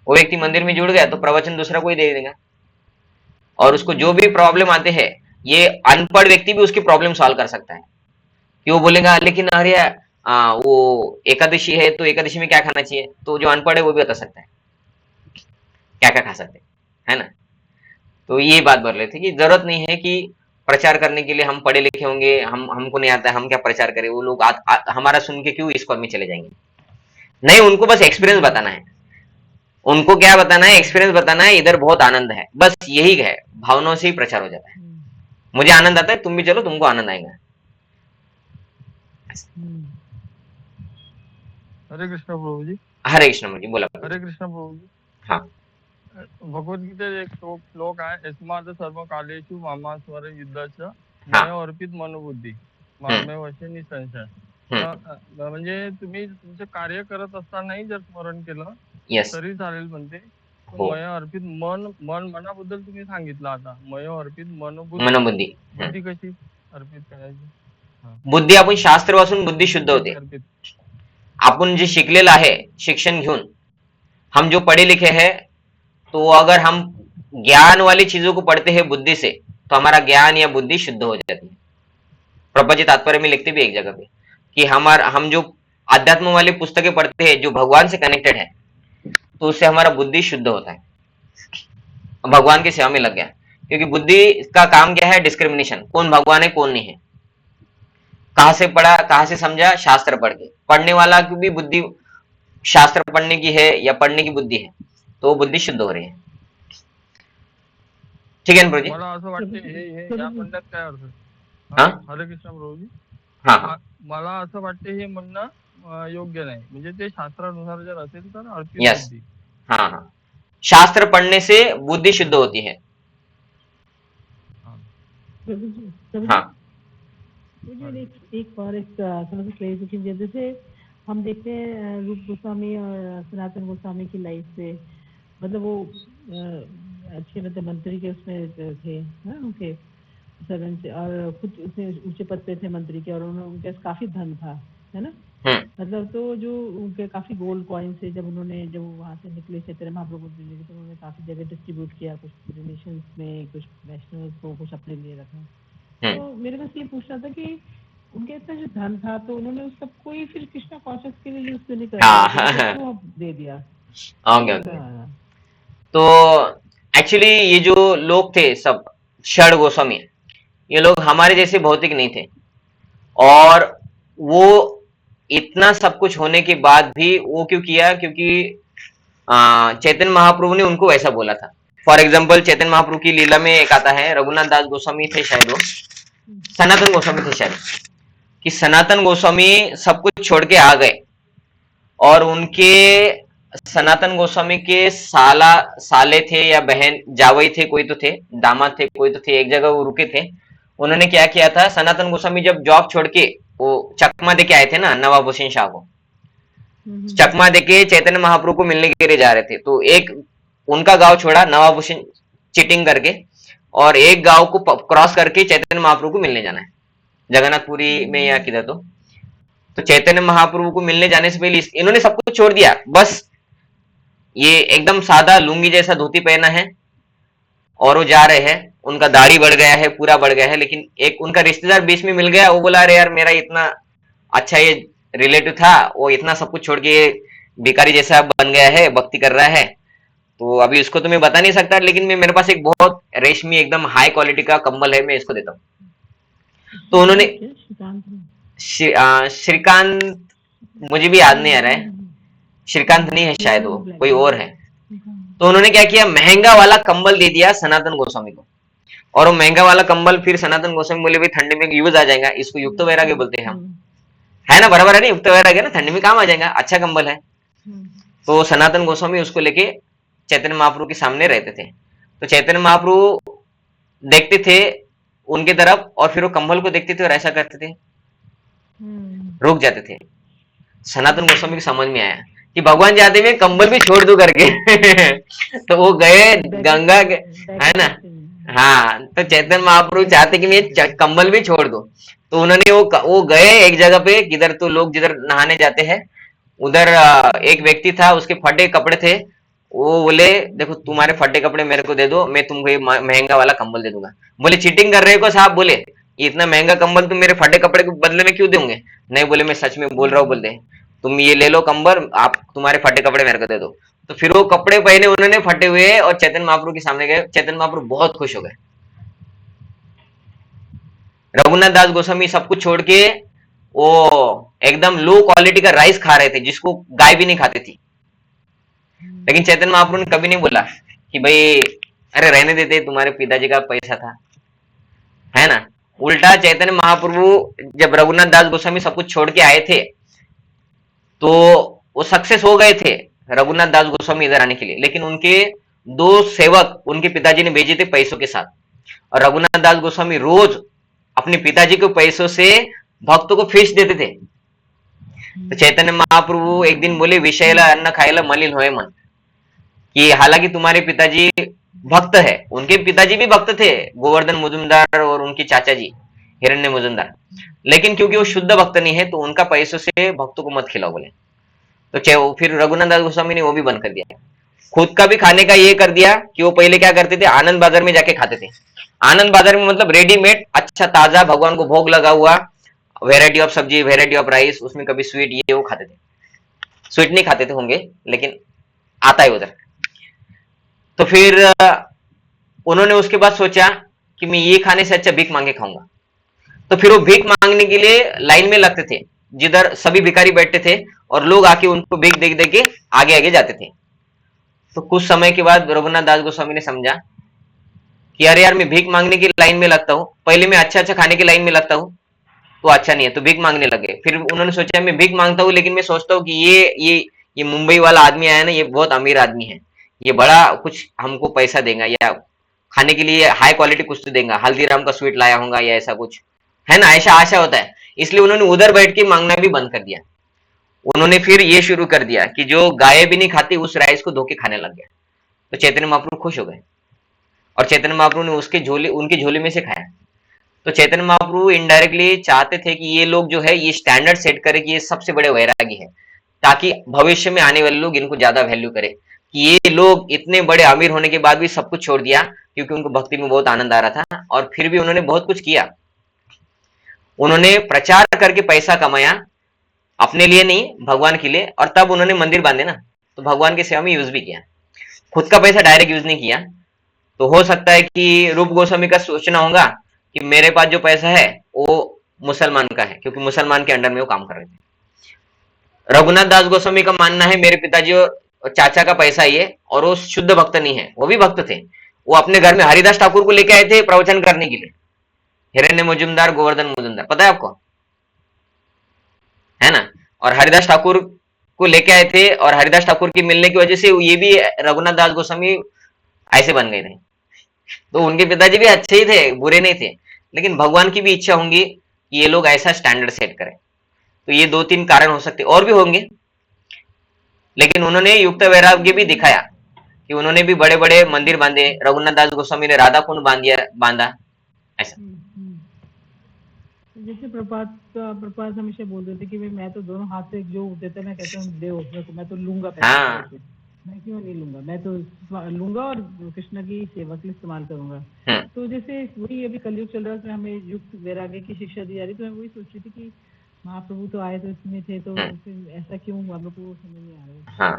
वो व्यक्ति मंदिर में जुड़ गया तो प्रवचन दूसरा कोई दे देगा और उसको जो भी प्रॉब्लम आते हैं ये अनपढ़ व्यक्ति भी उसकी प्रॉब्लम सॉल्व कर सकता है। कि वो बोलेगा लेकिन अरे वो एकादशी है तो एकादशी में क्या खाना चाहिए, तो जो अनपढ़ है वो भी बता सकता है क्या क्या खा सकते हैं, है ना। तो ये बात बोल रहे थे कि जरूरत नहीं है कि प्रचार करने के लिए हम पढ़े लिखे होंगे, हमको नहीं आता है हम क्या प्रचार करें, वो लोग हमारा सुन के क्यों इस कॉल में चले जाएंगे। नहीं, उनको बस एक्सपीरियंस बताना है। उनको क्या बताना है, एक्सपीरियंस बताना है, इधर बहुत आनंद है, बस यही है। भावनाओं से ही प्रचार हो जाता है। मुझे आनंद आता है, तुम भी चलो, तुमको आनंद आएगा। हरे कृष्ण प्रभु जी। हरे कृष्ण जी, बोला। हरे कृष्ण प्रभु जी। हाँ, भगवद्गीतेत एक श्लोक आहे, यस्मात् सर्व कालेषु मामास्वर युद्धाच्या हाँ मया अर्पित मनोबुद्धी मामे वशे निसंशय. म्हणजे तुम्ही तुमचे कार्य करत असतानाही जर स्मरण केलं यस तरी चालेल म्हणते. हो, मया अर्पित मनाबद्दल तुम्ही सांगितलं आता. मया अर्पित मनोबुद्धी. मनोबुद्धी. बुद्धी कशी अर्पित करायची? बुद्धी आपण शास्त्र वाचून बुद्धी शुद्ध होते. अर्पित. आपण जे शिकलेलं आहे शिक्षण घेऊन, हम जो पढ़े लिखे हैं, तो अगर हम ज्ञान वाली चीजों को पढ़ते हैं बुद्धि से तो हमारा ज्ञान या बुद्धि शुद्ध हो जाती है। प्रपंच तात्पर्य में लिखते भी एक जगह पे कि हम जो अध्यात्म वाली पुस्तकें पढ़ते हैं जो भगवान से कनेक्टेड है तो उससे हमारा बुद्धि शुद्ध होता है, भगवान की सेवा में लग गया। क्योंकि बुद्धि का काम क्या है, डिस्क्रिमिनेशन, कौन भगवान है कौन नहीं है, कहां से पढ़ा कहां से समझा, शास्त्र पढ़ के। पढ़ने वाला की भी बुद्धि शास्त्र पढ़ने की है या पढ़ने की बुद्धि है तो वो बुद्धि शुद्ध हो रही है। ठीक है ना प्रभु जी? मला असं वाटते हे या म्हणण्यात काय अर्थ आहे? हा? हरे कृष्ण प्रभुजी. हाँ हाँ मला असं वाटते हे म्हणणं योग्य नाही. म्हणजे ते शास्त्रानुसार जर असेल तर अर्पित यस बुद्धी. हाँ हाँ, शास्त्र पढ़ने से बुद्धि शुद्ध होती है। हाँ मुझे एक और एक थोड़ा सा क्लेरिफिकेशन, जैसे हम देखते हैं रूप गोस्वामी और सनातन गोस्वामी की लाइफ से, मतलब वो अच्छे मतलब मंत्री के उसमें थे ना, उनके सदन से, और खुद उसने ऊंचे पद पे थे मंत्री के, और उनके पास काफी धन था, है ना। मतलब तो जो उनके काफी गोल्ड कॉइन्स थे, जब वहां से निकले चैतन्य महाप्रभु दिल्ली तो उन्होंने काफी जगह डिस्ट्रीब्यूट किया, कुछ रिलेशंस में, कुछ वैष्णव को, कुछ अपने लिए रखा। तो मेरे पास ये पूछना था कि उनके इतना जो धन था तो उन्होंने उस सबको ही फिर कृष्णा कॉन्शियस के लिए यूज क्यों नहीं कर क्यों दे दिया? Okay okay. तो एक्चुअली ये जो लोग थे सब षड गोस्वामी, ये लोग हमारे जैसे भौतिक नहीं थे, और वो इतना सब कुछ होने के बाद भी वो क्यों किया, क्योंकि चैतन्य महाप्रभु ने उनको वैसा बोला था। फॉर एग्जाम्पल चैतन्य महाप्रभु की लीला में एक आता है, रघुनाथ दास गोस्वामी थे शायद, वो सनातन गोस्वामी थे शायद, कि सनातन गोस्वामी सब कुछ छोड़ के आ गए और उनके सनातन गोस्वामी के साले थे या बहन जावई थे, कोई तो थे, दामाद थे, कोई तो थे, एक जगह वो रुके थे। उन्होंने क्या किया था, सनातन गोस्वामी जब जॉब छोड़ के वो चकमा देके आए थे ना नवाब हुसैन शाह को, चकमा देके चैतन्य महाप्रभु को मिलने के लिए जा रहे थे, तो एक उनका गांव छोड़ा नवाब हुसैन चीटिंग करके, और एक गांव को क्रॉस करके चैतन्य महाप्रभु को मिलने जाना है, जगन्नाथपुरी में या किधर। तो चैतन्य महाप्रभु को मिलने जाने से पहले इन्होंने सब कुछ छोड़ दिया, बस ये एकदम सादा लुंगी जैसा धोती पहना है और वो जा रहे हैं। उनका दाढ़ी बढ़ गया है, पूरा बढ़ गया है, लेकिन एक उनका रिश्तेदार बीच में मिल गया, वो बोला अरे यार मेरा इतना अच्छा ये रिलेटिव था, वो इतना सब कुछ छोड़ के भिखारी जैसा बन गया है, भक्ति कर रहा है। तो अभी उसको तो मैं बता नहीं सकता, लेकिन मैं मेरे पास एक बहुत रेशमी एकदम हाई क्वालिटी का कंबल है, मैं इसको देता हूँ। तो उन्होंने क्या श्रीकांत ने? श्रीकांत, मुझे भी याद नहीं आ रहा है, श्रीकांत नहीं है शायद, वो कोई और है। तो उन्होंने क्या किया, महंगा वाला कंबल दे दिया सनातन गोस्वामी को। और वो महंगा वाला कंबल फिर सनातन गोस्वामी बोले भाई ठंडी में यूज आ जाएगा, इसको युक्त वैराग्य बोलते हैं हम, है ना, बराबर है ना, युक्त वैराग्य ना, ठंडी में काम आ जाएगा, अच्छा कंबल है। तो सनातन गोस्वामी उसको लेके चैतन्य महाप्रभु के सामने रहते थे। तो चैतन्य महाप्रभु देखते थे उनके तरफ, और फिर वो कंबल को देखते थे और ऐसा करते थे, रुक जाते थे। सनातन गोस्वामी को समझ में आया कि भगवान जाते में कंबल भी छोड़ दो करके तो वो गए गंगा के, है ना, हाँ, तो चैतन्य महाप्रभु चाहते कि मैं कंबल भी छोड़ दो। तो उन्होंने वो गए एक जगह पे, किधर तो लोग जिधर नहाने जाते हैं उधर एक व्यक्ति था, उसके फटे कपड़े थे। वो बोले देखो तुम्हारे फटे कपड़े मेरे को दे दो, मैं तुमको ये महंगा वाला कंबल दे दूंगा। बोले चीटिंग कर रहे हो साहब, बोले ये इतना महंगा कंबल तुम मेरे फटे कपड़े के बदले में क्यों दोगे? नहीं, बोले मैं सच में बोल रहा हूँ, बोलते तुम ये ले लो कंबल, आप तुम्हारे फटे कपड़े मेरे को दे दो। तो फिर वो कपड़े पहने उन्होंने फटे हुए और चैतन्य महाप्रभु के सामने गए। चैतन्य महाप्रभु बहुत खुश हो गए। रघुनाथ दास गोस्वामी सब कुछ छोड़ के वो एकदम लो क्वालिटी का राइस खा रहे थे, जिसको गाय भी नहीं खाती थी। लेकिन चैतन्य महाप्रभु ने कभी नहीं बोला कि भाई अरे रहने देते, तुम्हारे पिताजी का पैसा था, है ना। उल्टा चैतन्य महाप्रभु जब रघुनाथ दास गोस्वामी सब कुछ छोड़ के आए थे तो वो सक्सेस हो गए थे रघुनाथ दास गोस्वामी इधर आने के लिए, लेकिन उनके दो सेवक उनके पिताजी ने भेजे थे पैसों के साथ। और रघुनाथ दास गोस्वामी रोज अपने पिताजी के पैसों से भक्तों को फिश देते थे। तो चैतन्य महाप्रभु एक दिन बोले विषयला अन्न खायला मलिन होए मन, कि हालांकि तुम्हारे पिताजी भक्त है, उनके पिताजी भी भक्त थे, गोवर्धन मुजुमदार और उनके चाचा जी हिरण्य मुजुमदार, लेकिन क्योंकि वो शुद्ध भक्त नहीं है तो उनका पैसों से भक्तों को मत खिलाओ बोले। तो फिर रघुनाथ दास गोस्वामी ने वो भी बंद कर दिया। खुद का भी खाने का ये कर दिया कि वो पहले क्या करते थे, आनंद बाजार में जाके खाते थे। आनंद बाजार में मतलब रेडीमेड अच्छा ताजा भगवान को भोग लगा हुआ वेराइटी ऑफ सब्जी, वेराइटी ऑफ राइस, उसमें कभी स्वीट ये वो खाते थे। स्वीट नहीं खाते थे होंगे, लेकिन आता है उधर। तो फिर उन्होंने उसके बाद सोचा कि मैं ये खाने से अच्छा भीख मांगे खाऊंगा। तो फिर वो भीख मांगने के लिए लाइन में लगते थे, जिधर सभी भिखारी बैठते थे और लोग आके उनको भीख दे दे के आगे आगे जाते थे। तो कुछ समय के बाद रघुनाथ दास गोस्वामी ने समझा कि अरे यार मैं भीख मांगने की लाइन में लगता हूँ, पहले मैं अच्छा अच्छा खाने की लाइन में लगता हूँ तो अच्छा नहीं है, तो भीख मांगने लगे। फिर उन्होंने सोचा मैं भीख मांगता हूँ, लेकिन मैं सोचता हूँ कि ये मुंबई वाला आदमी आया ना, ये बहुत अमीर आदमी है, ये बड़ा कुछ हमको पैसा देगा या खाने के लिए हाई क्वालिटी कुछ तो देगा, हल्दीराम का स्वीट लाया होगा या ऐसा कुछ, है ना, ऐसा आशा होता है। इसलिए उन्होंने उधर बैठ के मांगना भी बंद कर दिया। उन्होंने फिर ये शुरू कर दिया कि जो गाय भी नहीं खाती उस राइस को धो के खाने लग गया। तो चैतन्य महाप्रभु खुश हो गए और चैतन्य महाप्रभु ने उनकी झोली में से खाया। तो चैतन्य महाप्रभु इनडायरेक्टली चाहते थे कि ये लोग जो है ये स्टैंडर्ड सेट करे कि ये सबसे बड़े वैरागी है, ताकि भविष्य में आने वाले लोग इनको ज्यादा वैल्यू करे कि ये लोग इतने बड़े अमीर होने के बाद भी सब कुछ छोड़ दिया क्योंकि उनको भक्ति में बहुत आनंद आ रहा था। और फिर भी उन्होंने बहुत कुछ किया, उन्होंने प्रचार करके पैसा कमाया, अपने लिए नहीं भगवान के लिए, और तब उन्होंने मंदिर बांधे ना, तो भगवान की सेवा में यूज भी किया, खुद का पैसा डायरेक्ट यूज नहीं किया। तो हो सकता है कि रूप गोस्वामी का सोचना होगा कि मेरे पास जो पैसा है वो मुसलमान का है, क्योंकि मुसलमान के अंडर में वो काम कर रहे थे। रघुनाथ दास गोस्वामी का मानना है मेरे पिताजी और चाचा का पैसा ये, और वो शुद्ध भक्त नहीं है, वो भी भक्त थे, वो अपने घर में हरिदास ठाकुर को लेके आए थे प्रवचन करने के लिए, हिरण्य मुजुमदार, गोवर्धन मुजुमदार, पता है आपको, है ना। और हरिदास ठाकुर को लेके आए थे, और हरिदास ठाकुर की मिलने की वजह से ये भी रघुनाथ दास गोस्वामी ऐसे बन गए थे। तो उनके पिताजी भी अच्छे ही थे, बुरे नहीं थे, लेकिन भगवान की भी इच्छा होंगी कि ये लोग ऐसा स्टैंडर्ड सेट करें। तो ये 2-3 कारण हो सकते, और भी होंगे, लेकिन उन्होंने युक्त वैराग्य भी दिखाया कि उन्होंने भी बड़े बड़े मंदिर बांधे। रघुनाथ दास गोस्वामी ने राधा कुंड बांधा ऐसा। जैसे प्रपात हमेशा बोलते थे कि मैं तो दोनों हाथ से जो देते मैं कहता हूँ दे, मैं तो लूंगा पैसा, हाँ, मैं क्यों नहीं लूंगा, मैं तो लूंगा और कृष्ण की सेवा के लिए इस्तेमाल करूंगा। तो जैसे वही अभी कलयुग चल रहा है, हमें युक्त वैराग्य की शिक्षा दी जा रही, तो मैं वही सोच रही थी कि महाप्रभु तो आए तो इसमें थे, तो हम्म। फिर ऐसा क्यों हुआ, मेरे को समझ नहीं आ रहा है। हाँ,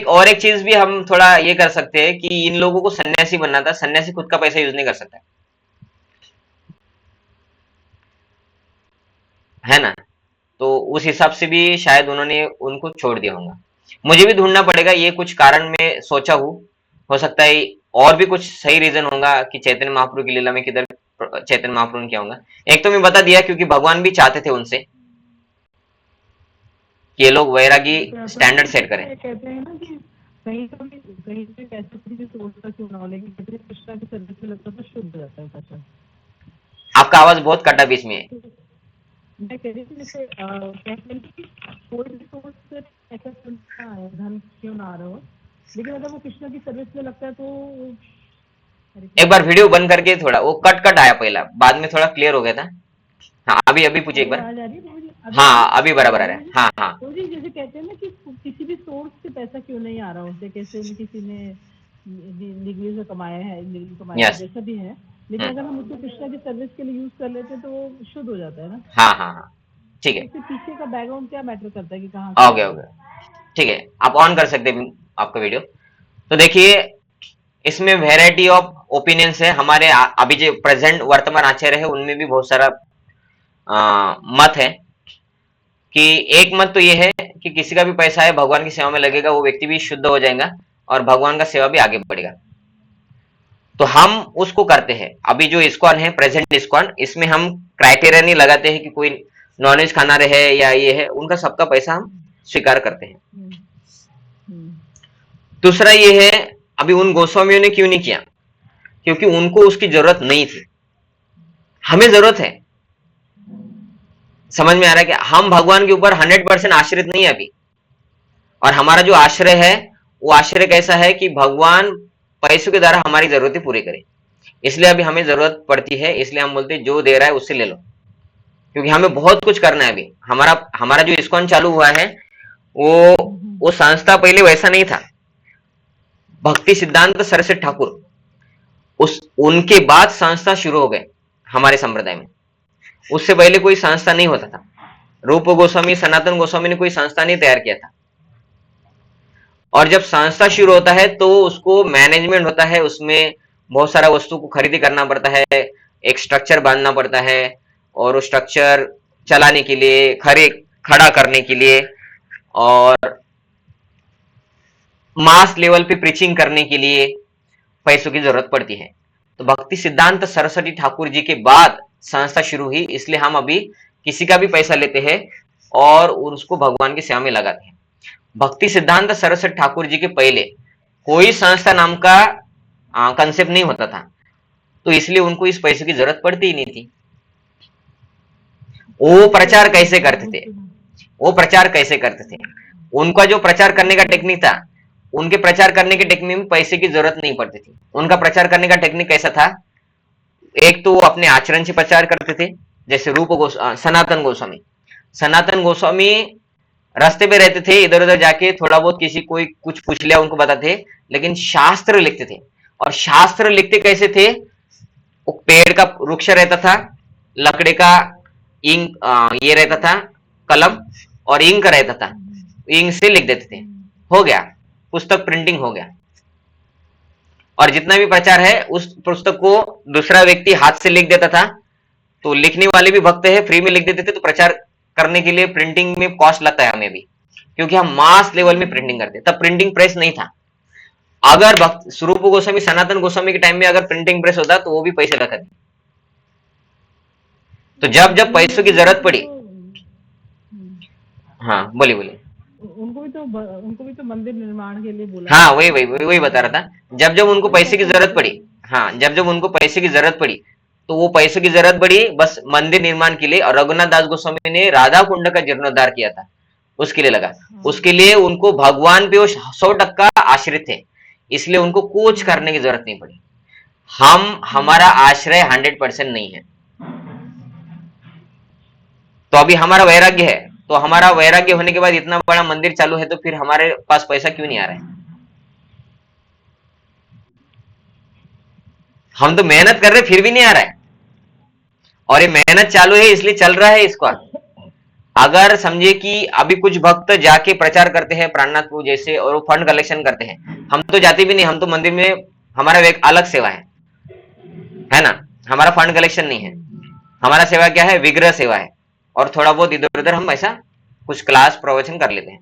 और एक चीज भी हम थोड़ा ये कर सकते हैं कि इन लोगों को सन्यासी बनना था, सन्यासी खुद का पैसा यूज नहीं कर सकता है ना, तो उस हिसाब से भी शायद उन्होंने उनको छोड़ दिया होगा। मुझे भी ढूंढना पड़ेगा, ये कुछ कारण मैं सोचा हूँ, हो सकता है और भी कुछ सही रीजन होगा कि चैतन्य महाप्रभु की लीला में किधर चैतन्य महाप्रभु ने किया होगा। एक तो मैं बता दिया क्योंकि भगवान भी चाहते थे उनसे कि ये लोग वैरागी स्टैंडर्ड सेट करें। कहते हैं ना कि कहीं पे कैसे भी सोच का क्यों ना हो, लेकिन कहते हैं कृष्णा की सर्विस में लगता है तो शुद्ध हो जाता है पैसा। आपका आवाज बहुत कटा बीच में। मैं कह रही थी जैसे कहते हैं कि कोई भी सोर्स से ऐसा क्यों ना आए, धन क्यों ना आ रहा हो, लेकिन अगर वो कृष्णा की सर्विस में लगता है तो एक बार वीडियो बंद करके, थोड़ा वो कट कट आया पहला, बाद में थोड़ा क्लियर हो गया था। हाँ, अभी पूछिए एक बार। आवाज आ रही है मुझे? हाँ, अभी बराबर आ रहा है। हाँ हाँ तो जी जैसे कहते हैं ना कि किसी भी सोर्स से पैसा क्यों नहीं आ रहा उनसे, कैसे भी किसी ने डिग्री से कमाया है, डिग्री कमाया है, Yes. जैसा भी है, लेकिन अगर हम उसको कृष्णा की सर्विस के लिए यूज कर लेते हैं तो वो शुद्ध हो जाता है ना। हाँ हाँ हाँ, ठीक है, उसके पीछे का बैकग्राउंड क्या मैटर करता है कि कहाँ से ओके आ रहा ओके, ठीक है, आप ऑन कर सकते हैं आपका वीडियो। तो देखिए, इसमें वेराइटी ऑफ ओपिनियंस है। हमारे अभी जो प्रेजेंट वर्तमान आचार्य है उनमें भी बहुत सारा मत है कि एक मत तो ये है कि किसी का भी पैसा है भगवान की सेवा में लगेगा, वो व्यक्ति भी शुद्ध हो जाएगा और भगवान का सेवा भी आगे बढ़ेगा। तो हम उसको करते हैं। अभी जो इस्कॉन है, प्रेजेंट इस्कॉन, इसमें हम क्राइटेरिया नहीं लगाते हैं कि कोई नॉनवेज खाना रहे या ये है, उनका सबका पैसा हम स्वीकार करते हैं। दूसरा ये है, अभी उन गोस्वामियों ने क्यों नहीं किया, क्योंकि उनको उसकी जरूरत नहीं थी, हमें जरूरत है। समझ में आ रहा है कि हम भगवान के ऊपर 100% आश्रित नहीं है अभी, और हमारा जो आश्रय है वो आश्रय कैसा है कि भगवान पैसों के द्वारा हमारी जरूरतें पूरी करे। इसलिए अभी हमें जरूरत पड़ती है, इसलिए हम बोलते हैं जो दे रहा है उससे ले लो, क्योंकि हमें बहुत कुछ करना है अभी। हमारा जो इस्कॉन चालू हुआ है वो संस्था पहले वैसा नहीं था। भक्ति सिद्धांत सरस्वती ठाकुर उनके बाद संस्था शुरू हो गए हमारे संप्रदाय में। उससे पहले कोई संस्था नहीं होता था। रूप गोस्वामी, सनातन गोस्वामी ने कोई संस्था नहीं तैयार किया था। और जब संस्था शुरू होता है तो उसको मैनेजमेंट होता है, उसमें बहुत सारा वस्तु को खरीदी करना पड़ता है, एक स्ट्रक्चर बांधना पड़ता है, और वो स्ट्रक्चर चलाने के लिए, खड़ा करने के लिए, और मास लेवल पे प्रीचिंग करने के लिए पैसों की जरूरत पड़ती है। तो भक्ति सिद्धांत सरस्वती ठाकुर जी के बाद संस्था शुरू हुई, इसलिए हम अभी किसी का भी पैसा लेते हैं और उसको भगवान की सेवा में लगाते हैं। भक्ति सिद्धांत सरस्वती ठाकुर जी के पहले कोई संस्था नाम का कंसेप्ट नहीं होता था, तो इसलिए उनको इस पैसे की जरूरत पड़ती ही नहीं थी। वो प्रचार कैसे करते थे, उनका जो प्रचार करने का टेक्निक था, उनके प्रचार करने के टेक्निक में पैसे की जरूरत नहीं पड़ती थी। उनका प्रचार करने का टेक्निक कैसा था, एक तो वो अपने आचरण से प्रचार करते थे, जैसे सनातन गोस्वामी रास्ते पे रहते थे, इधर उधर जाके थोड़ा बहुत किसी कोई कुछ पूछ लिया उनको बताते, लेकिन शास्त्र लिखते थे। और शास्त्र लिखते कैसे थे, वो पेड़ का वृक्ष रहता था, लकड़े का ये रहता था कलम, और इंक रहता था, इंक से लिख देते थे, हो गया, पुस्तक प्रिंटिंग हो गया। और जितना भी प्रचार है उस पुस्तक को दूसरा व्यक्ति हाथ से लिख देता था, तो लिखने वाले भी भक्त है, फ्री में लिख देते थे। तो प्रचार करने के लिए प्रिंटिंग में कॉस्ट लगता है हमें भी, क्योंकि हम मास लेवल में प्रिंटिंग करते, तब प्रिंटिंग प्रेस नहीं था। अगर भक्त स्वरूप गोस्वामी, सनातन गोस्वामी के टाइम में अगर प्रिंटिंग प्रेस होता तो वो भी पैसे लगाते। तो जब पैसों की जरूरत पड़ी, हाँ बोलिए। उनको भी तो मंदिर निर्माण के लिए बोला। हाँ, वही बता रहा था। जब उनको पैसे की जरूरत पड़ी, हाँ, जब उनको पैसे की जरूरत पड़ी, तो वो पैसों की जरूरत पड़ी बस मंदिर निर्माण के लिए। और रघुनाथ दास गोस्वामी ने राधा कुंड का जीर्णोद्धार किया था, उसके लिए लगा। उसके लिए उनको भगवान पे वो 100% आश्रित थे, इसलिए उनको कुछ करने की जरूरत नहीं पड़ी। हमारा आश्रय 100% नहीं है। तो अभी हमारा वैराग्य है, तो हमारा वैराग्य होने के बाद इतना बड़ा मंदिर चालू है, तो फिर हमारे पास पैसा क्यों नहीं आ रहा है? हम तो मेहनत कर रहे फिर भी नहीं आ रहा है, और ये मेहनत चालू है इसलिए चल रहा है इसको। अगर समझे कि अभी कुछ भक्त जाके प्रचार करते हैं प्राणनाथ प्रभु जैसे, और वो फंड कलेक्शन करते हैं, हम तो जाते भी नहीं, हम तो मंदिर में, हमारा एक अलग सेवा है ना, हमारा फंड कलेक्शन नहीं है, हमारा सेवा क्या है, विग्रह सेवा है, और थोड़ा बहुत इधर उधर हम ऐसा कुछ क्लास प्रवचन कर लेते हैं।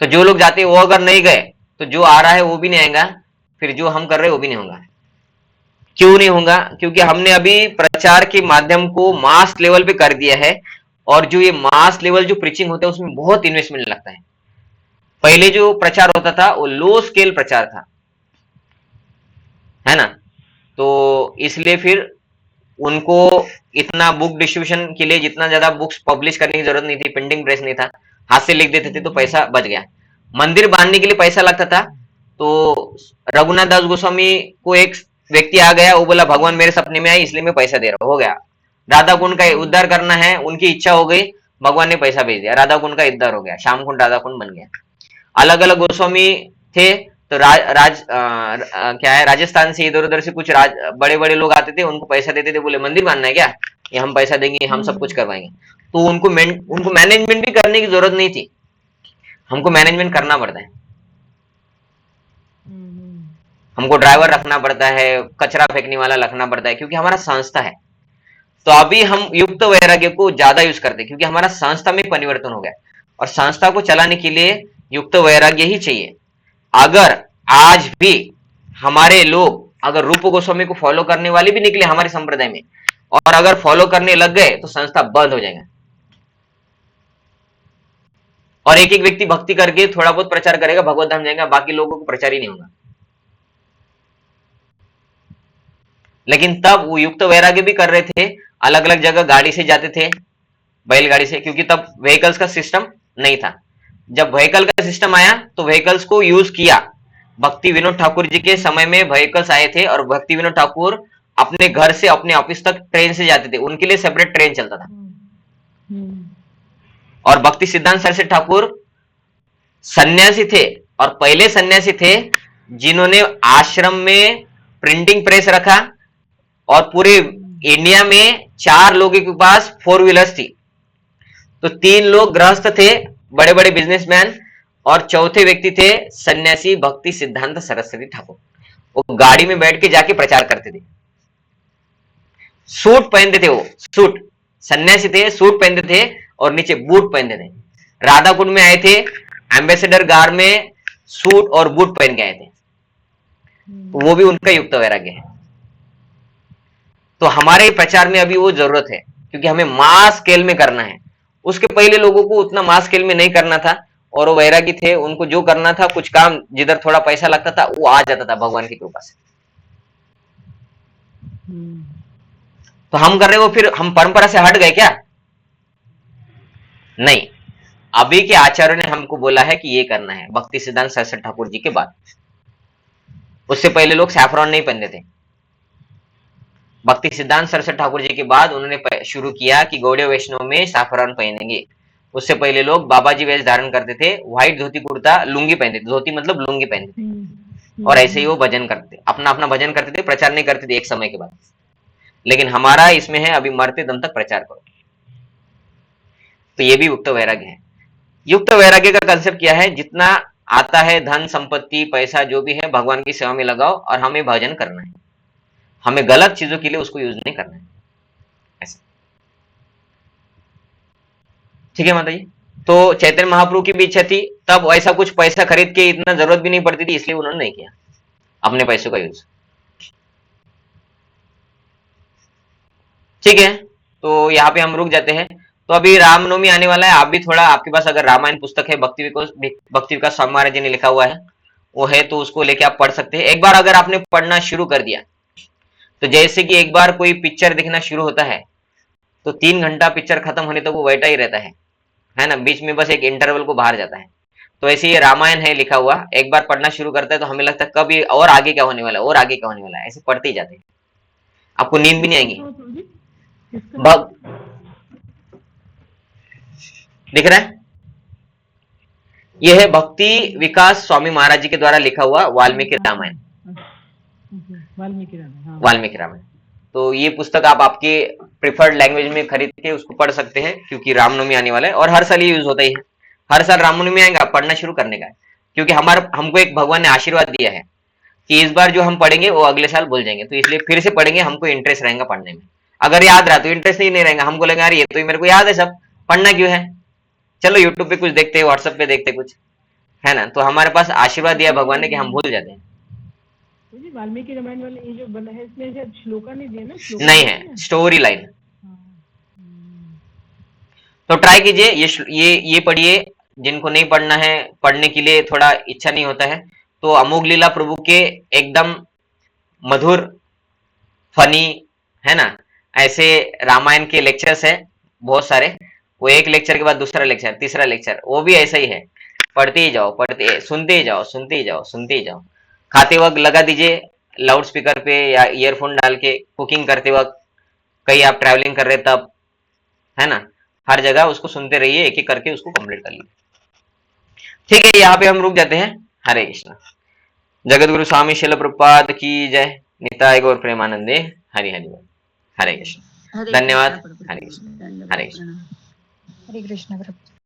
तो जो लोग जाते हैं वो अगर नहीं गए तो जो आ रहा है वो भी नहीं आएगा, फिर जो हम कर रहे हैं वो भी नहीं होगा। क्यों नहीं होगा? क्योंकि हमने अभी प्रचार के माध्यम को मास लेवल पे कर दिया है, और जो ये मास लेवल जो प्रीचिंग होता है उसमें बहुत इन्वेस्टमेंट लगता है। पहले जो प्रचार होता था वो लो स्केल प्रचार था, है ना, तो इसलिए फिर उनको इतना बुक डिस्ट्रीब्यूशन के लिए जितना ज्यादा बुक्स पब्लिश करने की जरूरत नहीं थी, प्रिंटिंग प्रेस नहीं था, हाथ से लिख देते थे तो पैसा बच गया। मंदिर बांधने के लिए पैसा लगता था, तो रघुनाथ दास गोस्वामी को एक व्यक्ति आ गया, वो बोला भगवान मेरे सपने में आई इसलिए मैं पैसा दे रहा हूं, हो गया। राधा कुंड का उद्धार करना है, उनकी इच्छा हो गई, भगवान ने पैसा भेज दिया, राधा कुंड का उद्धार हो गया, श्याम कुंड राधा कुंड बन गया। अलग अलग गोस्वामी थे, तो क्या है, राजस्थान से इधर उधर से कुछ बड़े बड़े लोग आते थे, उनको पैसा देते थे, बोले मंदिर बांधना है क्या, ये हम पैसा देंगे, हम सब कुछ करवाएंगे। तो उनको मैनेजमेंट भी करने की जरूरत नहीं थी, हमको मैनेजमेंट करना पड़ता है, हमको ड्राइवर रखना पड़ता है, कचरा फेंकने वाला रखना पड़ता है, क्योंकि हमारा संस्था है। तो अभी हम युक्त वैराग्य को ज्यादा यूज करते हैं, क्योंकि हमारा संस्था में परिवर्तन हो गया, और संस्था को चलाने के लिए युक्त वैराग्य ही चाहिए। अगर आज भी हमारे लोग अगर रूप गोस्वामी को फॉलो करने वाले भी निकले हमारे संप्रदाय में, और अगर फॉलो करने लग गए तो संस्था बंद हो जाएगा, और एक एक व्यक्ति भक्ति करके थोड़ा बहुत प्रचार करेगा, भगवत धाम जाएगा, बाकी लोगों को प्रचार ही नहीं होगा। लेकिन तब वो युक्त वैराग्य भी कर रहे थे, अलग अलग जगह गाड़ी से जाते थे, बैलगाड़ी से, क्योंकि तब व्हीकल्स का सिस्टम नहीं था। जब व्हीकल का सिस्टम आया तो व्हीकल्स को यूज किया। भक्ति विनोद ठाकुर जी के समय में व्हीकल्स आए थे, और भक्ति विनोद ठाकुर अपने घर से अपने ऑफिस तक ट्रेन से जाते थे, उनके लिए सेपरेट ट्रेन चलता था। और भक्ति सिद्धांत सरस्वती ठाकुर सन्यासी थे, और पहले सन्यासी थे जिन्होंने आश्रम में प्रिंटिंग प्रेस रखा, और पूरे इंडिया में 4 लोगों के पास 4 व्हीलर्स थी। तो 3 लोग गृहस्थ थे, बड़े बड़े बिजनेसमैन, और चौथे व्यक्ति थे सन्यासी भक्ति सिद्धांत सरस्वती ठाकुर। वो गाड़ी में बैठ के जाके प्रचार करते थे, सूट पहनते थे, वो सूट, सन्यासी थे, सूट पहनते थे और नीचे बूट पहनते थे। राधा कुंड में आए थे, एम्बेसडर गार में सूट और बूट पहन के आए थे, वो भी उनका युक्त वैराग्य है। तो हमारे प्रचार में अभी वो जरूरत है, क्योंकि हमें मास स्केल में करना है। उसके पहले लोगों को उतना मास स्केल में नहीं करना था, और वो वैरागी थे, उनको जो करना था, कुछ काम जिधर थोड़ा पैसा लगता था वो आ जाता था भगवान की कृपा से। तो हम कर रहे हो, फिर हम परंपरा से हट गए क्या? नहीं, अभी के आचार्यों ने हमको बोला है कि ये करना है, भक्ति सिद्धांत सरस्वती ठाकुर जी के बाद। उससे पहले लोग सैफरॉन नहीं पहनते थे। भक्ति सिद्धांत सरस्वती ठाकुर जी के बाद उन्होंने शुरू किया कि गौड़ीय वैष्णव में सैफरॉन पहनेंगे। उससे पहले लोग बाबा जी वेश धारण करते थे, व्हाइट धोती कुर्ता लुंगी पहनते थे, धोती मतलब लुंगी पहनते थे, और ऐसे ही वो भजन करते, अपना अपना भजन करते थे, प्रचार नहीं करते थे एक समय के बाद। लेकिन हमारा इसमें है अभी मरते दम तक प्रचार करो। तो ये भी युक्त वैराग्य है। युक्त वैराग्य का कंसेप्ट क्या है? जितना आता है धन संपत्ति पैसा जो भी है भगवान की सेवा में लगाओ, और हमें भजन करना है, हमें गलत चीजों के लिए उसको यूज नहीं करना है, ऐसा। ठीक है माता जी। तो चैतन्य महाप्रभु की भी इच्छा थी, तब ऐसा कुछ पैसा खरीद के इतना जरूरत भी नहीं पड़ती थी, इसलिए उन्होंने नहीं किया अपने पैसों का यूज। ठीक है, तो यहाँ पे हम रुक जाते हैं। तो अभी रामनवमी आने वाला है, आप भी थोड़ा, आपके पास अगर रामायण पुस्तक है, भक्ति विकास स्वामी महाराज जी ने लिखा हुआ है वो है, तो उसको लेके आप पढ़ सकते हैं। एक बार अगर आपने पढ़ना शुरू कर दिया, तो जैसे कि एक बार कोई पिक्चर दिखना शुरू होता है तो 3 घंटा पिक्चर खत्म होने तक वो बैठा ही रहता है ना, बीच में बस एक इंटरवल को बाहर जाता है। तो ऐसे ये रामायण है लिखा हुआ, एक बार पढ़ना शुरू करता है तो हमें लगता है कब ये और आगे क्या होने वाला है, और आगे क्या होने वाला है, ऐसे पढ़ते ही जाते हैं, आपको नींद भी नहीं आएगी। दिख रहा है? यह है भक्ति विकास स्वामी महाराज जी के द्वारा लिखा हुआ वाल्मीकि रामायण। वाल्मीकि रामायण। तो ये पुस्तक आप आपके प्रिफर्ड लैंग्वेज में खरीद के उसको पढ़ सकते हैं, क्योंकि रामनवमी आने वाला है और हर साल ये यूज होता ही है। हर साल रामनवमी आएगा, पढ़ना शुरू करने का है, क्योंकि हमको एक भगवान ने आशीर्वाद दिया है कि इस बार जो हम पढ़ेंगे वो अगले साल भूल जाएंगे, तो इसलिए फिर से पढ़ेंगे, हमको इंटरेस्ट रहेगा पढ़ने में। अगर याद रहा तो इंटरेस्ट ही नहीं रहेगा, हमको लगेगा अरे ये तो मेरे को याद है सब, पढ़ना क्यों है, चलो यूट्यूब पे कुछ देखते हैं, व्हाट्सएप पे देखते कुछ, है ना। तो हमारे पास आशीर्वाद दिया भगवान ने कि हम भूल जाते हैं। तो जी वाल्मीकि रामायण वाले ये जो बना है इसमें शायद श्लोका नहीं दिया ना, श्लोका नहीं दिया है, स्टोरी लाइन। हम्म, तो ट्राई कीजिए, ये पढ़िए। जिनको नहीं पढ़ना है, पढ़ने के लिए थोड़ा इच्छा नहीं होता है, तो अमोघ लीला प्रभु के एकदम मधुर, फनी, है ना, ऐसे रामायण के लेक्चर्स है बहुत सारे। वो एक लेक्चर के बाद दूसरा लेक्चर, तीसरा लेक्चर, वो भी ऐसा ही है, पढ़ते ही जाओ, सुनते ही जाओ, सुनते ही जाओ, सुनते ही जाओ। खाते वक्त लगा दीजिए लाउड स्पीकर पे या ईयरफोन डाल के, कुकिंग करते वक्त, कहीं आप ट्रैवलिंग कर रहे तब, है ना, हर जगह उसको सुनते रहिए, एक एक करके उसको कंप्लीट कर लीजिए। ठीक है, यहाँ पे हम रुक जाते हैं। हरे कृष्णा। जगत गुरु स्वामी शिल प्रभुपाद की जय। निताय गौर प्रेमानंदे। हरि हरि बोल। हरे कृष्ण। हरे धन्यवाद। कृष्णा प्रभु। हरे कृष्ण। दंडवत हरे कृष्ण। प्रणाम। हरे कृष्ण प्रभु।